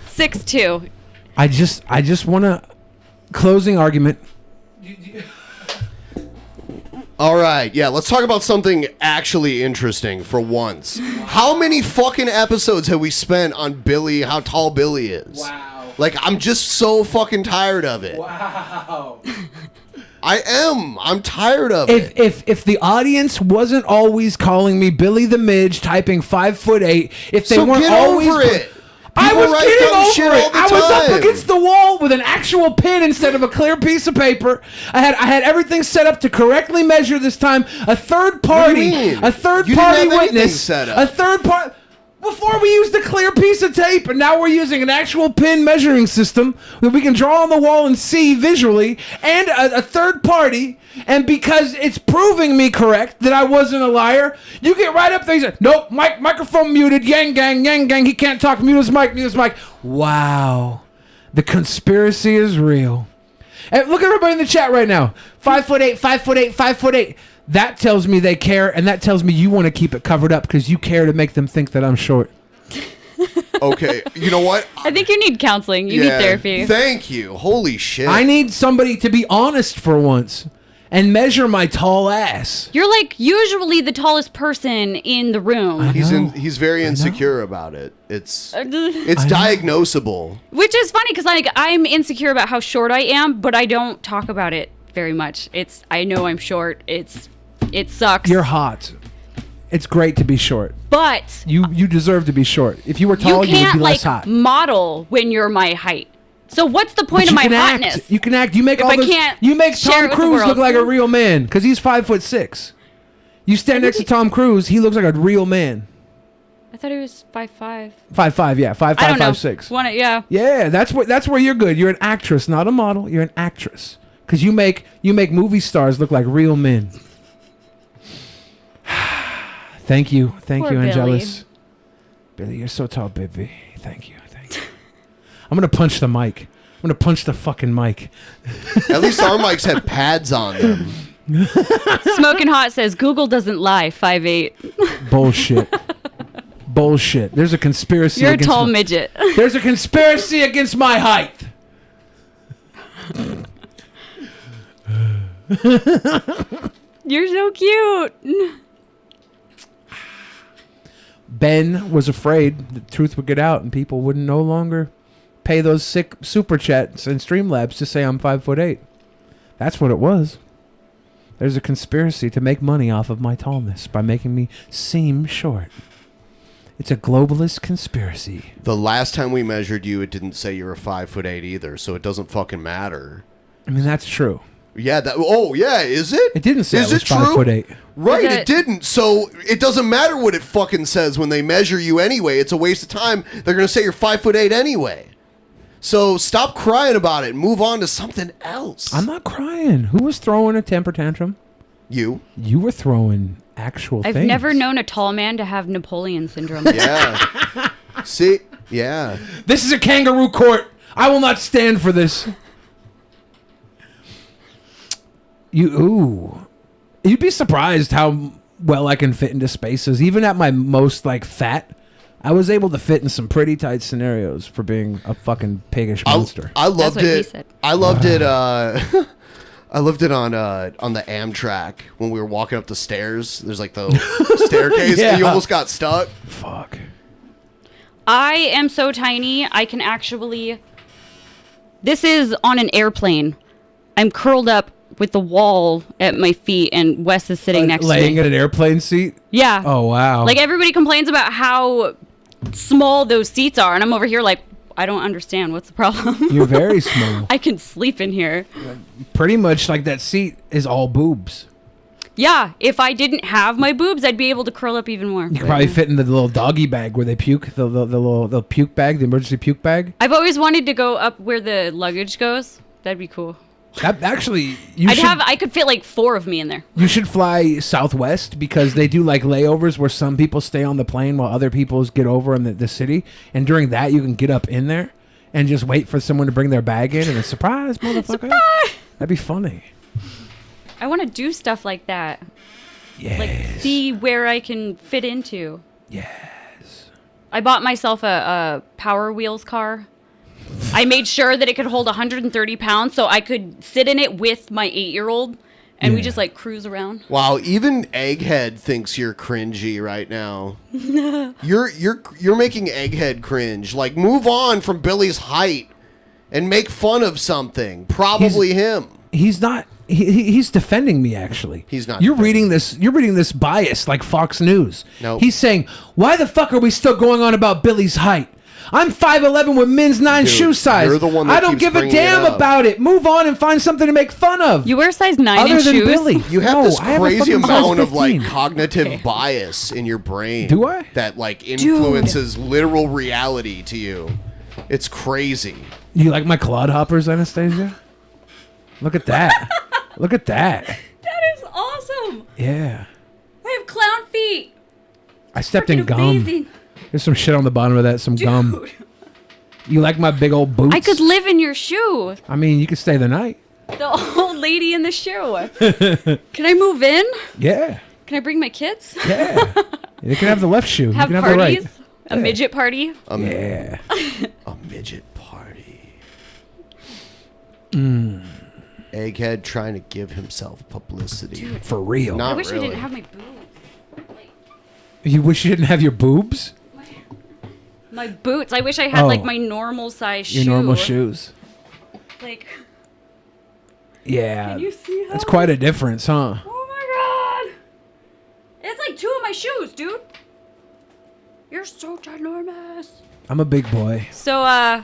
6-2. I just want a closing argument. All right, yeah, let's talk about something actually interesting for once. How many fucking episodes have we spent on Billy, how tall Billy is? Wow. Like, I'm just so fucking tired of it. Wow. I'm tired of it. If the audience wasn't always calling me Billy the Midge, typing 5'8", if they So weren't get always over it. I People was write getting dumb shit over all it. the I was up time. against the wall with an actual pin instead of a clear piece of paper. I had everything set up to correctly measure this time. A third party, What do you mean? a third You didn't party have anything witness, set up. a third part. Before we used a clear piece of tape, and now we're using an actual pin measuring system that we can draw on the wall and see visually, and a third party. And because it's proving me correct that I wasn't a liar, you get right up there and say, nope, microphone muted, yang gang, he can't talk, mute his mic. Wow. The conspiracy is real. And look at everybody in the chat right now. 5'8", 5'8", 5'8". That tells me they care, and that tells me you want to keep it covered up because you care to make them think that I'm short. Okay, you know what? I think you need counseling. You need therapy. Thank you. Holy shit. I need somebody to be honest for once and measure my tall ass. You're like usually the tallest person in the room. He's very insecure about it. It's diagnosable. Which is funny because like I'm insecure about how short I am, but I don't talk about it very much. I know I'm short. It sucks. You're hot. It's great to be short. But you deserve to be short. If you were tall, you would be less hot. Model when you're my height. So what's the point But of my you can hotness? act. You can act. You make If all I those, can't You make share Tom it with the Cruise world. look like a real man because he's 5'6". You stand next to Tom Cruise, he looks like a real man. I thought he was 5'5". 5'5", yeah, 5'5", I don't know. 5'6". Yeah. Yeah, that's where you're good. You're an actress, not a model. You're an actress because you make movie stars look like real men. Thank you, Poor Angelus. Billy, you're so tall, baby. Thank you. I'm gonna punch the mic. I'm gonna punch the fucking mic. At least our mics have pads on them. Smoking Hot says Google doesn't lie. 5'8". Bullshit. There's a conspiracy. You're a against tall midget. There's a conspiracy against my height. You're so cute. Ben was afraid the truth would get out and people would no longer pay those sick super chats and Streamlabs to say I'm 5'8". That's what it was. There's a conspiracy to make money off of my tallness by making me seem short. It's a globalist conspiracy. The last time we measured you, it didn't say you were 5'8" either, so it doesn't fucking matter. I mean, that's true. Yeah, is it? It didn't say is I was it true? 5'8". Right, Is it didn't. So it doesn't matter what it fucking says when they measure you anyway. It's a waste of time. They're going to say you're 5'8" anyway. So stop crying about it and move on to something else. I'm not crying. Who was throwing a temper tantrum? You. You were throwing actual I've things. never known a tall man to have Napoleon syndrome. Yeah. See? Yeah. This is a kangaroo court. I will not stand for this. You'd be surprised how well I can fit into spaces. Even at my most fat, I was able to fit in some pretty tight scenarios for being a fucking piggish monster. I loved it. I loved it. I loved it on the Amtrak when we were walking up the stairs. There's the staircase, and you almost got stuck. Fuck. I am so tiny, I can actually... This is on an airplane. I'm curled up with the wall at my feet, and Wes is sitting next to me. Laying in an airplane seat? Yeah. Oh, wow. Everybody complains about how small those seats are, and I'm over here I don't understand. What's the problem? You're very small. I can sleep in here. Pretty much that seat is all boobs. Yeah, if I didn't have my boobs, I'd be able to curl up even more. You could probably fit in the little doggy bag where they puke, the little puke bag, the emergency puke bag. I've always wanted to go up where the luggage goes. That'd be cool. Actually, I could fit 4 of me in there. You should fly Southwest because they do layovers where some people stay on the plane while other people get over in the city. And during that, you can get up in there and just wait for someone to bring their bag in and a surprise, motherfucker. Surprise! That'd be funny. I want to do stuff like that. Like, see where I can fit into. Yes. I bought myself a Power Wheels car. I made sure that it could hold 130 pounds so I could sit in it with my 8-year-old and we just like cruise around. Wow, even Egghead thinks you're cringy right now. You're making Egghead cringe. Like, move on from Billy's height and make fun of something. Probably him. He's not. He's defending me. Actually, he's not. You're reading this. You're reading this bias like Fox News. No. He's saying, "Why the fuck are we still going on about Billy's height? I'm 5'11" with men's 9 shoe size. you're the one that I don't keeps give a bringing it damn up. about it. Move on and find something to make fun of. You wear size 9 Other in than shoes? Billy. You have No, this I have a crazy fucking size amount of like 15. cognitive bias in your brain. Do I? That like influences literal reality to you. It's crazy. You like my clodhoppers, Anastasia? Look at that. Look at that. That is awesome. Yeah. I have clown feet. I stepped in gum. Amazing. There's some shit on the bottom of that. Some gum. You like my big old boots? I could live in your shoe. I mean, you could stay the night. The old lady in the shoe. Can I move in? Yeah. Can I bring my kids? Yeah. You can have the left shoe. Have you can have parties? the right. A midget party? Yeah. A midget party. Mm. Egghead trying to give himself publicity. Dude. For real. Not I wish really. I didn't have my boobs. You wish you didn't have your boobs? My boots. I wish I had Oh. like my normal size shoe. Your normal shoes. Like, Yeah. Can you see how That's quite a difference, huh? oh my god. It's like 2 of my shoes, dude. You're so ginormous. I'm a big boy. So,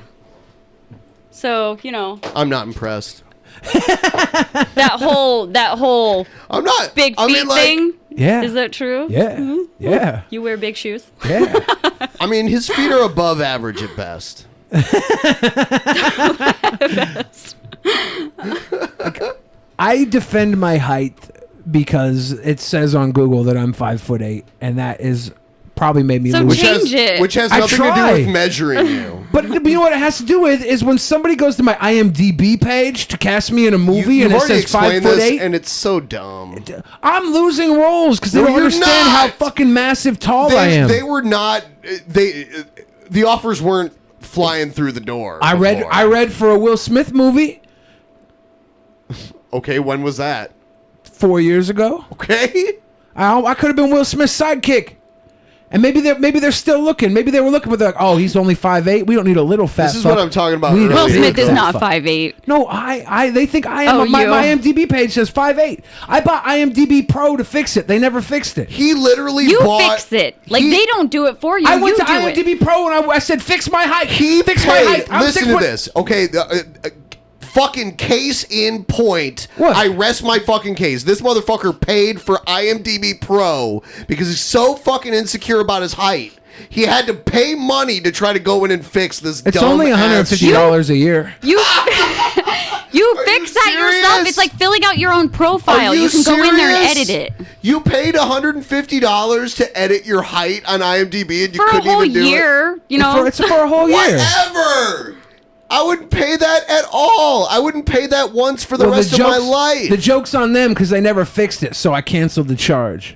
you know, I'm not impressed. that whole I'm not big feet I mean, like, thing. Yeah. Is that true? Yeah. Mhm. Yeah. You wear big shoes? Yeah. I mean, his feet are above average at best. I defend my height because it says on Google that I'm 5'8", and that is probably made me So lose. change it. Which has I nothing to do try. with measuring you. But you know what it has to do with is when somebody goes to my IMDb page to cast me in a movie You've and it already says explained this, 5'8", and it's so dumb. I'm losing roles because they No, don't you're understand not. how fucking massive tall I am. They were not. The offers weren't flying through the door. I read for a Will Smith movie Okay, when was that? 4 years ago. Okay. I could have been Will Smith's sidekick. And maybe they're still looking. Maybe they were looking, but they're like, oh, he's only 5'8". We don't need a little fat. This is fuck. what I'm talking about We need a earlier. Will Smith big is fat not fuck." 5'8". No, they think I am. Oh, my you. IMDb page says 5'8". I bought IMDb Pro to fix it. They never fixed it. He literally You bought. fix it. Like, they don't do it for you. I went you to do it. IMDb Pro and I said, fix my height. He fix my paid. height. I'm Listen 6 to foot- this, okay? Fucking case in point. What? I rest my fucking case. This motherfucker paid for IMDb Pro because he's so fucking insecure about his height. He had to pay money to try to go in and fix this. It's dumb only ass $150 a year. You fix that yourself. serious? It's like filling out your own profile. Are You can go in there and serious? edit it. You paid $150 to edit your height on IMDb, and you For a couldn't whole even do year, it. you know? It's for a whole year. Whatever. I wouldn't pay that at all. I wouldn't pay that once for the rest of my life. The joke's on them because they never fixed it, so I canceled the charge.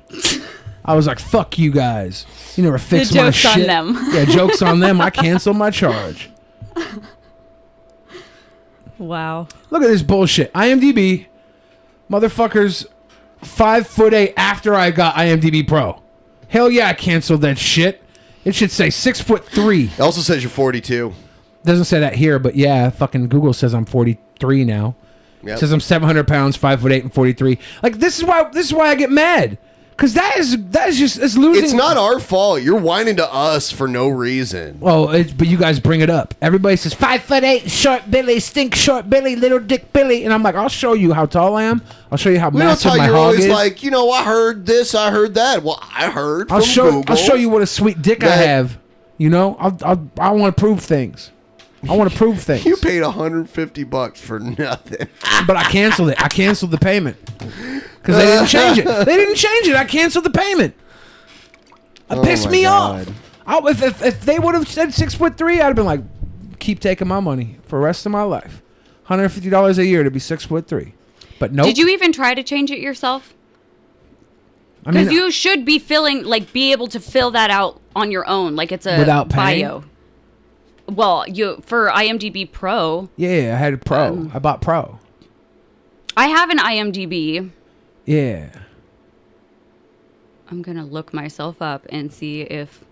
I was like, fuck you guys. You never fixed my joke's shit. on them. Yeah, joke's on them. I canceled my charge. Wow. Look at this bullshit. IMDb, motherfuckers 5'8" after I got IMDb Pro. Hell yeah, I canceled that shit. It should say 6'3". It also says you're 42. Doesn't say that here, but yeah, fucking Google says I'm 43 now. Yep. It says I'm 700 pounds, 5'8", and 43. Like this is why I get mad. Cause that is just it's losing. It's not our fault. You're whining to us for no reason. Well, but you guys bring it up. Everybody says 5'8", short Billy, stink short Billy, little dick Billy, and I'm like, I'll show you how tall I am. I'll show you how We don't massive tell my you're hog always is. like, I heard this, I heard that. Well, I heard from I'll Google. show you what a sweet dick I that- have. You know, I want to prove things. I want to prove things. You paid $150 for nothing. But I canceled it. I canceled the payment because they didn't change it. They didn't change it. I canceled the payment. It pissed my me God. off. If they would have said 6'3", I'd have been like, keep taking my money for the rest of my life. $150 a year to be 6'3". But nope. Did you even try to change it yourself? Because you should be be able to fill that out on your own, like it's a Without paying? bio. Well, for IMDb Pro. Yeah, I had a Pro. I bought Pro. I have an IMDb. Yeah. I'm gonna look myself up and see if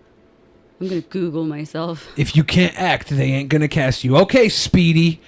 I'm gonna Google myself. If you can't act, they ain't gonna cast you. Okay, Speedy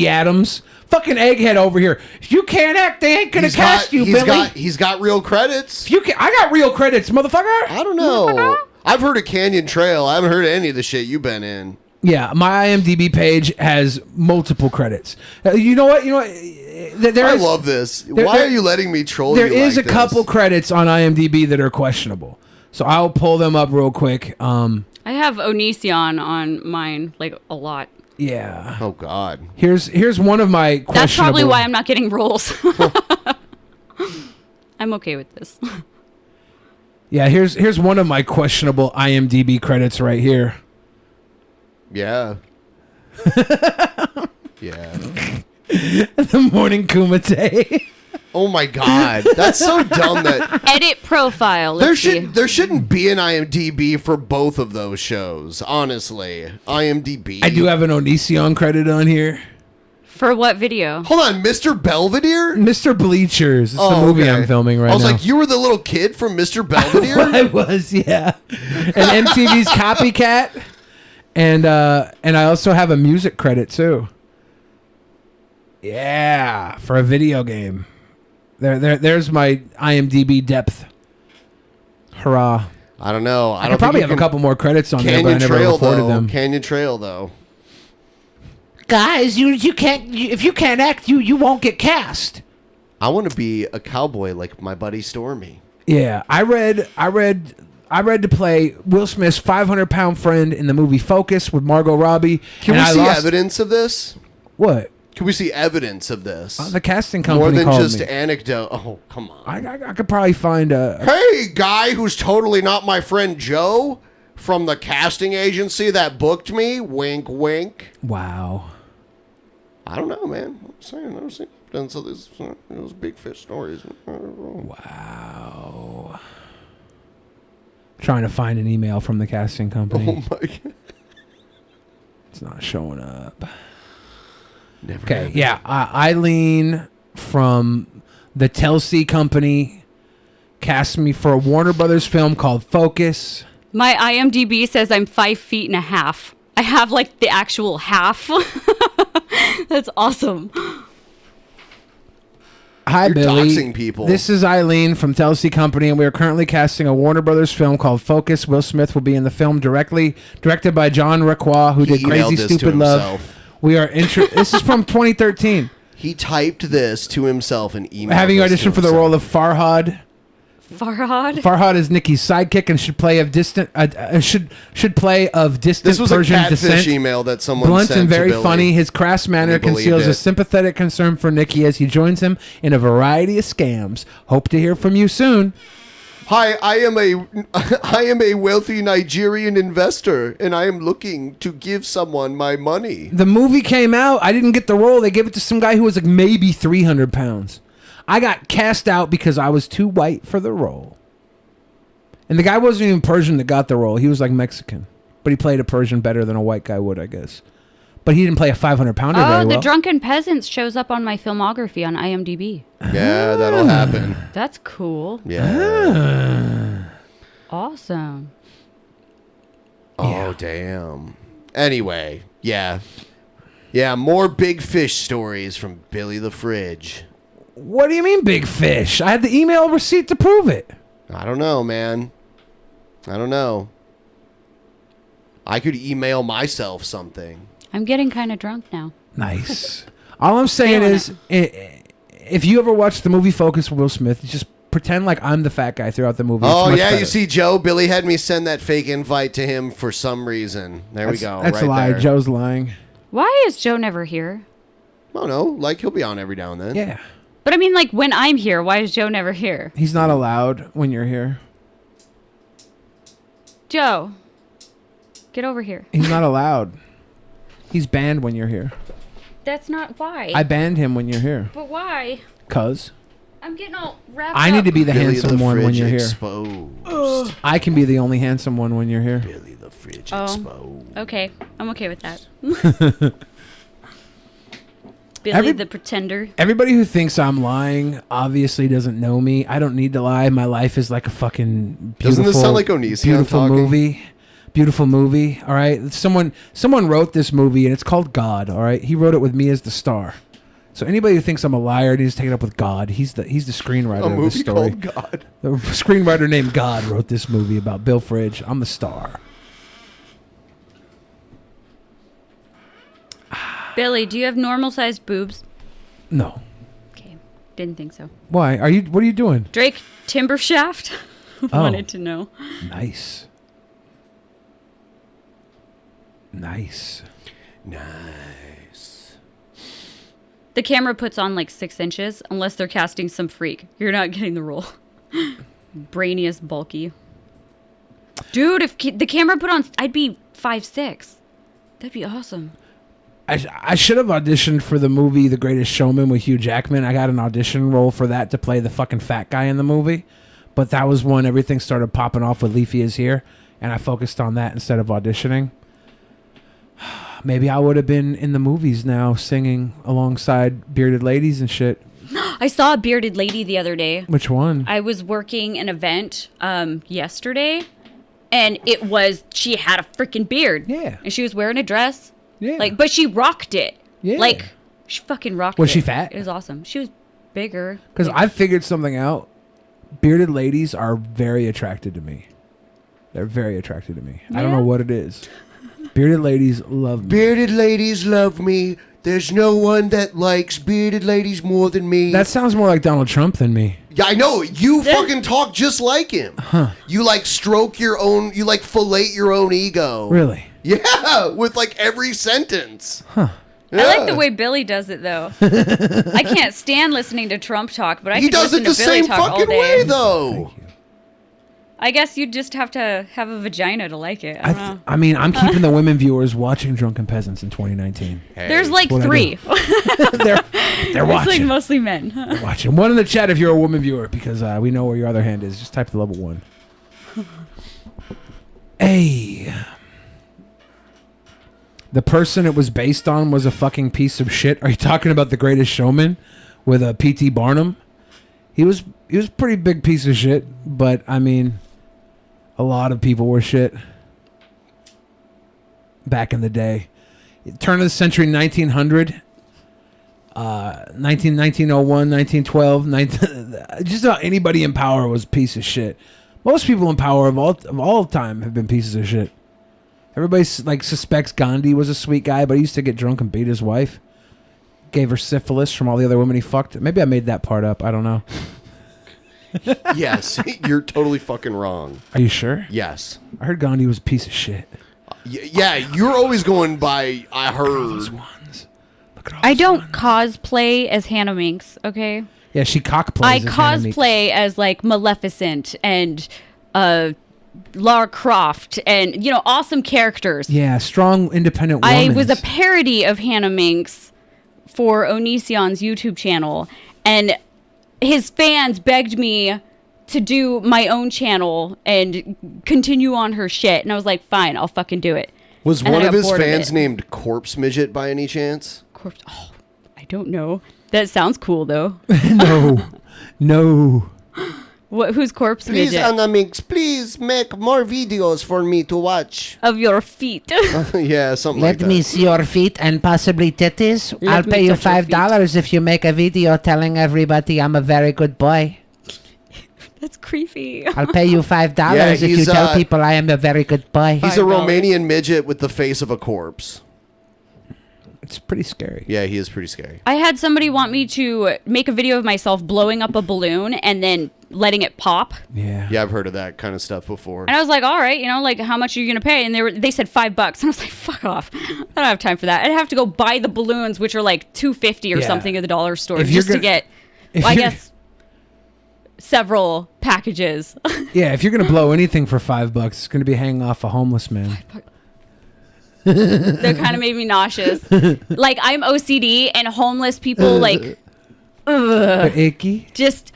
Adams, fucking egghead over here. If you can't act, they ain't gonna cast you, Billy. He's got real credits. If you can, I got real credits, motherfucker. I don't know. I've heard of Canyon Trail. I haven't heard of any of the shit you've been in. Yeah, my IMDb page has multiple credits. You know what? I love this. Why are you letting me troll you There is like a couple credits on IMDb that are questionable. So I'll pull them up real quick. I have Onision on mine, like a lot. Yeah. Oh God. Here's one of my questionable. That's probably why I'm not getting roles. I'm okay with this. Yeah, here's one of my questionable IMDb credits right here. Yeah. Yeah. The Morning Kumite. Oh my God, that's so dumb that Edit profile. there shouldn't be an IMDb for both of those shows. Honestly, IMDb. I do have an Onision credit on here. For what video? Hold on, Mr. Belvedere? Mr. Bleachers. It's the movie okay. I'm filming right now. I was like, you were the little kid from Mr. Belvedere? I was, yeah. And MTV's Copycat. And I also have a music credit too. Yeah, for a video game. There's my IMDb depth. Hurrah! I don't know. I could probably have a couple more credits on there, but I never recorded them. Canyon Trail, though. Guys, you can't. If you can't act, you won't get cast. I want to be a cowboy like my buddy Stormy. Yeah, I read to play Will Smith's 500-pound friend in the movie Focus with Margot Robbie. Can we see evidence of this? What? Can we see evidence of this? The casting company More than called just me. anecdote. Oh, come on. I could probably find a... Hey, guy who's totally not my friend Joe from the casting agency that booked me. Wink, wink. Wow. I don't know, man. I'm saying, I've never seen evidence of those big fish stories. Wow. Trying to find an email from the casting company. Oh, my God. It's not showing up. Never Okay, happened. yeah. Eileen from the Telsey Company cast me for a Warner Brothers film called Focus. My IMDb says I'm 5 feet and a half. I have like the actual half. That's awesome. Hi, You're Billy. doxing people. This is Eileen from Telsey Company, and we are currently casting a Warner Brothers film called Focus. Will Smith will be in the film directed by John Requa, who did He Crazy emailed this to Stupid Love. himself. We are This is from 2013. He typed this to himself and emailed Having this to auditioned for the himself. role of Farhad. Farhad? Farhad is Nikki's sidekick and should play of distant This was Persian a catfish descent. email that someone Blunt sent and very to Billy. funny. His crass manner He believed conceals it. a sympathetic concern for Nikki as he joins him in a variety of scams. Hope to hear from you soon. Hi, I am a wealthy Nigerian investor, and I am looking to give someone my money. The movie came out. I didn't get the role. They gave it to some guy who was like maybe 300 pounds. I got cast out because I was too white for the role. And the guy wasn't even Persian that got the role. He was like Mexican. But he played a Persian better than a white guy would, I guess. But he didn't play a 500-pounder very Oh, well. the Drunken Peasants shows up on my filmography on IMDb. Yeah, that'll happen. That's cool. Yeah. Awesome. Oh, damn. Anyway, yeah. Yeah, more big fish stories from Billy the Fridge. What do you mean, big fish? I had the email receipt to prove it. I don't know, man. I don't know. I could email myself something. I'm getting kind of drunk now. Nice. All I'm saying Feeling is, if you ever watch the movie Focus with Will Smith, just pretend like I'm the fat guy throughout the movie. It's Oh, much yeah, better. you see, Joe, Billy had me send that fake invite to him for some reason. There we go. That's right a lie. there. Joe's lying. Why is Joe never here? Oh, no. Like, he'll be on every now and then. Yeah. But I mean, like, when I'm here, why is Joe never here? He's not allowed when you're here. Joe, get over here. He's not allowed. He's banned when you're here. That's not why. I banned him when you're here. But why? 'Cause. I'm getting all wrapped I need to be the Billy handsome the one when Fridge you're here. Exposed. I can be the only handsome one when you're here. Billy the Fridge exposed. Okay, I'm okay with that. Billy the Pretender. Everybody who thinks I'm lying obviously doesn't know me. I don't need to lie. My life is like a fucking beautiful, Doesn't this sound like Onision beautiful talking? movie. Beautiful movie. All right. Someone wrote this movie and it's called God. All right. He wrote it with me as the star. So anybody who thinks I'm a liar needs to take it up with God. He's the screenwriter of this story. Called God. The screenwriter named God wrote this movie about Bill Fridge. I'm the star. Billy, do you have normal sized boobs? No. Okay, didn't think so. Why? What are you doing? Drake Timbershaft wanted to know. Nice. Nice. The camera puts on like 6 inches unless they're casting some freak. You're not getting the role. Brainiest bulky. Dude, if the camera put on, I'd be 5'6". That'd be awesome. I should have auditioned for the movie The Greatest Showman with Hugh Jackman. I got an audition role for that to play the fucking fat guy in the movie. But that was when everything started popping off with Leafy Is Here. And I focused on that instead of auditioning. Maybe I would have been in the movies now singing alongside bearded ladies and shit. I saw a bearded lady the other day. Which one? I was working an event yesterday. And she had a freaking beard. Yeah. And she was wearing a dress. Yeah. But she rocked it. Yeah. Like, she fucking rocked it. Was she fat? It was awesome. She was bigger. Because I figured something out. Bearded ladies are very attracted to me. They're very attracted to me. I don't know what it is. Bearded ladies love me. Bearded ladies love me. There's no one that likes bearded ladies more than me. That sounds more like Donald Trump than me. Yeah, I know. You fucking talk just like him. Huh. You like stroke your own, you like fillet your own ego. Really? Yeah, with like every sentence. Huh. Yeah. I like the way Billy does it, though. I can't stand listening to Trump talk, but I He can does listen it the to Billy same talk all fucking day. way, though. I guess you just have to have a vagina to like it. I don't know. I mean, I'm keeping the women viewers watching Drunken Peasants in 2019. There's like That's what I 3. do. They're It's like watching. mostly men. They're watching. One in the chat if you're a woman viewer, because we know where your other hand is. Just type the level 1. Hey. The person it was based on was a fucking piece of shit. Are you talking about The Greatest Showman with P.T. Barnum? He was a pretty big piece of shit, but I mean, a lot of people were shit back in the day. Turn of the century, 1900, 1901, 1912, just about anybody in power was a piece of shit. Most people in power of all time have been pieces of shit. Everybody like suspects Gandhi was a sweet guy, but he used to get drunk and beat his wife. Gave her syphilis from all the other women he fucked. Maybe I made that part up. I don't know. Yes, you're totally fucking wrong. Are you sure? Yes. I heard Gandhi was a piece of shit. Yeah, you're always going by, I heard. I don't cosplay as Hannah Minx, okay? Yeah, she cockplays. I as Hannah Meeks. cosplay as like Maleficent and Lara Croft and, awesome characters. Yeah, strong, independent woman. I was a parody of Hannah Minx for Onision's YouTube channel, and his fans begged me to do my own channel and continue on her shit, and I was like, fine, I'll fucking do it. Was And one I of got his bored fans it. named Corpse Midget by any chance? I don't know. That sounds cool, though. No. Who's Corpse Please, Midget? Anna Minx, please make more videos for me to watch. Of your feet. Yeah, something Let like that. me see your feet and possibly titties. Let I'll me pay you touch your $5 if you make a video telling everybody I'm a very good boy. That's creepy. I'll pay you $5 Yeah, if you he's, tell people I am a very good boy. He's a Romanian midget with the face of a corpse. It's pretty scary. Yeah, he is pretty scary. I had somebody want me to make a video of myself blowing up a balloon and then letting it pop. Yeah. Yeah, I've heard of that kind of stuff before. And I was like, all right, like, how much are you going to pay? And they said $5. And I was like, fuck off. I don't have time for that. I'd have to go buy the balloons, which are like $2.50 or Yeah. something at the dollar store If you're just to gonna- get, if I you're- guess, several packages. Yeah, if you're gonna blow anything for $5, it's gonna be hanging off a homeless man. That kind of made me nauseous. Like, I'm OCD, and homeless people, like, ugh. Icky. Just,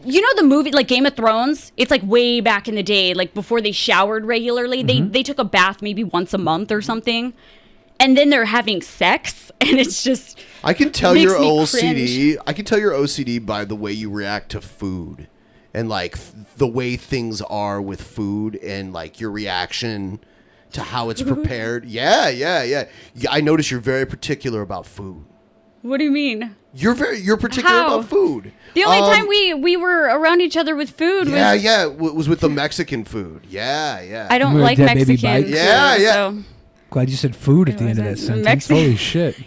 you know the movie, like Game of Thrones? It's like way back in the day, like before they showered regularly. They took a bath maybe once a month or something. And then they're having sex, and it's just... I can tell makes your me OCD. cringe. I can tell your OCD by the way you react to food, and like the way things are with food, and like your reaction to how it's prepared. Yeah. I notice you're very particular about food. What do you mean? You're particular How? about food. The only time we were around each other with food was... it was with the Mexican food. Yeah. I don't Remember like Dead Baby Mexican Bites? food, Yeah. so... Glad you said food at the end of that sentence. Mexican. Holy shit.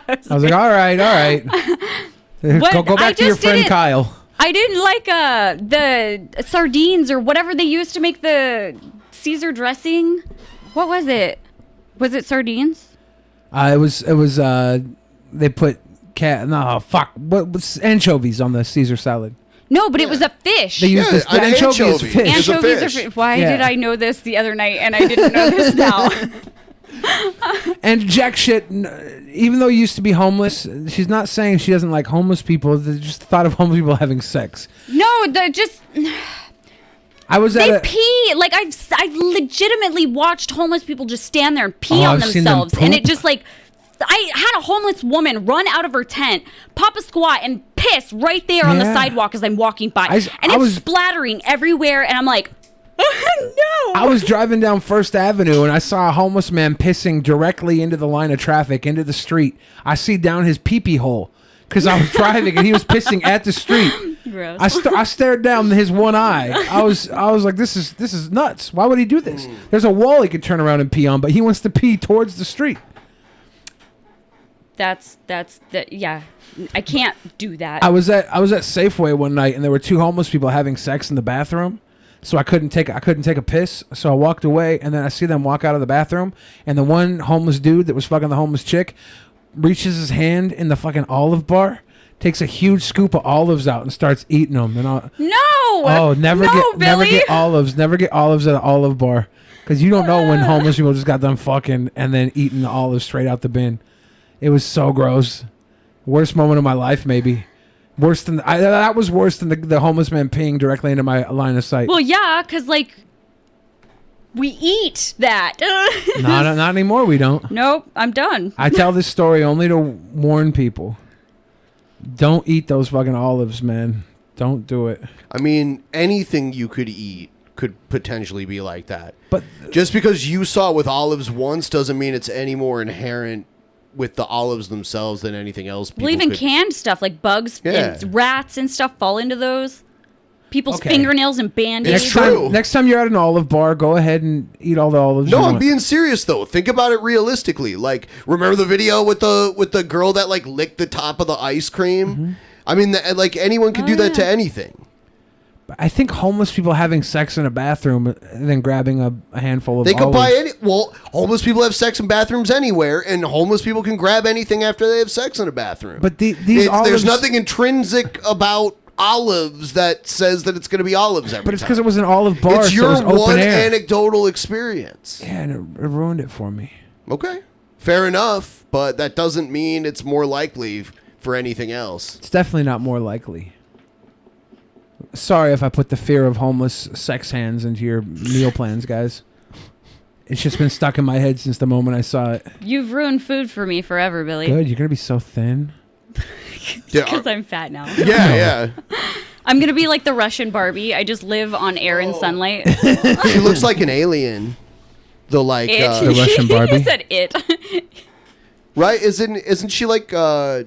I was like, all right. What? Go I back to your just friend didn't- Kyle. I didn't like the sardines or whatever they used to make the Caesar dressing. What was it? Was it sardines? It was they put what was anchovies on the Caesar salad. No, but it was a fish. They used the anchovy as fish. Anchovies are fish. Why Yeah. did I know this the other night and I didn't know this now? And jack shit, even though he used to be homeless, she's not saying she doesn't like homeless people. They just thought of homeless people having sex. No, I was they at a, pee. Like I've legitimately watched homeless people just stand there and pee on I've seen them themselves, and it poop. just like I had a homeless woman run out of her tent, pop a squat, and piss right there on the Yeah. sidewalk as I'm walking by, and I it's was- splattering everywhere, and I'm like, no. I was driving down First Avenue and I saw a homeless man pissing directly into the line of traffic, into the street. I see down his pee-pee hole because I was driving and he was pissing at the street. Gross. I stared down his one eye. I was like, this is nuts. Why would he do this? There's a wall he could turn around and pee on, but he wants to pee towards the street. Yeah. I can't do that. I was at Safeway one night and there were two homeless people having sex in the bathroom. So I couldn't take a piss. So I walked away and then I see them walk out of the bathroom and the one homeless dude that was fucking the homeless chick reaches his hand in the fucking olive bar, takes a huge scoop of olives out and starts eating them. And never get olives. Never get olives at an olive bar because you don't know when homeless people just got done fucking and then eating the olives straight out the bin. It was so gross. Worst moment of my life, maybe. Worse than that was worse than the homeless man peeing directly into my line of sight. Well, yeah, because like we eat that. not anymore. We don't. Nope, I'm done. I tell this story only to warn people. Don't eat those fucking olives, man. Don't do it. I mean, anything you could eat could potentially be like that. But just because you saw it with olives once doesn't mean it's any more inherent with the olives themselves than anything else. Well, even canned stuff like bugs and rats and stuff fall into those. People's fingernails and band-aids. Next time you're at an olive bar, go ahead and eat all the olives. No, you I'm want. being serious though. Think about it realistically. Like, remember the video with the girl that like licked the top of the ice cream? Mm-hmm. I mean, like anyone could do that to anything. I think homeless people having sex in a bathroom and then grabbing a handful of They could olives. buy any. Well, homeless people have sex in bathrooms anywhere, and homeless people can grab anything after they have sex in a bathroom. But these olives, there's nothing intrinsic about olives that says that it's going to be olives every But it's time. because it was an olive bar. It's so your it was open one air. anecdotal experience. Yeah, and it ruined it for me. Okay, fair enough, but that doesn't mean it's more likely for anything else. It's definitely not more likely. Sorry if I put the fear of homeless sex hands into your meal plans, guys. It's just been stuck in my head since the moment I saw it. You've ruined food for me forever, Billy. Good, you're gonna be so thin. Because I'm fat now. Yeah. I'm gonna be like the Russian Barbie. I just live on air and sunlight. She looks like an alien. The like It. The Russian Barbie. You said it. Right? Isn't she like are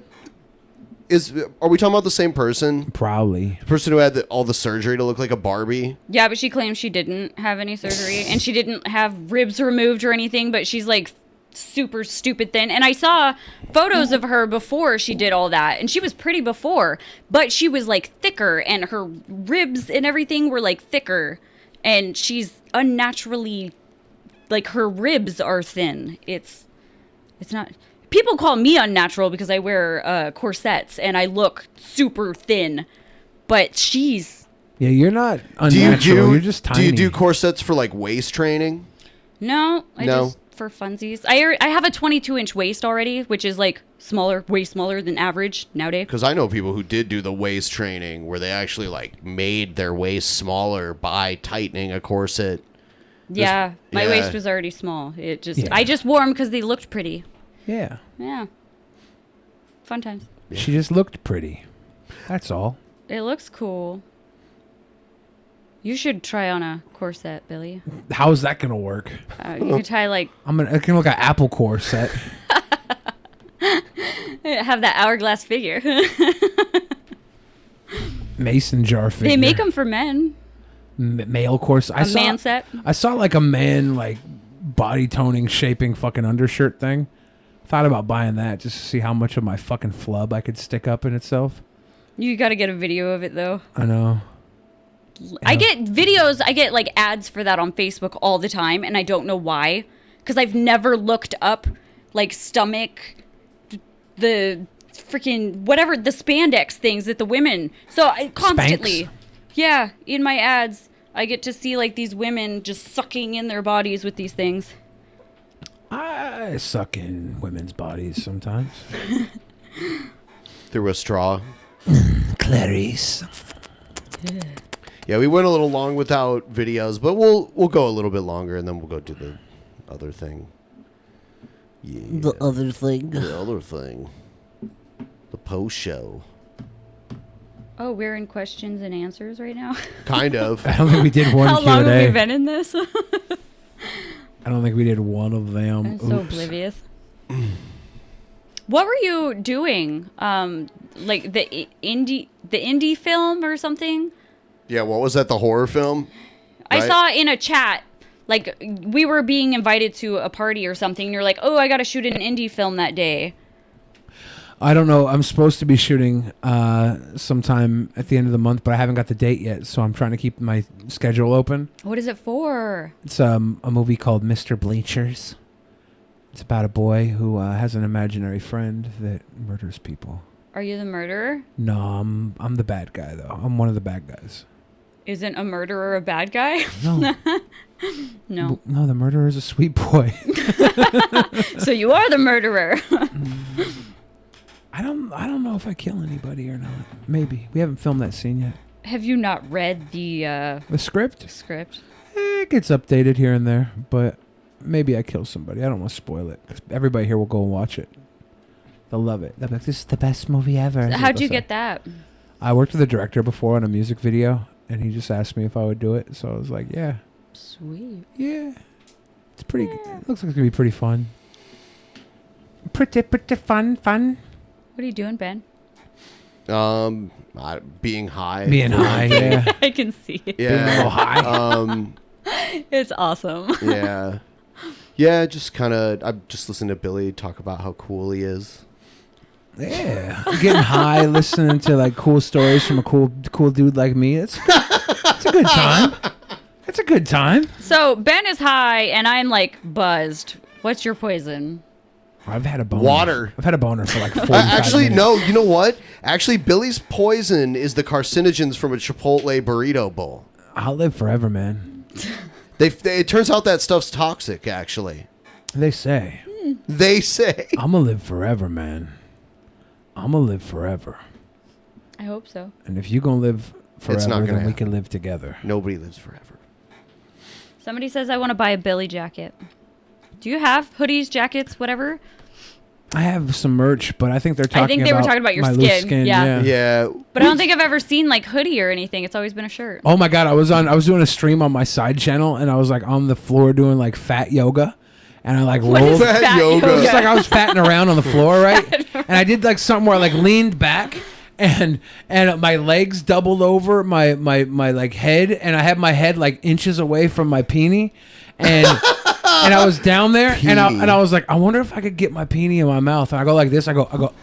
we talking about the same person? Probably. The person who had all the surgery to look like a Barbie? Yeah, but she claims she didn't have any surgery and she didn't have ribs removed or anything, but she's like super stupid thin. And I saw photos of her before she did all that, and she was pretty before, but she was like thicker and her ribs and everything were like thicker, and she's unnaturally, like, her ribs are thin. It's not. People call me unnatural because I wear corsets and I look super thin, but she's... Yeah, you're not unnatural. You're just tiny. Do you do corsets for like waist training? No, I just for funsies. I have a 22-inch waist already, which is like smaller, way smaller than average nowadays. Because I know people who did do the waist training where they actually like made their waist smaller by tightening a corset. Yeah, my waist was already small. I just wore them because they looked pretty. Yeah. Yeah. Fun times. She just looked pretty. That's all. It looks cool. You should try on a corset, Billy. How is that gonna work? You could try like It can look like an apple corset. have that hourglass figure. Mason jar figure. They make them for men. Male corset. A man set. I saw like a man like body toning shaping fucking undershirt thing. Thought about buying that just to see how much of my fucking flub I could stick up in itself. You got to get a video of it though. I know. I get videos, I get like ads for that on Facebook all the time, and I don't know why. Because I've never looked up like stomach, the freaking whatever, the spandex things that the women. So I constantly, yeah, in my ads, I get to see like these women just sucking in their bodies with these things. I suck in women's bodies sometimes. Through a straw. Clarice. Yeah, we went a little long without videos, but we'll go a little bit longer, and then we'll go do the other thing. Yeah. The other thing. The other thing. The post show. Oh, we're in questions and answers right now? Kind of. I don't think we did one How Q&A. long have we been in this? I don't think we did one of them. I'm so oblivious. What were you doing? Like the indie film or something? Yeah, what was that? The horror film? I Right? saw in a chat, like we were being invited to a party or something. And you're like, oh, I got to shoot an indie film that day. I don't know. I'm supposed to be shooting sometime at the end of the month, but I haven't got the date yet, so I'm trying to keep my schedule open. What is it for? It's a movie called Mr. Bleachers. It's about a boy who has an imaginary friend that murders people. Are you the murderer? No, I'm the bad guy though. I'm one of the bad guys. Isn't a murderer a bad guy? No. No. No, the murderer is a sweet boy. So you are the murderer. I don't know if I kill anybody or not. Maybe. We haven't filmed that scene yet. Have you not read the script? Script. It gets updated here and there, but maybe I kill somebody. I don't want to spoil it, 'cause everybody here will go and watch it. They'll love it. They'll be like, this is the best movie ever. That's what How'd they'll you say. get that? I worked with the director before on a music video, and he just asked me if I would do it. So I was like, yeah. Sweet. Yeah. It's pretty good. It looks like it's going to be pretty fun. Pretty fun. What are you doing, Ben? Being high. Being high, yeah. I can see it. Yeah. Being a little high. It's awesome. Yeah. Yeah, just kind of, I'm just listening to Billy talk about how cool he is. Yeah. Getting high, listening to like cool stories from a cool dude like me. It's a good time. It's a good time. So Ben is high and I'm like buzzed. What's your poison? I've had a boner. Water. I've had a boner for like 45 Actually, minutes. no, you know what? Actually, Billy's poison is the carcinogens from a Chipotle burrito bowl. I'll live forever, man. It turns out that stuff's toxic, actually. They say. They say. I'm going to live forever, man. I'm going to live forever. I hope so. And if you're going to live forever, It's not gonna then we happen. can live together. Nobody lives forever. Somebody says I want to buy a Billy jacket. Do you have hoodies, jackets, whatever? I have some merch, but I think they're talking about I think they were talking about your my loose skin. Yeah. Yeah. But I don't think I've ever seen like hoodie or anything. It's always been a shirt. Oh my God, I was doing a stream on my side channel, and I was like on the floor doing like fat yoga, and I like What is rolled fat yoga? Just like I was fatting around on the floor, right? And I did like something where I like leaned back and my legs doubled over my like head, and I had my head like inches away from my peenie, and and I was down there, and I was like, I wonder if I could get my peenie in my mouth. And I go like this, I go.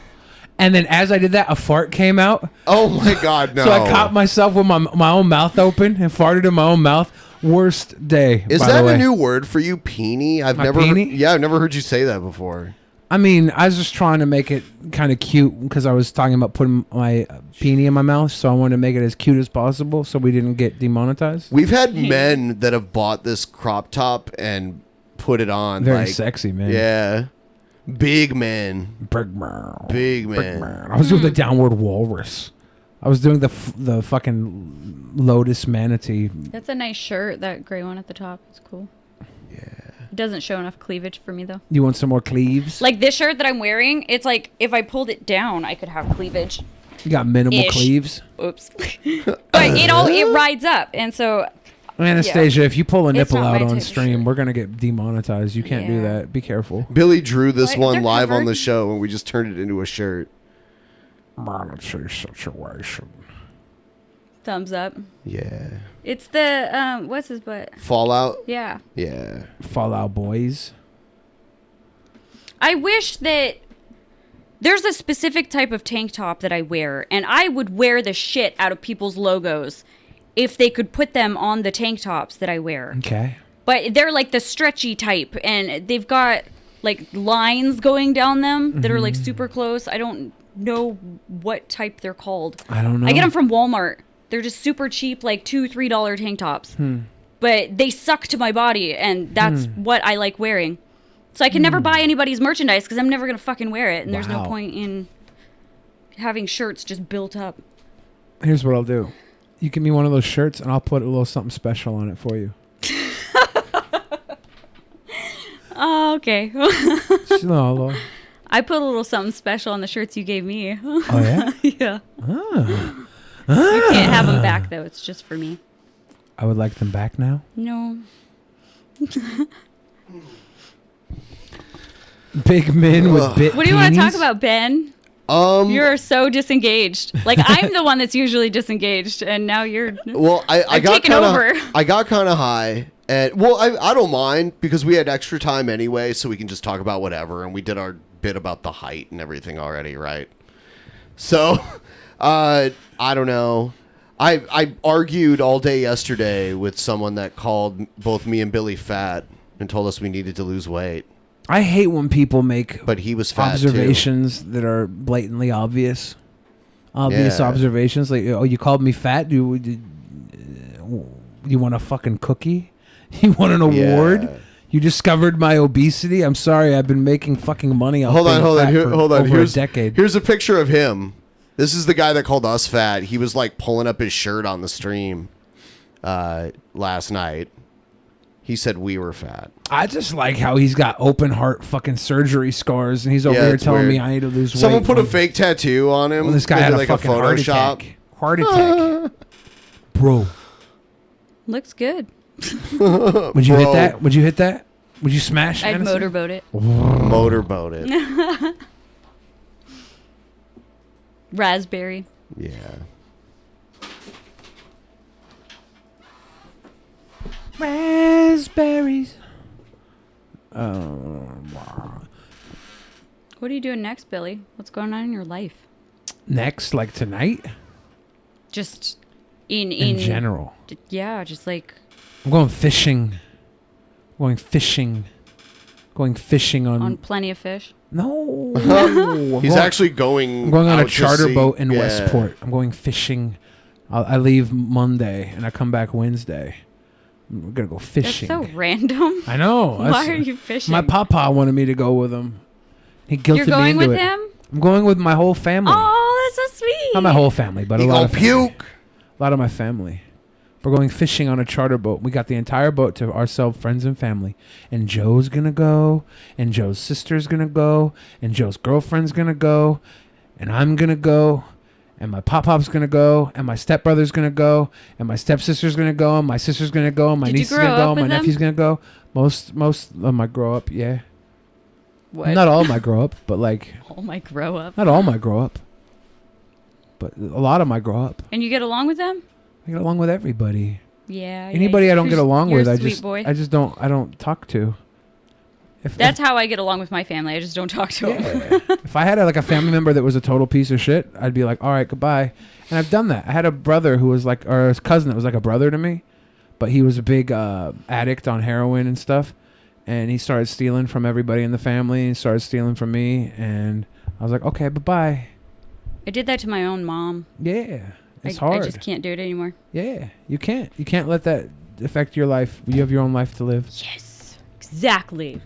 And then as I did that, a fart came out. Oh my God, no. So I caught myself with my own mouth open and farted in my own mouth. Worst day. Is by that the way. a new word for you, peenie? I've My never peenie? I've never heard you say that before. I mean, I was just trying to make it kind of cute because I was talking about putting my peenie in my mouth, so I wanted to make it as cute as possible so we didn't get demonetized. We've had men that have bought this crop top and put it on. Very like, sexy, man. Yeah. Big man. Big man. I was doing the downward walrus. I was doing the fucking lotus manatee. That's a nice shirt. That gray one at the top. It's cool. Yeah. It doesn't show enough cleavage for me though. You want some more cleaves? Like this shirt that I'm wearing, it's like if I pulled it down, I could have cleavage. You got minimal Ish. cleaves. Oops. But it rides up, and so. Anastasia, yeah. if you pull a It's nipple not my out on type of stream, we're gonna get demonetized. You can't do that. Be careful. Billy drew this What? one They're live on covered? the show, and we just turned it into a shirt. Monetary situation. Thumbs up. Yeah. It's the what's his butt? Fallout? Yeah. Yeah. Fallout Boys. I wish that there's a specific type of tank top that I wear, and I would wear the shit out of people's logos if they could put them on the tank tops that I wear. Okay. But they're like the stretchy type, and they've got like lines going down them that are like super close. I don't know what type they're called. I don't know. I get them from Walmart. They're just super cheap, like $2-3 tank tops. But they suck to my body, and that's what I like wearing. So I can never buy anybody's merchandise because I'm never going to fucking wear it. And there's no Wow. point in having shirts just built up. Here's what I'll do. You give me one of those shirts, and I'll put a little something special on it for you. Oh, okay. No, I put a little something special on the shirts you gave me. Oh, yeah? Yeah. Ah. You can't have them back, though. It's just for me. I would like them back now. No. Big men with bit What do you want to talk peenies? about, Ben? You're so disengaged. Like, I'm the one that's usually disengaged, and now you're Well, I I've got taken kind over. of I got kind of high, and well, I don't mind because we had extra time anyway, so we can just talk about whatever, and we did our bit about the height and everything already, right? So, I don't know. I argued all day yesterday with someone that called both me and Billy fat and told us we needed to lose weight. I hate when people make But he was fat too. observations that are blatantly obvious. Obvious Yeah. observations. Like, oh, you called me fat? You want a fucking cookie? You want an award? Yeah. You discovered my obesity? I'm sorry, I've been making fucking money off Hold on. over Here's a decade. Here's a picture of him. This is the guy that called us fat. He was like pulling up his shirt on the stream last night. He said we were fat. I just like how he's got open heart fucking surgery scars, and he's over here it's telling weird. me I need to lose weight. Someone put a fake tattoo on him. Well, this guy Maybe had a like fucking Photoshop. heart attack. Bro. Looks good. Would you hit that? Would you hit that? Would you smash? I'd Anderson? motorboat it. Motorboat it. Raspberry. Yeah. Raspberries. What are you doing next, Billy? What's going on in your life? Next, like tonight? Just in general. Yeah, just like I'm going fishing. Going fishing on plenty of fish. No. He's actually going. I'm going on a out to charter sea. boat in Yeah. Westport. I'm going fishing. I leave Monday and I come back Wednesday. We're gonna go fishing. That's so random. I know. Why are you fishing? My papa wanted me to go with him. He guilted You're me going into with it. him? I'm going with my whole family. Oh, that's so sweet. Not my whole family, but He a lot gonna of family. puke. A lot of my family. We're going fishing on a charter boat. We got the entire boat to ourselves, friends and family. And Joe's gonna go, and Joe's sister's gonna go, and Joe's girlfriend's gonna go, and I'm gonna go, and my pop-pop's gonna go, and my stepbrother's gonna go, and my stepsister's gonna go, and my sister's gonna go, and my Did you niece is grow gonna go, up and my with them? nephew's gonna go. Most of my grow up, yeah. What? Not all my grow up, but like All my grow up. not all my grow up, but a lot of my grow up. And you get along with them? I get along with everybody. Yeah. Anybody I don't get along You're with, a I sweet boy. just don't talk to. That's how I get along with my family. I just don't talk to them. If I had like a family member that was a total piece of shit, I'd be like, all right, goodbye. And I've done that. I had a brother who was like, or a cousin that was like a brother to me, but he was a big addict on heroin and stuff. And he started stealing from everybody in the family. And he started stealing from me. And I was like, okay, bye-bye. I did that to my own mom. Yeah. It's I hard. just can't do it anymore. Yeah. You can't let that affect your life. You have your own life to live. Yes. Exactly.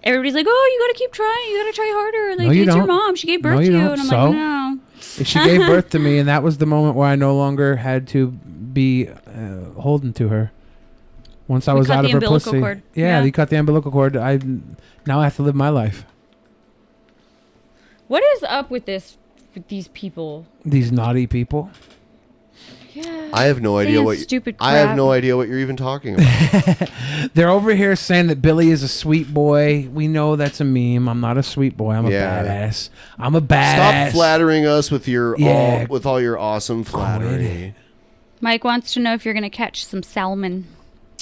Everybody's like, oh, you gotta keep trying. You gotta try harder. Like, No, you it's your don't. mom. She gave birth No, to you you. don't. And I'm So? like, no. She gave birth to me, and that was the moment where I no longer had to be holden to her. Once I We was cut out the of her umbilical pussy. cord. Yeah, Yeah. you cut the umbilical cord. Now I have to live my life. What is up with these people? These naughty people. Yeah. I have no idea saying what stupid I have crap. no idea what you're even talking about. They're over here saying that Billy is a sweet boy. We know that's a meme. I'm not a sweet boy. I'm Yeah. a badass. I'm a badass. Stop flattering us with your Yeah. all your awesome flattery. Mike wants to know if you're gonna catch some salmon.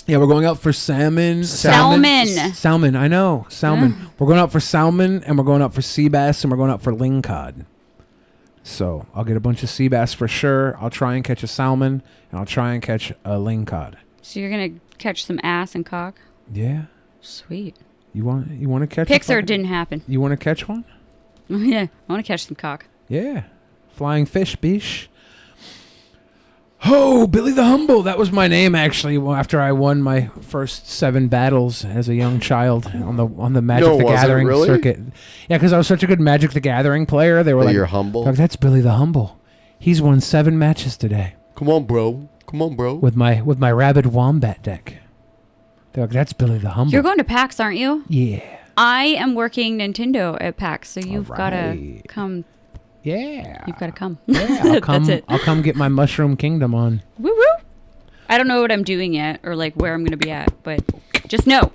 Yeah, we're going out for salmon. Salmon. Salmon. I know. Salmon. Yeah. We're going out for salmon, and we're going out for sea bass, and we're going out for lingcod. So I'll get a bunch of sea bass for sure. I'll try and catch a salmon, and I'll try and catch a lingcod. So you're gonna catch some ass and cock? Yeah. Sweet. You want to catch? a Pixar fucking- didn't happen. You want to catch one? Yeah, I want to catch some cock. Yeah. Flying fish, bish. Oh, Billy the Humble. That was my name, actually, after I won my first 7 battles as a young child on the Magic No, the was it Gathering really? circuit. Yeah, because I was such a good Magic the Gathering player. They were That like, you're humble? "Dog, that's Billy the Humble. He's won 7 matches today." Come on, bro. Come on, bro. With my rabid wombat deck. They're like, "That's Billy the Humble." You're going to PAX, aren't you? Yeah. I am working Nintendo at PAX, so you've got to right. come. Yeah. You've got to come. Yeah, I'll come. That's it. I'll come get my Mushroom Kingdom on. Woo woo. I don't know what I'm doing yet or like where I'm going to be at, but just know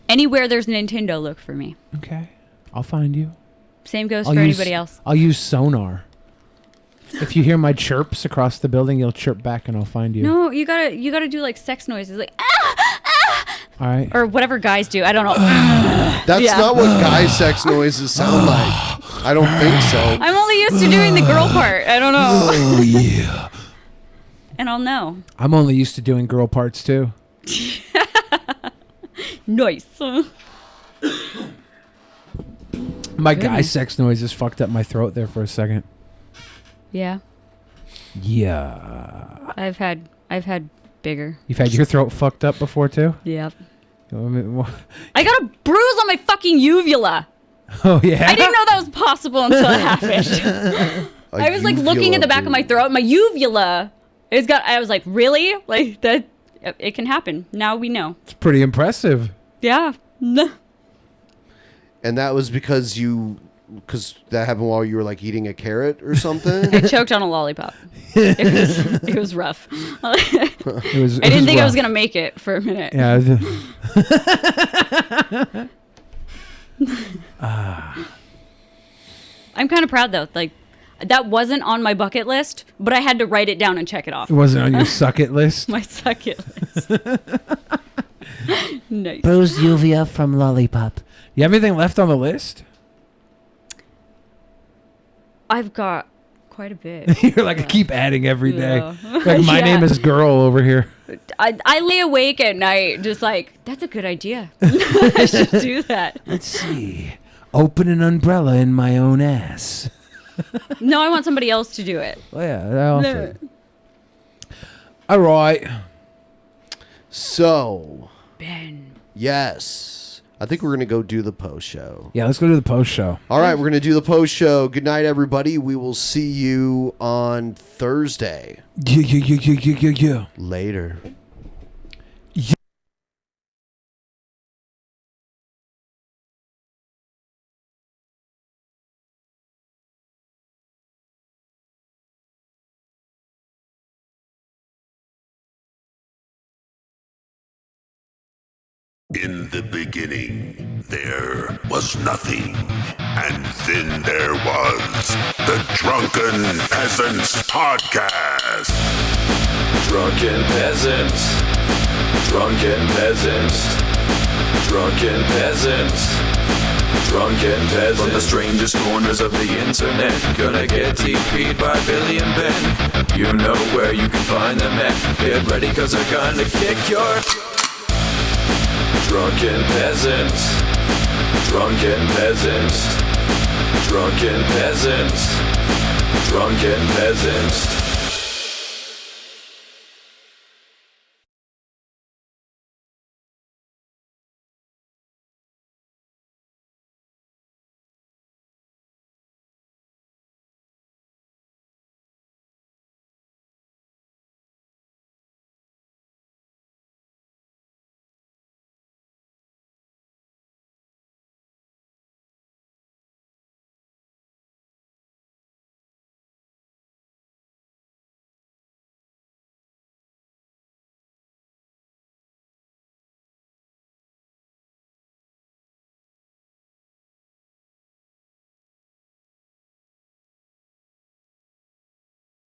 anywhere there's Nintendo, look for me. Okay. I'll find you. Same goes I'll for use- anybody else. I'll use sonar. If you hear my chirps across the building, you'll chirp back and I'll find you. No, you gotta do like sex noises, like All right. or whatever guys do. I don't know. That's Yeah. not what guy sex noises sound like. I don't think so. I'm only used to doing the girl part. I don't know. Oh yeah. And I'll know. I'm only used to doing girl parts too. Nice. My guy Goodness. sex noises fucked up my throat there for a second. Yeah. Yeah. I've had bigger. You've had your throat fucked up before too? Yep. Oh I got a bruise on my fucking uvula. yeah. I didn't know that was possible until it happened. I was like looking at the back of my throat. My uvula is got. I was like, really? Like that? It can happen. Now we know. It's pretty impressive. Yeah. And that was because that happened while you were like eating a carrot or something? I choked on a lollipop. It was rough. I didn't think I was gonna make it for a minute. Yeah. I'm kind of proud though. Like that wasn't on my bucket list, but I had to write it down and check it off. It wasn't on your suck it list? My suck it list. Nice. Bruised uvula from lollipop. You have anything left on the list? I've got quite a bit. You're like, I keep adding every day. Yeah. Like, my Yeah. name is Girl over here. I lay awake at night just like, that's a good idea. I should do that. Let's see. Open an umbrella in my own ass. No, I want somebody else to do it. Well, yeah. I'll say. All right. So. Ben. Yes. I think we're going to go do the post show. Yeah, let's go to the post show. All right, we're going to do the post show. Good night, everybody. We will see you on Thursday. Yeah. Later. In the beginning, there was nothing. And then there was the Drunken Peasants Podcast. Drunken Peasants. Drunken Peasants. Drunken Peasants. Drunken Peasants. From the strangest corners of the internet, gonna get TP'd by Billy and Ben. You know where you can find them at. Get ready, cause they're gonna kick your... Drunken Peasants. Drunken Peasants. Drunken Peasants. Drunken Peasants.